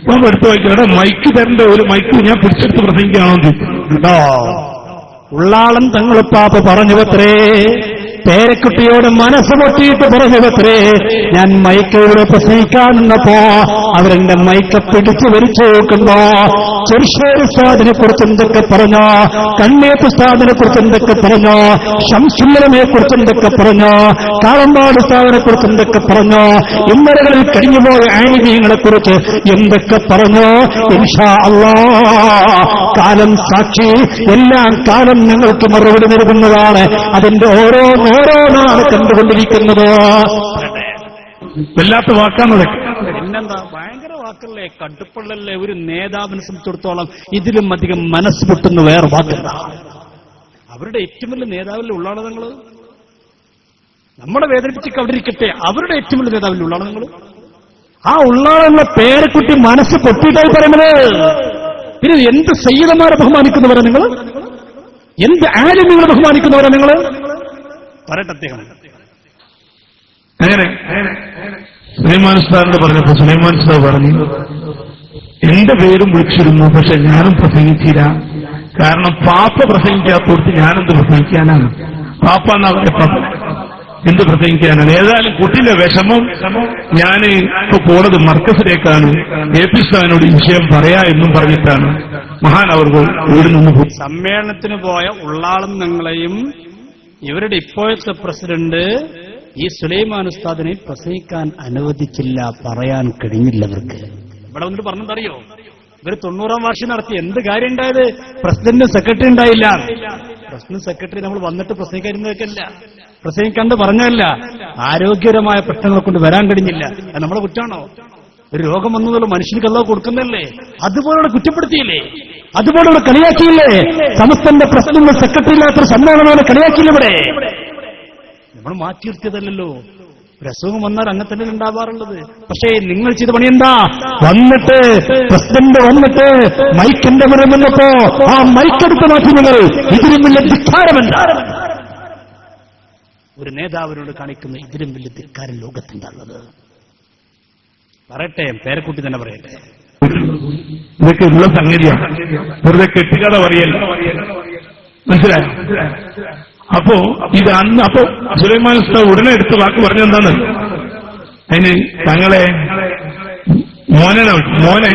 പാപ്പ എടുത്തു വായിക്കടെ മൈക്ക് തരേണ്ട ഒരു മൈക്ക് ഞാൻ പിടിച്ചെടുത്ത് പ്രസംഗിക്കാണോ എന്ന് ചോദിച്ചു. ഉള്ളാളം തങ്ങളുപ്പാപ്പ പറഞ്ഞുവത്രേ, പേരക്കുട്ടിയോട് മനസ്സ് പൊട്ടിയിട്ട് പറഞ്ഞുവത്രേ, ഞാൻ മൈക്കയോട് പ്രസംഗിക്കാൻ നിന്നപ്പോ അവരെന്റെ മൈക്ക പിടിച്ചു വലിച്ചു നോക്കുന്നോ. ചെറുശ്ശേരി ഉസ്താദിനെ കുറിച്ച് എന്തൊക്കെ പറഞ്ഞോ, കണ്ണേത്ത് ഉസ്താദിനെ കുറിച്ച് എന്തൊക്കെ പറഞ്ഞോ, ഷംസുല്ലമയെ കുറിച്ച് എന്തൊക്കെ പറഞ്ഞോ, കാളമ്പാട് ഉസ്താദിനെ കുറിച്ച് എന്തൊക്കെ പറഞ്ഞോ, ഇന്നലകളിൽ കഴിഞ്ഞുപോയ ആലിമീങ്ങളെ കുറിച്ച് എന്തൊക്കെ പറഞ്ഞോ. ഇൻഷാ അല്ലാഹ് കാലം സാക്ഷി, എല്ലാം കാലം നിങ്ങൾക്ക് മറുപടി നൽകുന്നതാണ്. അതിന്റെ ഓരോന്നാണ് കണ്ടുകൊണ്ടിരിക്കുന്നത്. വല്ലാത്ത വാക്കാണത്. പിന്നെന്താ, ഭയങ്കര വാക്കല്ലേ, കടുപ്പുള്ളല്ലേ. ഒരു നേതാവിനെ സംബന്ധിച്ചിടത്തോളം ഇതിലും അധികം മനസ്സ് പൊട്ടുന്ന വേറെ വാക്കല്ല. അവരുടെ ഏറ്റവും വലിയ നേതാവിൽ ഉള്ളാണ് നിങ്ങൾ. നമ്മളെ വേദനിപ്പിച്ചൊക്കെ അവിടെ ഇരിക്കട്ടെ, അവരുടെ ഏറ്റവും വലിയ നേതാവിൽ ഉള്ളാണ് നിങ്ങൾ. ആ ഉള്ളാളെന്ന പേരക്കുട്ടി മനസ്സ് പൊട്ടിയിട്ടായി പറയുന്നത്. പിന്നെ എന്ത് സയ്യിദന്മാരെ ബഹുമാനിക്കുന്നവരാ നിങ്ങൾ? എന്ത് ആലിമീങ്ങളെ ബഹുമാനിക്കുന്നവരാ നിങ്ങൾ? പറയട്ടെ അദ്ദേഹം. അങ്ങനെ സുലൈമാൻ ഉസ്താദിനോട് പറഞ്ഞപ്പോ സുലൈമാൻ ഉസ്താദ് പറഞ്ഞു, എന്റെ പേരും വിളിച്ചിരുന്നു, പക്ഷെ ഞാനും പ്രസംഗിച്ചില്ല. കാരണം പാപ്പ പ്രസംഗിക്കാത്തോടത്ത് ഞാനെന്ത് പ്രസംഗിക്കാനാണ്? പാപ്പ എന്നാ പറഞ്ഞ എന്ത് പ്രസംഗിക്കാനാണ്? ഏതായാലും കുട്ടിന്റെ വിഷമം ഞാൻ ഇപ്പൊ പോണത് മർക്കസിലേക്കാണ്, എപി ഉസ്താദിനോട് ഈ വിഷയം പറയാ എന്നും പറഞ്ഞിട്ടാണ് മഹാനവറുകൾ ഇവിടെ നിന്ന് പോയി. സമ്മേളനത്തിന് പോയ ഉള്ളാളം നിങ്ങളെയും ഇവരുടെ ഇപ്പോഴത്തെ പ്രസിഡന്റ് ഈ സുലൈമാൻ ഉസ്താദിനെ പ്രസംഗിക്കാൻ അനുവദിച്ചില്ല, പറയാൻ കഴിഞ്ഞില്ല അവർക്ക്. ഇവിടെ വന്നിട്ട് പറഞ്ഞെന്തറിയോ, ഇവർ 90-ാം വാർഷികം നടത്തി. എന്ത് കാര്യം ഉണ്ടായത്? പ്രസിഡന്റും സെക്രട്ടറി ഉണ്ടായില്ല. പ്രസിഡന്റ് സെക്രട്ടറി നമ്മൾ വന്നിട്ട് പ്രസംഗിക്കാതിരുന്നതൊക്കെയല്ല, പ്രസംഗിക്കാണ്ട് പറഞ്ഞല്ല, ആരോഗ്യപരമായ പ്രശ്നങ്ങളെ കൊണ്ട് വരാൻ കഴിഞ്ഞില്ല. അത് നമ്മുടെ കുറ്റാണോ? ഒരു രോഗം വന്നതുള്ള മനുഷ്യർക്ക് അല്ലാതെ കൊടുക്കുന്നല്ലേ? അതുപോലെ കുറ്റപ്പെടുത്തിയില്ലേ? അതുപോലെ കളിയാക്കിയില്ലേ? സമസ്തന്റെ പ്രസിഡന്റ് സെക്രട്ടറി ഇല്ലാത്തൊരു സമ്മേളനം കളിയാക്കിയില്ല. ഇവിടെ നമ്മൾ മാറ്റി നിർത്തിയതല്ലോ. ഒരു അസുഖം വന്നാൽ അങ്ങനെ തന്നെ ഉണ്ടാവാറുള്ളത്. പക്ഷേ നിങ്ങൾ ചെയ്ത പണി എന്താ? വന്നിട്ട് പ്രസിഡന്റ് വന്നിട്ട് മൈക്കിന്റെ മുന്നിൽ നിന്നപ്പോ ആ മൈക്കെടുത്ത് മാറ്റി. നിങ്ങൾ ഇതിലും വലിയ ധിക്കാരമല്ല ഒരു നേതാവിനോട് കാണിക്കുന്ന ഇതിലും വലിയ ധിക്കാരം ലോകത്തുണ്ടാകുന്നത്. പറയട്ടെ, പേരക്കുട്ടി തന്നെ പറയട്ടെ. ഇതൊക്കെ ഉള്ള സംഗതിയാണ്, വെറുതെ കെട്ടിക്കഥ പറയല്ല. മനസ്സിലായോ? അപ്പോ ഇത് അന്ന് അപ്പോ സുലൈമാൻ ഉസ്താദ് ഉടനെ എടുത്ത് വാക്ക് പറഞ്ഞെന്താണ്? അതിന് തങ്ങളെ മോനെ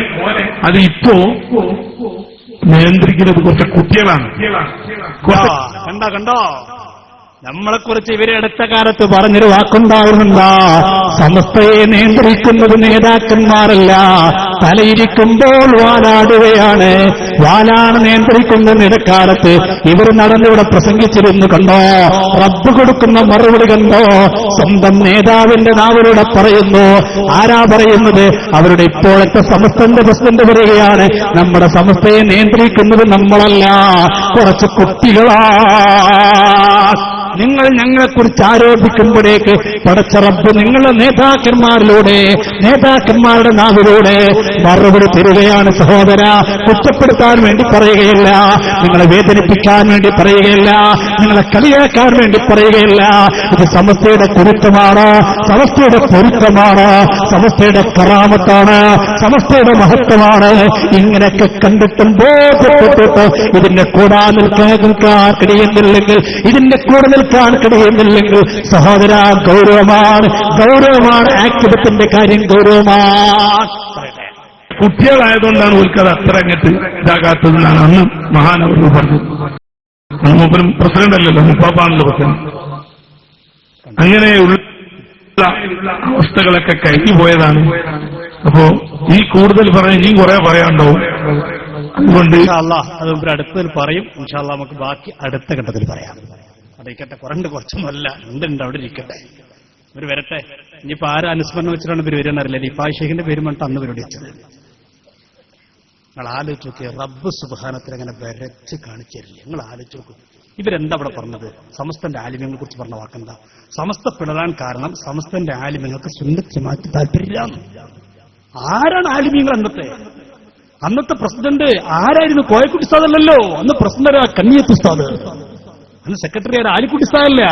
അത് ഇപ്പോ നിയന്ത്രിക്കുന്നത് കുറച്ച് കുട്ടികളാണ്. കണ്ടോ നമ്മളെക്കുറിച്ച് ഇവരെ അടുത്ത കാലത്ത് പറഞ്ഞൊരു വാക്കുണ്ടാവുന്നുണ്ടാ, സമസ്തയെ നിയന്ത്രിക്കുന്നത് നേതാക്കന്മാരല്ല, തലയിരിക്കുമ്പോൾ വാലാടുകയാണ്, വാലാണ് നിയന്ത്രിക്കുന്നത്. ഇടക്കാലത്ത് ഇവർ നടന്നിവിടെ പ്രസംഗിച്ചിരുന്നു കണ്ടോ, റബ്ബ് കൊടുക്കുന്ന മറുപടി കണ്ടോ, സ്വന്തം നേതാവിന്റെ നാവിലൂടെ പറയുന്നു. ആരാ പറയുന്നത്? അവരുടെ ഇപ്പോഴത്തെ സമസ്തന്റെ പ്രസിഡന്റ് പറയുകയാണ്, നമ്മുടെ സമസ്തയെ നിയന്ത്രിക്കുന്നത് നമ്മളല്ല, കുറച്ച് കുട്ടികളാ. നിങ്ങൾ ഞങ്ങളെക്കുറിച്ച് ആരോപിക്കുമ്പോഴേക്ക് പടച്ച റബ്ബ് നിങ്ങളുടെ നേതാക്കന്മാരിലൂടെ, നേതാക്കന്മാരുടെ നാവിലൂടെ മറുപടി തരികയാണ്. സഹോദര, കുറ്റപ്പെടുത്താൻ വേണ്ടി പറയുകയില്ല, നിങ്ങളെ വേദനിപ്പിക്കാൻ വേണ്ടി പറയുകയില്ല, നിങ്ങളെ കളിയാക്കാൻ വേണ്ടി പറയുകയില്ല. ഇത് സമസ്തയുടെ കുരുത്തമാണ്, സമസ്തയുടെ പൊരുത്തമാണ്, സമസ്തയുടെ കറാമത്താണ്, സമസ്തയുടെ മഹത്വമാണ്. ഇങ്ങനെയൊക്കെ കണ്ടിട്ടും ബോധപ്പെട്ടിട്ട് ഇതിന്റെ കൂടാൻ നിൽക്കാൻ കഴിയുന്നില്ലെങ്കിൽ, ഇതിന്റെ കൂടെ നിൽക്കാൻ കഴിയുന്നില്ലെങ്കിൽ സഹോദര, ഗൗരവമാണ്, ഗൗരവമാണ്. ആക്ടിവിത്തിന്റെ കാര്യം ഗൗരവമാണ്. കുട്ടികളായതുകൊണ്ടാണ് ഉൽക്കഥ അത്ര അങ്ങട്ട് ഇതാകാത്തതെന്നാണ് അന്ന് മഹാനവർ പറഞ്ഞത്. മൂപ്പരും പ്രസിഡന്റ് അല്ലല്ലോ, മുപ്പാപ്പാണല്ലോ പ്രസിഡന്റ്. അങ്ങനെയുള്ള അവസ്ഥകളൊക്കെ കഴിഞ്ഞു പോയതാണ്. അപ്പോ ഈ കൂടുതൽ പറയാൻ ഇനിയും കുറെ പറയാനുണ്ടാവും. അതുകൊണ്ട് അത് അടുത്തതിൽ പറയും. ഇൻഷാ അല്ലാഹ് നമുക്ക് ബാക്കി അടുത്ത ഘട്ടത്തിൽ പറയാം. അതേക്കട്ടെ, കുറച്ചൊന്നുമല്ല, ഉണ്ട് അവിടെ ഇരിക്കട്ടെ. ഇവർ വരട്ടെ. ഇനിയിപ്പോ ആരും അനുസ്മരണം വെച്ചിട്ടാണ് ഇവർ വരികയെന്നറിയില്ല. ഇഫായ് ഷെയ്ഖിന്റെ പേരും പറഞ്ഞിട്ട് അന്ന് ഇവരോട് വെച്ചത്. നിങ്ങൾ ആലോചിച്ച് നോക്കിയ റബ്ബ് സുബ്ഹാനത്തിൽ അങ്ങനെ വരച്ച് കാണിച്ചു തരില്ല. നിങ്ങൾ ആലോചിച്ച് നോക്കും, ഇവരെന്താ അവിടെ പറഞ്ഞത്? സമസ്തന്റെ ആലിമ്യങ്ങളെ കുറിച്ച് പറഞ്ഞ വാക്കെന്താ? സമസ്ത പിളരാൻ കാരണം സമസ്തന്റെ ആലിമ്യങ്ങൾക്ക് സുന്നത്ത് ജമാഅത്ത് താല്പര്യമില്ല. ആരാണ് ആലിമ്യങ്ങൾ? അന്നത്തെ പ്രസിഡന്റ് ആരായിരുന്നു? കോയക്കുട്ടി ഉസ്താദ് അല്ലല്ലോ. അന്ന് പ്രസിഡന്റ് കന്നിയത്ത് ഉസ്താദ്. അന്ന് സെക്രട്ടറി ആരാ? ആലിക്കുട്ടി ഉസ്താദല്ല.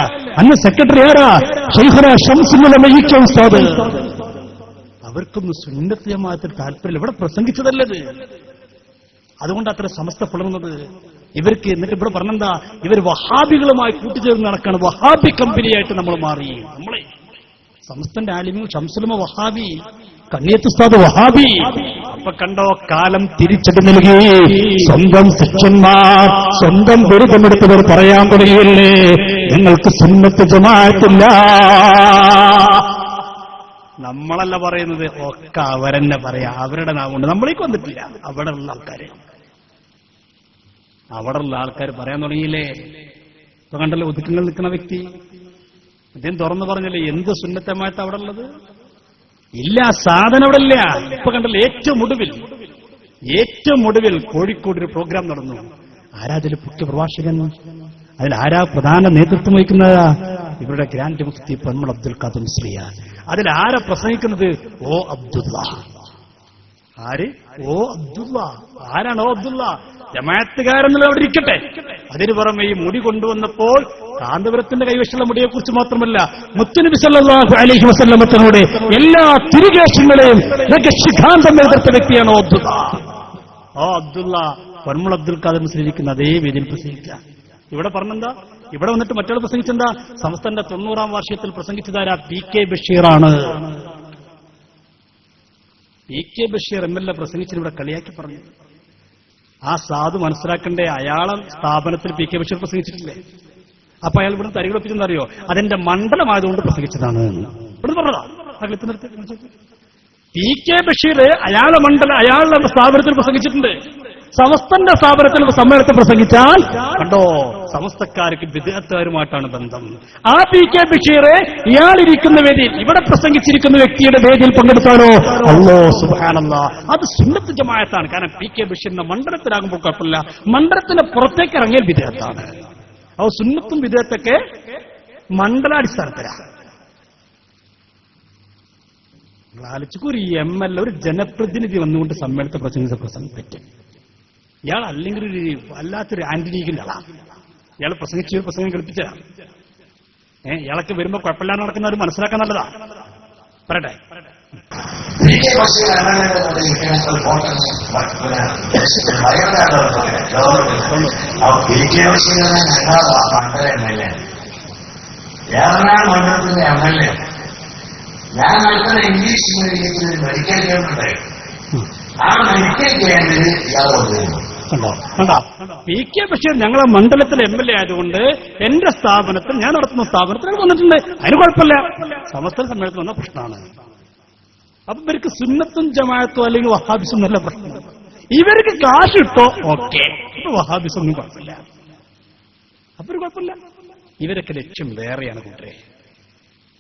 അന്ന് സെക്രട്ടറി ആരാ? ശൈഖുന ശംസുൽ ഉലമ ഉസ്താദ്. അവർക്കൊന്നും സുന്നത്ത് ജമാഅത്തിൽ താല്പര്യമില്ല. ഇവിടെ പ്രസംഗിച്ചതല്ലത്. അതുകൊണ്ട് അത്ര സമസ്ത പിളർന്നത്. ഇവർക്ക് എന്നിട്ട് ഇവിടെ പറഞ്ഞെന്താ? ഇവർ വഹാബികളുമായി കൂട്ടിച്ചേർന്ന് നടക്കാണ്. വഹാബി കമ്പനിയായിട്ട് നമ്മൾ മാറി. നമ്മളെ സമസ്തന്റെ ആലിമ്യം ശംസുലുമ വഹാബി, കന്നിയത്ത് ഉസ്താദ് വഹാബി. അപ്പൊ കണ്ടോ, കാലം തിരിച്ചടി നൽകി. സ്വന്തം ശിഷ്യന്മാർ, സ്വന്തം ബിരുദമെടുത്തവർ പറയാൻ തുടങ്ങിയില്ലേ, നിങ്ങൾക്ക് സുന്നത്ത് ജമാഅത്തില്ല. നമ്മളല്ല പറയുന്നത്, ഒക്കെ അവരെന്നെ പറയാ. അവരുടെ നാവുണ്ട്, നമ്മളേക്ക് വന്നിട്ടില്ല. അവിടെയുള്ള ആൾക്കാർ പറയാൻ തുടങ്ങിയില്ലേ. ഇപ്പൊ കണ്ടല്ലോ ഒതുക്കങ്ങൾ നിൽക്കുന്ന വ്യക്തി, അദ്ദേഹം തുറന്നു പറഞ്ഞല്ലേ എന്ത് സുന്നത്തമായിട്ട് അവിടെ ഉള്ളത് ഇല്ല. സാധനം അവിടെ ഇല്ല. ഇപ്പൊ കണ്ടല്ലോ ഏറ്റവും ഒടുവിൽ കോഴിക്കോട് ഒരു പ്രോഗ്രാം നടന്നു. ആരാ അതിൽ മുഖ്യ പ്രഭാഷകൻ? അതിൽ ആരാ പ്രധാന നേതൃത്വം വഹിക്കുന്നത്? ഇവരുടെ ഗ്രാൻഡ് മുഫ്തി പൊന്മൾ അബ്ദുൽ ഖാദർ മുസ്ലിയാർ. അതിൽ ആരാ പ്രസംഗിക്കുന്നത്? ഓ അബ്ദുള്ള. ആര്? ഓ അബ്ദുള്ള. ആരാണ് ഓ അബ്ദുള്ള? ജമാഅത്തുകാരെന്നുള്ള അവിടെ ഇരിക്കട്ടെ. അതിന് പുറമെ ഈ മുടി കൊണ്ടുവന്നപ്പോൾ കാന്തപുരത്തിന്റെ കൈവശമുള്ള മുടിയെക്കുറിച്ച് മാത്രമല്ല, മുത്തുനബി സല്ലല്ലാഹു അലൈഹി വസല്ലമയോട് എല്ലാ തിരികേഷങ്ങളെയും രഹസ്യകാന്തം എതിർത്ത വ്യക്തിയാണ് ഓ അബ്ദുള്ള. ഓ അബ്ദുള്ള പൊന്മൾ അബ്ദുൽ ഖാദർ മുസ്ലിയിരിക്കുന്ന അതേ വേദിയിൽ പ്രസംഗിക്കുക. ഇവിടെ പറഞ്ഞെന്താ? ഇവിടെ വന്നിട്ട് മറ്റൊരു പ്രസംഗിച്ചെന്താ? സമസ്തന്റെ 90-ാം വാർഷികത്തിൽ പ്രസംഗിച്ചതാരാ? പി കെ ബഷീറാണ്. P K Basheer M L A പ്രസംഗിച്ചിട്ട് ഇവിടെ കളിയാക്കി പറഞ്ഞു. ആ സാധു മനസ്സിലാക്കണ്ടേ, അയാളെ സ്ഥാപനത്തിൽ പി കെ ബഷീർ പ്രസംഗിച്ചിട്ടില്ലേ? അപ്പൊ അയാൾ ഇവിടെ തരികളൊപ്പിച്ചെന്നറിയോ? അതെന്റെ മണ്ഡലമായതുകൊണ്ട് പ്രസംഗിച്ചതാണ് ഇവിടെ പറഞ്ഞതാ. പി കെ ബഷീർ അയാളുടെ മണ്ഡലം, അയാളുടെ സ്ഥാപനത്തിൽ പ്രസംഗിച്ചിട്ടുണ്ട്. സമസ്തന്റെ സ്ഥാപനത്തിൽ സമ്മേളനത്തിൽ പ്രസംഗിച്ചാൽ കണ്ടോ, സമസ്തക്കാർക്ക് ബിദ്അത്തുകാരുമായിട്ടാണ് ബന്ധം. ആ പി കെ ബഷീർ ഇയാളിരിക്കുന്ന വേദിയിൽ, ഇവിടെ പ്രസംഗിച്ചിരിക്കുന്ന വ്യക്തിയുടെ വേദിയിൽ പങ്കെടുത്താലോ, അല്ലാഹു സുബ്ഹാനല്ലാഹ്, അത് സുന്നത്ത് ജമാഅത്താണ്. കാരണം പി കെ ബഷീറിന്റെ മണ്ഡലത്തിലാകുമ്പോൾ കുഴപ്പമില്ല, മണ്ഡലത്തിന് പുറത്തേക്ക് ഇറങ്ങിയാൽ ബിദ്അത്താണ്. അത് സുന്നത്തും ബിദ്അത്തൊക്കെ മണ്ഡലാടിസ്ഥാനത്തിലാണ്. ആലോചിക്കൂ, ഒരു എം എൽ എ, ഒരു ജനപ്രതിനിധി വന്നുകൊണ്ട് സമ്മേളനത്തെ പ്രസംഗിച്ച പ്രസംഗം പറ്റും. ഇയാൾ അല്ലെങ്കിൽ ഒരു വല്ലാത്തൊരു ആന്റി ലീഗിന്റെ ആളാണ്. ഇയാൾ പ്രസംഗം കളിപ്പിച്ചതാണ്. ഇയാളൊക്കെ വരുമ്പോ കുഴപ്പമില്ലാതെ നടക്കുന്നവർ മനസ്സിലാക്കാൻ നല്ലതാ. പറയട്ടെ. മണ്ഡലത്തിന്റെ എം എൽ എ ഞാൻ നടത്തുന്ന ഇംഗ്ലീഷ് മീഡിയത്തിൽ മെഡിക്കൽ ക്യാമ്പ് ഉണ്ടായിരുന്നു. ആ മെഡിക്കൽ ക്യാമ്പിൽ ഇയാൾ വന്നിരുന്നു. കണ്ടോ പി കെ ബഷീർ ഞങ്ങളെ മണ്ഡലത്തിലെ MLA ആയതുകൊണ്ട് എന്റെ സ്ഥാപനത്തിൽ, ഞാൻ നടത്തുന്ന സ്ഥാപനത്തിൽ വന്നിട്ടുണ്ട്, അതിന് കുഴപ്പമില്ല. സമസ്ത സമ്മേളനത്തിൽ വന്ന പ്രശ്നമാണ്. അപ്പൊ ഇവർക്ക് സുന്നത്തും ജമാഅത്തും അല്ലെങ്കിൽ വഹാബിസും നല്ല പ്രശ്നം. ഇവർക്ക് കാശ് കിട്ടോ ഓക്കെ, വഹാബിസ് ഒന്നും കുഴപ്പമില്ല. അപ്പൊ ഒരു കുഴപ്പമില്ല. ഇവരൊക്കെ ലക്ഷ്യം വേറെയാണ് കൂട്ടരെ.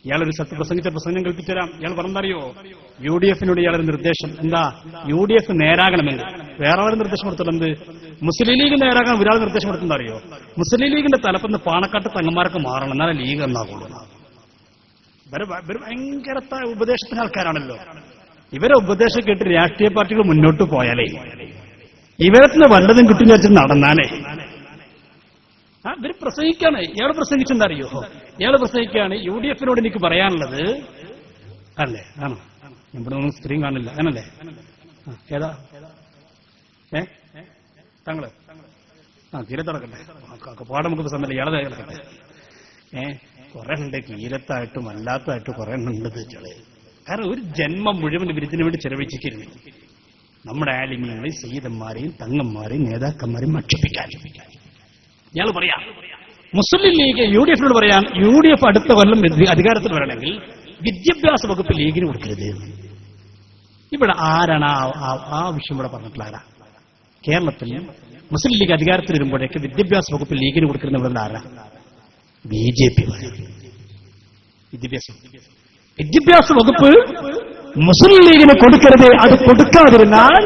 ഇയാളൊരു സത്യ പ്രസംഗിച്ച പ്രസംഗം കൽപ്പിച്ചുതരാം. ഇയാൾ പറഞ്ഞറിയോ, UDF-നോട് ഇയാളൊരു നിർദ്ദേശം എന്താ, UDF നേരാകണമെങ്കിൽ വേറെ ഒരു നിർദ്ദേശം കൊടുത്തിട്ടുണ്ട്. മുസ്ലിം ലീഗ് നേരാകാൻ ഒരാൾ നിർദ്ദേശം കൊടുത്തിട്ടുണ്ടോ അറിയോ, മുസ്ലിം ലീഗിന്റെ തലപ്പന്ന് പാണക്കാട്ട് തങ്ങന്മാർക്ക് മാറണം, എന്നാലും ലീഗ് എന്നാകുള്ളൂ. ഇവര് ഭയങ്കരത്ത ഉപദേശത്തിന് ആൾക്കാരാണല്ലോ. ഇവരെ ഉപദേശം കേട്ട് രാഷ്ട്രീയ പാർട്ടികൾ മുന്നോട്ട് പോയാലേ ഇവരത്തിന് വല്ലതും കിട്ടും വെച്ച് നടന്നാലേ. ഇവര് പ്രസംഗിക്കാണ്. ഇയാൾ പ്രസംഗിച്ചെന്താ അറിയോ, ഇയാൾ പ്രസംഗിക്കാണ് UDF-നോട് എനിക്ക് പറയാനുള്ളത് അല്ലേ. ആണോ, ഇവിടെ ഒന്നും സ്ത്രീ കാണില്ല അങ്ങനല്ലേ. ഏതാ താങ്കള് തീരെ തുറക്കട്ടെ, പാടം നമുക്ക് സമയം ഇയാളെ കിടക്കട്ടെ. കുറെ ഉണ്ട്, കീരത്തായിട്ടും അല്ലാത്തതായിട്ടും കുറെ ഉണ്ട് ചെള്. കാരണം ഒരു ജന്മം മുഴുവൻ വിരുദ്ധന് വേണ്ടി ചെലവഴിച്ചിരിക്കുന്നു. നമ്മുടെ ആലിമ്യങ്ങളെയും സയ്യിദന്മാരെയും തങ്ങന്മാരെയും നേതാക്കന്മാരെയും മക്ഷിപ്പിക്കാൻ ഇയാൾ പറയാം. മുസ്ലിം ലീഗ് UDF-നോട് പറയാൻ, UDF അടുത്ത കൊല്ലം അധികാരത്തിൽ വരണമെങ്കിൽ വിദ്യാഭ്യാസ വകുപ്പ് ലീഗിന് കൊടുക്കരുത്. ഇവിടെ ആരാണ് ആ വിഷയം ഇവിടെ പറഞ്ഞിട്ടുള്ള ആരാ? കേരളത്തിൽ മുസ്ലിം ലീഗ് അധികാരത്തിൽ വരുമ്പോഴേക്ക് വിദ്യാഭ്യാസ വകുപ്പ് ലീഗിന് കൊടുക്കുന്ന ഇവിടെ ആരാ? BJP. വിദ്യാഭ്യാസ വകുപ്പ് മുസ്ലിം ലീഗിന് കൊടുക്കരുത്. അത് കൊടുക്കാതിരുന്നാൽ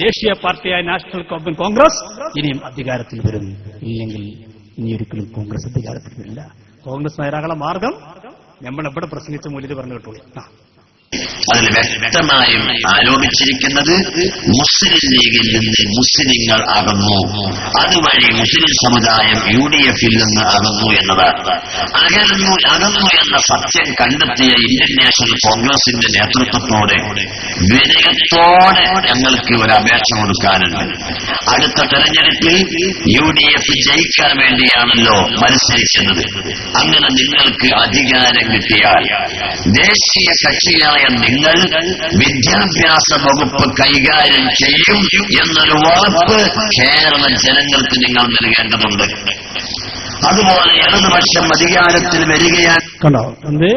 ദേശീയ പാർട്ടിയായ നാഷണൽ കോൺഗ്രസ് ഇനിയും അധികാരത്തിൽ വരും. ഇല്ലെങ്കിൽ ഇനിയൊരിക്കലും കോൺഗ്രസ് അധികാരത്തിൽ വരില്ല. കോൺഗ്രസ് നേതാക്കളുടെ മാർഗം നമ്മൾ എവിടെ പ്രസംഗിച്ച മൂല്യം പറഞ്ഞു കേട്ടോളി. അതിൽ വ്യക്തമായും ആരോപിച്ചിരിക്കുന്നത് മുസ്ലിം ലീഗിൽ നിന്ന് മുസ്ലിങ്ങൾ അകന്നു, അതുവഴി മുസ്ലിം സമുദായം UDF-ൽ നിന്ന് അകന്നു എന്നതാണ്. അകന്നു എന്ന സത്യം കണ്ടെത്തിയ ഇന്ത്യൻ നാഷണൽ കോൺഗ്രസിന്റെ നേതൃത്വത്തോടെ വിനയത്തോടെ ഞങ്ങൾക്ക് ഒരു അപേക്ഷ കൊടുക്കാനുണ്ട്. അടുത്ത തെരഞ്ഞെടുപ്പിൽ UDF ജയിക്കാൻ വേണ്ടിയാണല്ലോ മത്സരിക്കുന്നത്. അങ്ങനെ നിങ്ങൾക്ക് അധികാരം കിട്ടിയാൽ ദേശീയ കക്ഷിയായ നിങ്ങൾ വിദ്യാഭ്യാസ വകുപ്പ് കൈകാര്യം ചെയ്യും എന്നൊരു വാക്ക് കേരള ജനങ്ങൾക്ക് നിങ്ങൾ നൽകേണ്ടതുണ്ട്. അതുപോലെ ഇടതുപക്ഷം അധികാരത്തിൽ വരികയാണ്. കണ്ടോ, എന്ത്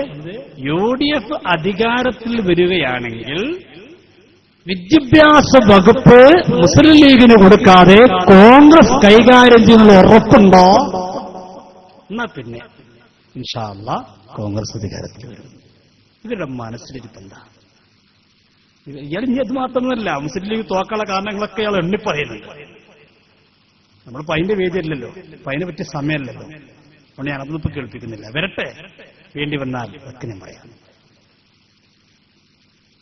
UDF അധികാരത്തിൽ വരികയാണെങ്കിൽ വിദ്യാഭ്യാസ വകുപ്പ് മുസ്ലിം ലീഗിന് കൊടുക്കാതെ കോൺഗ്രസ് കൈകാര്യം ചെയ്യുന്നത് ഉറപ്പുണ്ടോ? എന്നാ പിന്നെ ഇൻഷാ അല്ലാഹ് കോൺഗ്രസ് അധികാരത്തിൽ വരും. ഇവരുടെ മനസ്സിലിരിപ്പെന്താ? ഇയാൾ ഇനി അത് മാത്രമല്ല, മുസ്ലിം ലീഗ് തോക്കാനുള്ള കാരണങ്ങളൊക്കെ ഇയാൾ എണ്ണിപ്പറയുന്നുണ്ട്. നമ്മളിപ്പോ അതിന്റെ വേദിയല്ലല്ലോ, അപ്പൊ അതിനെ പറ്റിയ സമയമല്ലല്ലോ. അതുകൊണ്ട് ഞാനതൊന്നും ഇപ്പൊ കേൾപ്പിക്കുന്നില്ല. വരട്ടെ, വേണ്ടി വന്നാൽ ഒക്കെ ഞാൻ പറയാം.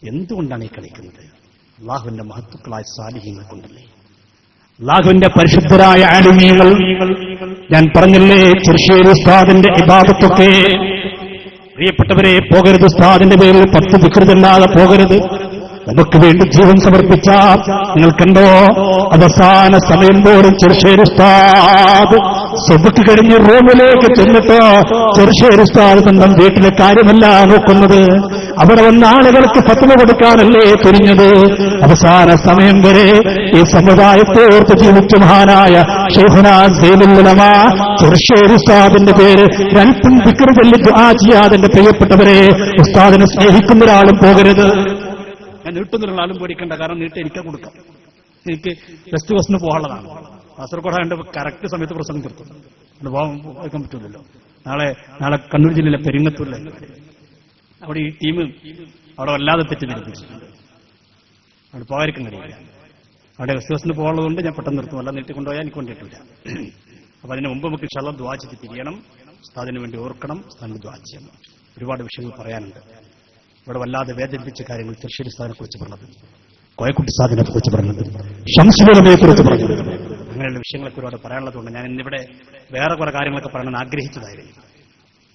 എന്തുകൊണ്ടാണ് ഈ കളിക്കുന്നത്? അള്ളാഹുവിന്റെ മഹത്തുക്കളായ സാലിഹ്യങ്ങൾ കൊണ്ടല്ലേ, അള്ളാഹുവിന്റെ പരിശുദ്ധരായ ആലിമീങ്ങൾ. ഞാൻ പറഞ്ഞില്ലേ, ചെറുശ്ശേരി ഉസ്താദിന്റെ ഇബാദത്തൊക്കെ പ്രിയപ്പെട്ടവരെ പോകരുത്. ഉസ്താദിന്റെ പേരിൽ 10 വികൃതല്ലാതെ പോകരുത്. നമുക്ക് വേണ്ടി ജീവൻ സമർപ്പിച്ച നിങ്ങൾക്കെന്തോ അവസാന സമയം പോലും ചെറുശ്ശേരി ഉസ്താദ് സുബക്ക് കഴിഞ്ഞ് റൂമിലേക്ക് ചെന്നിട്ട് ചെറുശ്ശേരി ഉസ്താദ് സ്വന്തം വീട്ടിലെ കാര്യമല്ല നോക്കുന്നത്, അവിടെ വന്ന ആളുകൾക്ക് ഫത്വ കൊടുക്കാനല്ലേ തുനിഞ്ഞത്. അവസാന സമയം വരെ ഈ സമുദായത്തോർത്ത് ജീവിച്ച മഹാനായ ശൈഖുനാ സൈനുൽ ഉലമാ ചെറുശ്ശേരി ഉസ്താദിന്റെ പേര് രണ്ടും വിക്ര ചൊല്ലി ദുആ ചെയ്യാതെ പ്രിയപ്പെട്ടവരെ, ഉസ്താദിനെ സ്നേഹിക്കുന്ന ഒരാളും പോകരുത്. ഞാൻ നീട്ടുന്നൊരാളും ആളും പേടിക്കണ്ട, കാരണം നീട്ട് എനിക്കാ കൊടുക്കാം. എനിക്ക് വെസ്റ്റ് കോസ്റ്റിന് പോകാനുള്ളതാണ്. കാസർഗോഡ് ആയതുകൊണ്ട് കറക്റ്റ് സമയത്ത് പ്രസംഗം തീർക്കും. പോകാൻ പറ്റില്ലല്ലോ. നാളെ കണ്ണൂർ ജില്ലയിലെ പെരിങ്ങത്തൂരിലെ അവിടെ ഈ ടീം അവിടെ വല്ലാതെ തെറ്റിദ്ധരിപ്പിച്ചിട്ടുണ്ട്. അവിടെ പോകാതിരിക്കാൻ കഴിയില്ല. അവിടെ വെസ്റ്റ് കോസ്റ്റിന് പോകാനുള്ളതുകൊണ്ട് ഞാൻ പെട്ടെന്ന് നിർത്തും. അല്ലാതെ നീട്ടിക്കൊണ്ടുപോയാൽ എനിക്ക് കൊണ്ടിട്ടില്ല. അപ്പൊ അതിന് മുമ്പ് നമുക്ക് ഇൻഷാ അല്ലാഹ് ദുആ ചെയ്ത് തിരിയണം. ഉസ്താദിന് വേണ്ടി ഓർക്കണം, ഉസ്താദിന് ദുആ ചെയ്യണം. ഒരുപാട് വിഷയങ്ങൾ പറയാനുണ്ട്. ഇവിടെ വല്ലാതെ വേദനിപ്പിച്ച കാര്യങ്ങൾ ചെറുശ്ശേരി ഉസ്താദിനെ കുറിച്ച് പറഞ്ഞത്, കോയക്കുട്ടി ഉസ്താദിനെ കുറിച്ച് പറഞ്ഞത്, ശംസുൽ ഉലമയെ കുറിച്ച് പറഞ്ഞത്, അങ്ങനെയുള്ള വിഷയങ്ങളൊക്കെ ഒരുപാട് പറയാനുള്ളതുകൊണ്ട് ഞാൻ ഇന്നിവിടെ വേറെ കുറെ കാര്യങ്ങളൊക്കെ പറയാൻ ആഗ്രഹിച്ചതായിരുന്നു.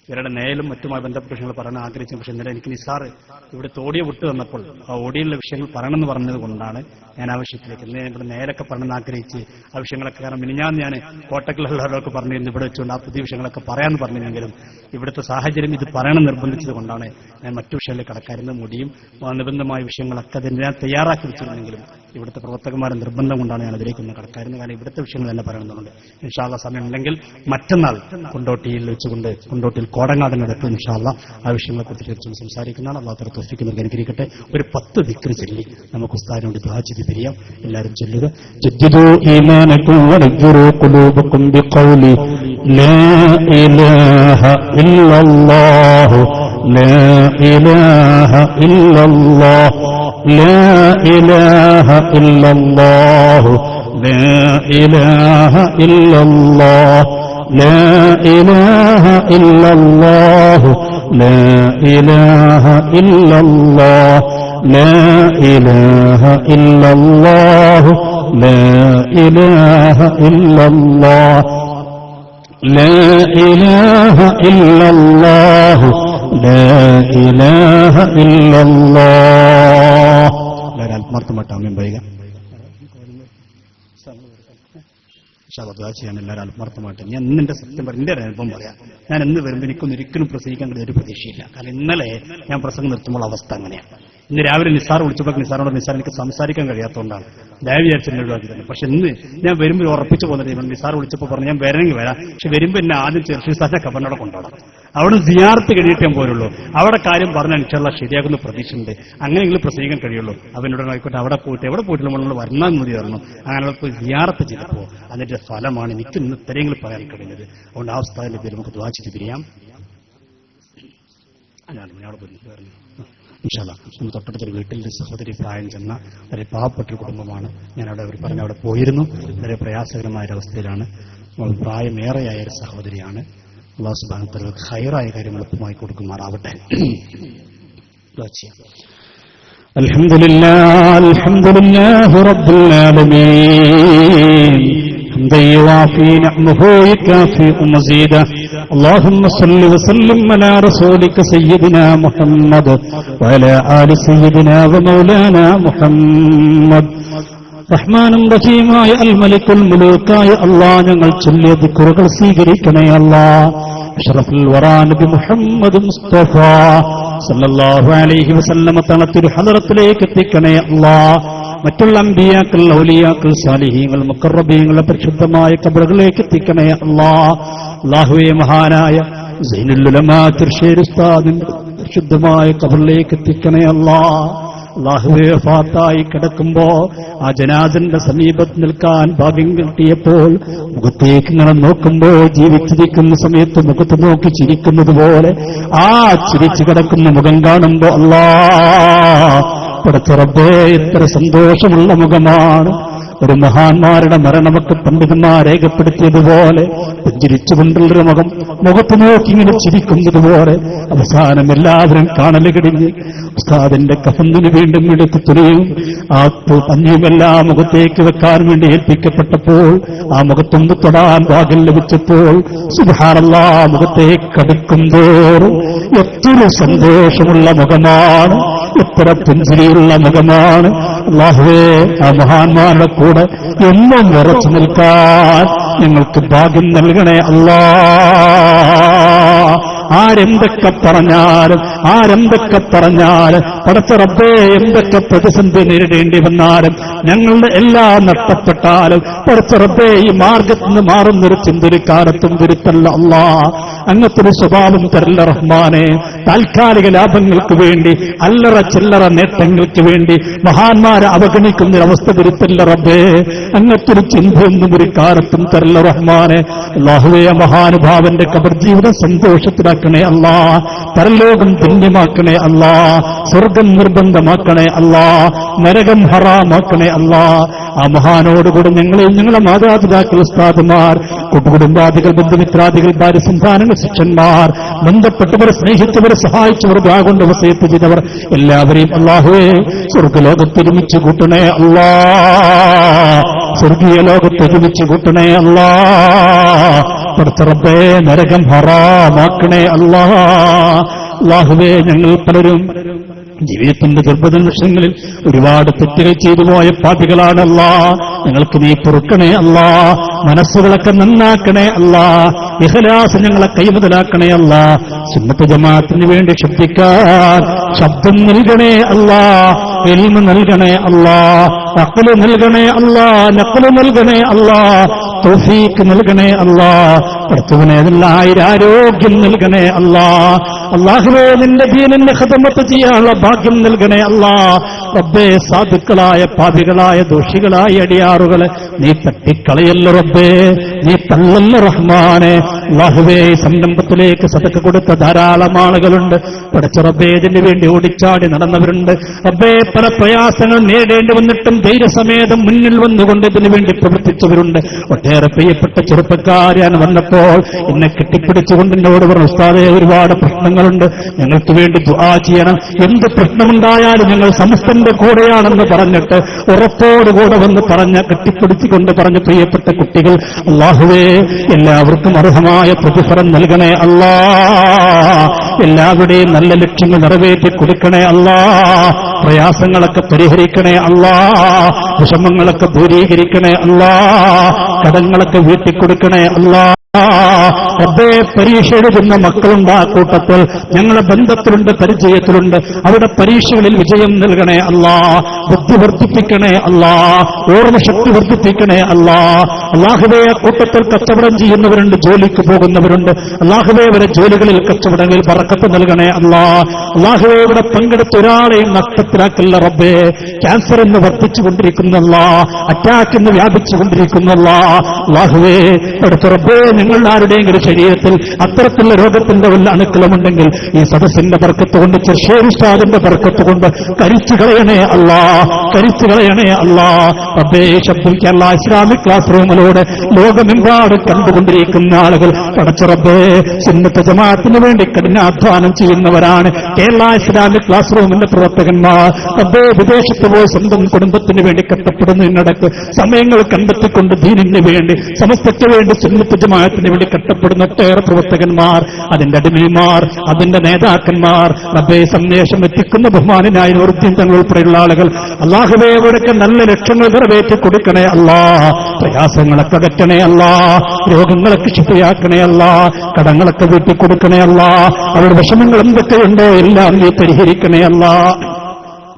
ഇവരുടെ നേലും മറ്റുമായി ബന്ധപ്പെട്ട വിഷയങ്ങൾ പറയാൻ ആഗ്രഹിച്ചു. പക്ഷെ ഇന്നലെ എനിക്ക് നിസാറ് ഇവിടുത്തെ ഓഡിയോ വിട്ടു തന്നപ്പോൾ ആ ഓഡിയോയിലുള്ള വിഷയങ്ങൾ പറയണമെന്ന് പറഞ്ഞത് കൊണ്ടാണ് ഞാൻ ആ വിഷയത്തിലേക്ക് ഇന്ന് ഇവിടെ നേരൊക്കെ പറയണമെന്ന് ആഗ്രഹിച്ച് ആ വിഷയങ്ങളൊക്കെ. കാരണം മിനിഞ്ഞാന്ന് ഞാൻ കോട്ടക്കിലുള്ളവരൊക്കെ പറഞ്ഞിരുന്നു ഇവിടെ വെച്ചുകൊണ്ട് ആ പുതിയ വിഷയങ്ങളൊക്കെ പറയാമെന്ന് പറഞ്ഞിരുന്നെങ്കിലും ഇവിടുത്തെ സാഹചര്യം ഇത് പറയണം നിർബന്ധിച്ചത് കൊണ്ടാണ് ഞാൻ മറ്റു വിഷയങ്ങളിലേക്ക് കടക്കാരുന്ന മുടിയും നിബന്ധമായ വിഷയങ്ങളൊക്കെ അതിന് ഞാൻ തയ്യാറാക്കി വെച്ചിരുന്നെങ്കിലും ഇവിടുത്തെ പ്രവർത്തകന്മാരെ നിർബന്ധം കൊണ്ടാണ് ഞാൻ അതിലേക്കൊന്ന് കടക്കാരുന്നത്. കാരണം ഇവിടുത്തെ വിഷയങ്ങൾ തന്നെ പറയുന്നുണ്ട്. ഇൻഷാ അല്ലാഹ് സമയം ഉണ്ടെങ്കിൽ മറ്റന്നാൾ കൊണ്ടോട്ടിയിൽ വെച്ചുകൊണ്ട് കൊണ്ടോട്ടിയിൽ കോടങ്ങാടിനടുത്ത് ഇൻഷാ അല്ലാഹ് ആ വിഷയങ്ങളെക്കുറിച്ച് തീർച്ചയായും സംസാരിക്കുന്നതാണ്. അല്ലാഹു തആല തൗഫീഖ് നൽകി അനുഗ്രഹിക്കട്ടെ. ഒരു 10 ദിക്ർ ചൊല്ലി നമുക്ക് ഉസ്താദിനോട് ദുആ ചെയ്ത് പിരിയാം. എല്ലാവരും ചൊല്ലുക. ജദ്ദിദു ഈമാനകും വനജ്ജിറു ഖുലൂബകും ബിഖൗലി ലാ ഇലാഹ ഇല്ലല്ലാഹു ലാ ഇലാഹ ഇല്ലല്ലാഹു ലാ ഇലാഹ ഇല്ലല്ലാഹു ലാ ഇലാഹ ഇല്ലല്ലാഹു ലാ ഇലാഹ ഇല്ലല്ലാഹു ലാ ഇലാഹ ഇല്ലല്ലാഹു ലാ ഇലാഹ ഇല്ലല്ലാഹു ലാ ഇലാഹ ഇല്ലല്ലാഹു ലാ ഇലാഹ ഇല്ലല്ലാഹു ലാ ഇലാഹ ഇല്ലല്ലാഹ്. എല്ലാവരും ആത്മാർത്ഥമായിട്ട് ആമീൻ പറയുക. ദുആ ചെയ്യാൻ എല്ലാവരും ആത്മാർത്ഥമായിട്ട്. ഞാൻ ഇന്നെന്റെ സത്യം പറഞ്ഞ എന്റെ അനുഭവം പറയാം. ഞാൻ എന്ന് വരുമ്പോൾ എനിക്കൊന്നും ഒരിക്കലും പ്രസംഗിക്കാൻ കഴിയുന്ന ഒരു പ്രതീക്ഷയില്ല. കാരണം ഇന്നലെ ഞാൻ പ്രസംഗം നിർത്തുമ്പോൾ അവസ്ഥ അങ്ങനെയാണ്. ഇന്ന് രാവിലെ നിസാർ വിളിച്ചപ്പോൾ നിസാറിനോട് നിസാർ എനിക്ക് സംസാരിക്കാൻ കഴിയാത്തതുകൊണ്ടാണ് ദയവ് വിചാരിച്ചെന്നെ ഒഴിവാക്കി തന്നെ. പക്ഷെ ഇന്ന് ഞാൻ വരുമ്പോൾ ഉറപ്പിച്ചു പോകുന്നത് നിസാർ വിളിച്ചപ്പോൾ പറഞ്ഞു ഞാൻ വരണമെങ്കിൽ വരാം, പക്ഷെ വരുമ്പോൾ എന്നെ ആദ്യം ചെറുസാന്റെ കബറിനോടെ കൊണ്ടുപോകണം. അവിടെ സിയാറത്ത് കഴിഞ്ഞിട്ട് ഞാൻ പോരുള്ളൂ. അവിടെ കാര്യം പറഞ്ഞാൽ ഇൻഷാല്ലാ ശരിയാകുന്ന പ്രതീക്ഷയുണ്ട്. അങ്ങനെയെങ്കിലും പ്രസംഗിക്കാൻ കഴിയുള്ളൂ. അവനോട് ആയിക്കോട്ടെ അവിടെ പോയിട്ട് എവിടെ പോയിട്ടില്ല നമ്മൾ വരണം മതി പറഞ്ഞു. അങ്ങനെ പോയി സിയാറത്ത് ചെയ്തപ്പോൾ അതിന്റെ ഫലമാണ് എനിക്ക് ഇന്ന് ഇത്രയെങ്കിലും പറയാൻ കഴിയുന്നത്. അതുകൊണ്ട് ആ ഉസ്താദിന്റെ പേര് നമുക്ക് ദുആ ചെയ്ത് പിരിയാം. അവിടെ പോയി ഇൻഷാല്ലാ. നമ്മൾ തൊട്ടടുത്തൊരു വീട്ടിൽ സഹോദരി പ്രായം ചെന്ന വളരെ പാവപ്പെട്ട കുടുംബമാണ്. ഞാൻ അവിടെ അവർ പറഞ്ഞ അവിടെ പോയിരുന്നു. വളരെ പ്രയാസകരമായ ഒരവസ്ഥയിലാണ്. പ്രായമേറെയായ ഒരു സഹോദരിയാണ്. അല്ലാഹു സുബ്ഹാനഹു വ തആല ഖൈറായ കാര്യങ്ങൾ എളുപ്പമായി കൊടുക്കുമാറാവട്ടെ. അൽഹംദുലില്ലാഹി റബ്ബിൽ ആലമീൻ حمدا يوافي نعمه ويكافئ مزيدا اللهم صل وسلم على رسولك سيدنا محمد وعلى آل سيدنا ومولانا محمد റഹ്മാനും റഹീമായ അൽ മലിക്കുൽ മുലൂക്കായ അല്ലാഹ് ഞങ്ങൾ ചൊല്ലിയ ദിക്റുകൾ സ്വീകരിക്കണേ അല്ലാഹ്. അഷ്റഫുൽ വറാ നബി മുഹമ്മദ് മുസ്തഫ സല്ലല്ലാഹു അലൈഹി വസല്ലമ തങ്ങളെ ഹദറത്തിലേക്ക് എത്തിക്കണേ അല്ലാഹ്. മറ്റുള്ള അമ്പിയാക്കൾ ഔലിയാക്കൾ സാലിഹീങ്ങൾ മുഖറബീങ്ങളുടെ പരിശുദ്ധമായ ഖബറുകളിലേക്ക് എത്തിക്കണേ അല്ലാഹ്. അല്ലാഹുവേ മഹാനായ സൈനുൽ ഉലമാ തുർശേരി ഉസ്താദിന്റെ പരിശുദ്ധമായ ഖബറിലേക്ക് എത്തിക്കണേ അല്ലാഹ്. അല്ലാഹുവേ വഫാത്തായി കിടക്കുമ്പോ ആ ജനാസന്റെ സമീപത്ത് നിൽക്കാൻ ഭാഗ്യം കിട്ടിയപ്പോൾ മുഖത്തേക്ക് ഇങ്ങനെ നോക്കുമ്പോ ജീവിച്ചിരിക്കുന്ന സമയത്ത് മുഖത്ത് നോക്കി ചിരിക്കുന്നത് പോലെ ആ ചിരിച്ചു കിടക്കുന്ന മുഖം കാണുമ്പോ അല്ലാഹ് പടച്ച റബ്ബേ എത്ര സന്തോഷമുള്ള മുഖമാണ്. ഒരു മഹാന്മാരുടെ മരണമൊക്കെ പണ്ഡിതന്മാർ രേഖപ്പെടുത്തിയതുപോലെ പുഞ്ചിരിച്ചുകൊണ്ടുള്ളൊരു മുഖം മുഖത്ത് നോക്കി ഇങ്ങനെ ചിരിക്കുന്നത് പോലെ അവസാനം എല്ലാവരും കാണല് കഴിഞ്ഞ് ഉസ്താദിന്റെ കഫന്നിന് വീണ്ടും എടുത്ത് തുണിയും ആ പഞ്ഞുമെല്ലാം മുഖത്തേക്ക് വെക്കാൻ വേണ്ടി ഏൽപ്പിക്കപ്പെട്ടപ്പോൾ ആ മുഖത്തൊന്ന് തൊടാൻ ഭാഗ്യം ലഭിച്ചപ്പോൾ സുബ്ഹാനല്ലാഹ് മുഖത്തേക്ക് അടുക്കും തോറും എത്ര സന്തോഷമുള്ള മുഖമാണ്, എത്ര പുഞ്ചിരിയുള്ള മുഖമാണ്. അല്ലാഹുവേ ആ മഹാന്മാരുടെ കൂടെ എന്നും ഉറച്ചു നിൽക്കാൻ ഞങ്ങൾക്ക് ഭാഗ്യം നൽകണേ അല്ലാഹ്. ആരെന്തൊക്കെ പറഞ്ഞാലും പടച്ച റബ്ബേ എന്തൊക്കെ പ്രതിസന്ധി നേരിടേണ്ടി വന്നാലും ഞങ്ങളുടെ എല്ലാം നഷ്ടപ്പെട്ടാലും പടച്ച റബ്ബേ ഈ മാർഗത്തിൽ നിന്ന് മാറുന്നൊരു ചിന്തൊരു കാലത്തും വരുത്തല്ല അല്ലാഹ്. അങ്ങനത്തെ ഒരു സ്വഭാവം തരല്ല റഹ്മാനെ. താൽക്കാലിക ലാഭങ്ങൾക്ക് വേണ്ടി അല്ലറ ചില്ലറ നേട്ടങ്ങൾക്ക് വേണ്ടി മഹാന്മാരെ അവഗണിക്കുന്നൊരവസ്ഥ വരുത്തല്ല റബ്ബേ. അങ്ങനത്തെ ഒരു ചിന്തയൊന്നും ഒരു കാലത്തും തരല്ല റഹ്മാനെ. അല്ലാഹുവേ മഹാനുഭാവന്റെ ഖബർ ജീവിതം സന്തോഷത്തിലാക്കണേ അല്ലാഹ്. പരലോകം ധന്യമാക്കണേ അല്ലാഹ്. സ്വർഗം നിർബന്ധമാക്കണേ അല്ലാഹ്. നരകം ഹറാമാക്കണേ അല്ലാഹ്. ആ മഹാനോടുകൂടെ ഞങ്ങളെയും ഞങ്ങളെ മാതാപിതാക്കൾ ഉസ്താദുമാർ കുടുംബാദികൾ ബന്ധുമിത്രാദികൾ ഭാര്യ സന്താനങ്ങൾ ശിഷ്യന്മാർ ബന്ധപ്പെട്ടവർ സ്നേഹിച്ചവർ സഹായിച്ചവർ കൊണ്ട് വസീയത്ത് ചെയ്തവർ എല്ലാവരെയും അല്ലാഹുവേ സ്വർഗലോകത്തൊരുമിച്ച് കൂട്ടണേ അല്ലാഹ്. സ്വർഗീയ ലോകത്തൊരുമിച്ച് കൂട്ടണേ അല്ലാഹ്. പടച്ച റബ്ബേ നരകം ഹറാമാക്കണേ അല്ലാഹ്. അല്ലാഹുവേ ഞങ്ങൾ പലരും ജീവിതത്തിന്റെ ദുർബല നിമിഷങ്ങളിൽ ഒരുപാട് തെറ്റുകൾ ചെയ്തു പോയ പാപികളാണ് അല്ലാഹ്. ഞങ്ങൾക്ക് നീ പൊറുക്കണേ അല്ലാഹ്. മനസ്സുകളൊക്കെ നന്നാക്കണേ അല്ലാഹ്. ഇഖ്ലാസ് ഞങ്ങളെ കൈമുതലാക്കണേ അല്ലാ. സുന്നത്ത് ജമാഅത്തിന് വേണ്ടി ശബ്ദിക്കാൻ ശബ്ദം നൽകണേ അല്ലാ. ഇൽമ് നൽകണേ അല്ലാ. അഖ്ല് നൽകണേ അല്ലാ. നഖ്ല് നൽകണേ അല്ലാ. തൗഫീഖ് നൽകണേ അല്ലാ. പടച്ചവനെ ആരോഗ്യം നൽകണേ അല്ലാ. അല്ലാഹുവേ നിന്റെ ദീനിനെ ഖിദ്മത്ത് ചെയ്യാനുള്ള ഭാഗ്യം നൽകണേ അല്ലാ. റബ്ബേ സാധുക്കളായ പാപികളായ ദോഷികളായ അടിയാറുകളെ നീ തട്ടിക്കളയല്ല റബ്ബേ, നീ തള്ളല്ല റഹ്മാനെ. അല്ലാഹുവേ സംരംഭത്തിലേക്ക് സദഖ കൊടുത്ത ധാരാളം ആളുകളുണ്ട്. പടച്ച റബ്ബേ ഇതിനു വേണ്ടി ഓടിച്ചാടി നടന്നവരുണ്ട്. റബ്ബേ പല പ്രയാസങ്ങൾ നേടേണ്ടി വന്നിട്ടും ധൈര്യസമേതം മുന്നിൽ വന്നുകൊണ്ട് ഇതിനു വേണ്ടി പ്രവർത്തിച്ചവരുണ്ട്. ഒട്ടേറെ പ്രിയപ്പെട്ട ചെറുപ്പക്കാരാൻ വന്നപ്പോൾ എന്നെ കെട്ടിപ്പിടിച്ചുകൊണ്ട് എന്നോട് പറഞ്ഞു, ഉസ്താദേ ഒരുപാട് പ്രശ്നങ്ങളുണ്ട്, ഞങ്ങൾക്ക് വേണ്ടി ദുആ ചെയ്യണം. എന്ത് പ്രശ്നമുണ്ടായാലും ഞങ്ങൾ സമസ്തന്റെ കൂടെയാണെന്ന് പറഞ്ഞിട്ട് ഉറപ്പോടുകൂടെ വന്ന് കെട്ടിപ്പിടിച്ചുകൊണ്ട് പറഞ്ഞ പ്രിയപ്പെട്ട കുട്ടികൾ, അല്ലാഹുവേ എല്ലാവർക്കും അർഹമായ പ്രതിഫലം നൽകണേ അല്ലാ. എല്ലാവരുടെയും നല്ല ലക്ഷ്യങ്ങൾ നിറവേറ്റി കൊടുക്കണേ അല്ലാ. പ്രയാസങ്ങളൊക്കെ പരിഹരിക്കണേ അല്ലാ. വിഷമങ്ങളൊക്കെ ദൂരീകരിക്കണേ അല്ലാ. കടങ്ങളൊക്കെ വീട്ടിക്കൊടുക്കണേ അല്ലാ. റബ്ബേ പരീക്ഷ എഴുതുന്ന മക്കളുണ്ട് ആ കൂട്ടത്തിൽ, ഞങ്ങളെ ബന്ധത്തിലുണ്ട്, പരിചയത്തിലുണ്ട്. അവിടെ പരീക്ഷകളിൽ വിജയം നൽകണേ അല്ലാ. ബുദ്ധി വർദ്ധിപ്പിക്കണേ അല്ലാ. ഓർമ്മശക്തി വർദ്ധിപ്പിക്കണേ അല്ലാ. അല്ലാഹുവേ കൂട്ടത്തിൽ കച്ചവടം ചെയ്യുന്നവരുണ്ട്, ജോലിക്ക് പോകുന്നവരുണ്ട്. അല്ലാഹുവേ അവരെ ജോലികളിൽ കച്ചവടങ്ങളിൽ ബറക്കത്ത് നൽകണേ അല്ലാ. അല്ലാഹുവേ ഇവിടെ പങ്കെടുത്ത ഒരാളെയും നഷ്ടത്തിലാക്കല്ല റബ്ബേ. ക്യാൻസർ എന്ന് വർദ്ധിച്ചുകൊണ്ടിരിക്കുന്നല്ല, അറ്റാക്ക് എന്ന് വ്യാപിച്ചുകൊണ്ടിരിക്കുന്നല്ല. അല്ലാഹുവേ അടുത്ത റബ്ബേ നിങ്ങളുടെ ആരുടെയെങ്കിലും ശരീരത്തിൽ അത്തരത്തിലുള്ള രോഗത്തിന്റെ വല്ല അണുക്കളുമുണ്ടെങ്കിൽ ഈ സദസ്സിന്റെ ബർക്കത്ത് കൊണ്ട്, ചെറുശ്ശേരി ഉസ്താദിന്റെ ബർക്കത്ത് കൊണ്ട് കരിച്ചു കളയണേ അല്ലാ. കരിച്ചു കളയണേ അല്ലാ. റബ്ബേ ശബ്ദം കേരള ഇസ്ലാമിക് ക്ലാസ് റൂമിലൂടെ ലോകമെമ്പാടും കണ്ടുകൊണ്ടിരിക്കുന്ന ആളുകൾ പടച്ച റബ്ബേ സുന്നത്ത് ജമാഅത്തിന് വേണ്ടി കഠിനാധ്വാനം ചെയ്യുന്നവരാണ് കേരള ഇസ്ലാമിക് ക്ലാസ് റൂമിന്റെ പ്രവർത്തകന്മാർ. റബ്ബേ വിദേശത്ത് പോയി സ്വന്തം കുടുംബത്തിന് വേണ്ടി കഷ്ടപ്പെടുന്നതിനിടക്ക് സമയങ്ങൾ കണ്ടെത്തിക്കൊണ്ട് ദീനിന് വേണ്ടി, സമസ്തയ്ക്ക് വേണ്ടി, സുന്നത്ത് ജമാഅത്തിന് വേണ്ടി കഷ്ടപ്പെടുന്ന ഒട്ടേറെ പ്രവർത്തകന്മാർ, അതിന്റെ അടിമമാർ, അതിന്റെ നേതാക്കന്മാർ, റബ്ബേ സന്ദേശം എത്തിക്കുന്ന ബഹുമാനായ നൂറുദ്ദീൻ തങ്ങൾ ഉൾപ്പെടെയുള്ള ആളുകൾ, അല്ലാഹുവേ അവർക്ക് നല്ല ലക്ഷ്യങ്ങൾ നിറവേറ്റി കൊടുക്കണേ അല്ലാ. പ്രയാസങ്ങളൊക്കെ അകറ്റണേ അല്ലാ. രോഗങ്ങളൊക്കെ ശുദ്ധിയാക്കണേ അല്ലാ. കടങ്ങളൊക്കെ വീട്ടിൽ കൊടുക്കണേ അല്ലാ. അവരുടെ വിഷമങ്ങൾ എന്തൊക്കെയുണ്ടോ എല്ലാം നീ പരിഹരിക്കണേ അല്ലാ.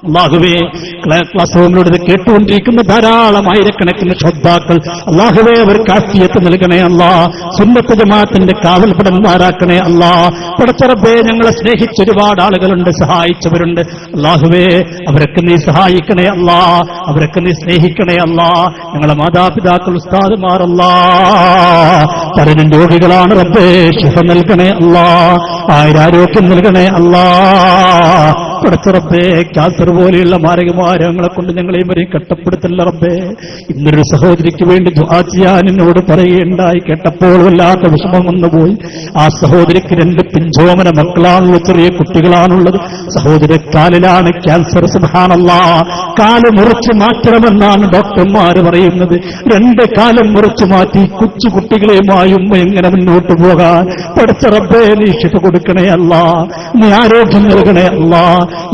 അല്ലാഹുവേ ക്ലാസ് റൂമിലൂടെ കേട്ടുകൊണ്ടിരിക്കുന്ന ധാരാളം ആയിരക്കണക്കിന് ശ്രോതാക്കൾ, അല്ലാഹുവേ അവർക്ക് ആഫിയത്ത് നൽകണേ അല്ലാ. സുന്നത്ത് ജമാഅത്തിന്റെ കാവൽപടന്മാരാക്കണേ അല്ലാ. പടച്ച റബ്ബേ ഞങ്ങളെ സ്നേഹിച്ച ഒരുപാട് ആളുകളുണ്ട്, സഹായിച്ചവരുണ്ട്. അല്ലാഹുവേ അവരൊക്കെ നീ സഹായിക്കണേ അല്ലാ. അവരൊക്കെ നീ സ്നേഹിക്കണേ അല്ലാ. ഞങ്ങളെ മാതാപിതാക്കൾ, ഉസ്താദുമാർ അല്ലാ പലരും രോഗികളാണ് റബ്ബേ, ശിഫ നൽകണേ അല്ലാ. ആരോഗ്യം നൽകണേ അല്ലാ. പടച്ച റബ്ബേ ക്യാൻസർ പോലെയുള്ള മാരകമായ രോഗങ്ങളെ കൊണ്ട് ഞങ്ങളെയും വരെയും കഷ്ടപ്പെടുത്തല്ല റബ്ബേ. ഇന്നൊരു സഹോദരിക്ക് വേണ്ടി ദുആ ചെയ്യാൻ എന്നോട് പറയുകയുണ്ടായി. കേട്ടപ്പോൾ വല്ലാത്ത വിഷമം വന്നുപോയി. ആ സഹോദരിക്ക് 2 പിഞ്ചോമന മക്കളാണുള്ളത്, ചെറിയ കുട്ടികളാണുള്ളത്. സഹോദരി കാലിലാണ് ക്യാൻസർ. സുബ്ഹാനല്ലാഹ്, കാല് മുറിച്ച് മാറ്റണമെന്നാണ് ഡോക്ടർമാർ പറയുന്നത്. 2 കാലം മുറിച്ചു മാറ്റി കൊച്ചു കുട്ടികളെയുമായി ഉമ്മ എങ്ങനെ മുന്നോട്ട് പോകാൻ? പടച്ച റബ്ബേ നീ ശിഫ കൊടുക്കണേ അല്ലാ. നീ ആരോഗ്യം നൽകണേ അല്ലാ.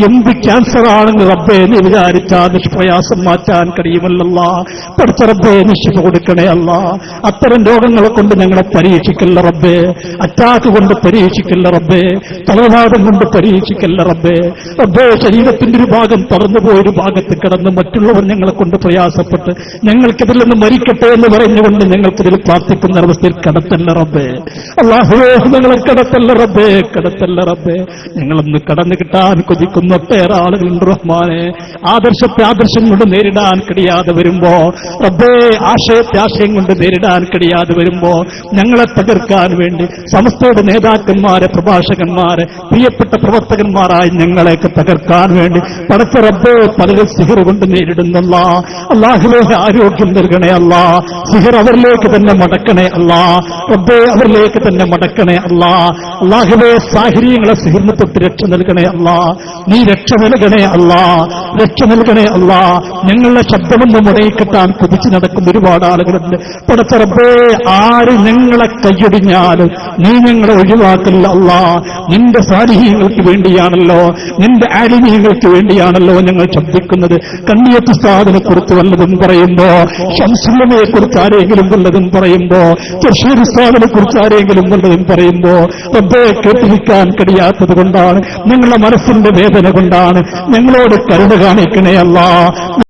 എന്ത് ക്യാൻസർ ആണെന്ന് റബ്ബേ നീ വിചാരിച്ചാ നിഷ്പ്രയാസം മാറ്റാൻ കഴിയുമല്ലോ. പടച്ച റബ്ബേ നീ ശിഫ കൊടുക്കണേ അല്ലാ. അത്തരം രോഗങ്ങളെ കൊണ്ട് ഞങ്ങളെ പരീക്ഷിക്കല്ല റബ്ബേ. അറ്റാക്ക് കൊണ്ട് പരീക്ഷിക്കല്ല റബ്ബേ. തലവാദം കൊണ്ട് പരീക്ഷിക്കല്ല റബ്ബേ. റബ്ബേ ശരീരത്തിന്റെ ഒരു ഭാഗം തളർന്നുപോയൊരു ഭാഗത്ത് കിടന്ന് മറ്റുള്ളവർ ഞങ്ങളെ കൊണ്ട് പ്രയാസപ്പെട്ട് ഞങ്ങൾക്കിതിൽ നിന്ന് മരിക്കട്ടെ എന്ന് പറഞ്ഞുകൊണ്ട് ഞങ്ങൾക്കിതിൽ പ്രാർത്ഥിക്കുന്ന അവസ്ഥയിൽ കടത്തല്ല റബ്ബേ. അല്ലാഹുവേ ഞങ്ങളെ കടത്തല്ല റബ്ബേ, കടത്തല്ല റബ്ബേ. ഞങ്ങളൊന്ന് കടന്നു കിട്ടാൻ കൊതിക്കുന്ന ഒട്ടേറെ ആളുകളുണ്ട് റഹ്മാനെ. ആദർശത്തെ ആദർശം കൊണ്ട് നേരിടാൻ കഴിയാതെ വരുമ്പോ റബ്ബേ, ആശയത്തെ ആശയം കൊണ്ട് നേരിടാൻ കഴിയാതെ വരുമ്പോ ഞങ്ങളെ തകർക്കാൻ വേണ്ടി സമസ്തയുടെ നേതാക്കന്മാരെ, പ്രഭാഷകന്മാരെ, പ്രിയപ്പെട്ട പ്രവർത്തകന്മാരായി ഞങ്ങളെയൊക്കെ തകർക്കാൻ വേണ്ടി പടച്ച റബ്ബേ പലരും സിഹർ കൊണ്ട് നേരിടുന്നല്ല. അല്ലാഹുവേ ആരോഗ്യം നൽകണേ അല്ലാ. സിഹർ അവരിലേക്ക് തന്നെ മടക്കണേ അല്ലാ. റബ്ബേ അവരിലേക്ക് തന്നെ മടക്കണേ അല്ലാ. അല്ലാഹുവേ സാഹിര്യങ്ങളെ സിഹറിന് തൊട്ട് രക്ഷ നൽകണേ അല്ലാ. നീ രക്ഷ നൽകണേ അല്ലാ, രക്ഷ നൽകണേ അല്ലാ. ഞങ്ങളുടെ ശബ്ദമൊന്ന് മുടയിക്കെട്ടാൻ കുതിച്ചു നടക്കുന്ന ഒരുപാട് ആളുകളുണ്ട്. പടച്ച റബ്ബേ, ആര് ഞങ്ങളെ കൈയൊടിഞ്ഞാലും നീ ഞങ്ങളെ ഒഴിവാക്കില്ല അല്ലാ. നിന്റെ സാലിഹീങ്ങൾക്ക് വേണ്ടിയാണല്ലോ, നിന്റെ ആലിമീങ്ങൾക്ക് വേണ്ടിയാണല്ലോ ഞങ്ങൾ ശബ്ദിക്കുന്നത്. കണ്ണിയത്ത് ഉസ്താദിനെ കുറിച്ച് വല്ലതും പറയുമ്പോ, ഷംസുല്ലമയെ കുറിച്ച് ആരെങ്കിലും വല്ലതും പറയുമ്പോ, തർശീർ ഉസ്താദിനെ കുറിച്ച് ആരെങ്കിലും വല്ലതും പറയുമ്പോ റബ്ബേ കേട്ടിരിക്കാൻ കഴിയാത്തത് കൊണ്ടാണ്, ഞങ്ങളുടെ മനസ്സിന്റെ വേദന കൊണ്ടാണ്. ഞങ്ങളോട് കരുണ കാണിക്കണേ അല്ലാ.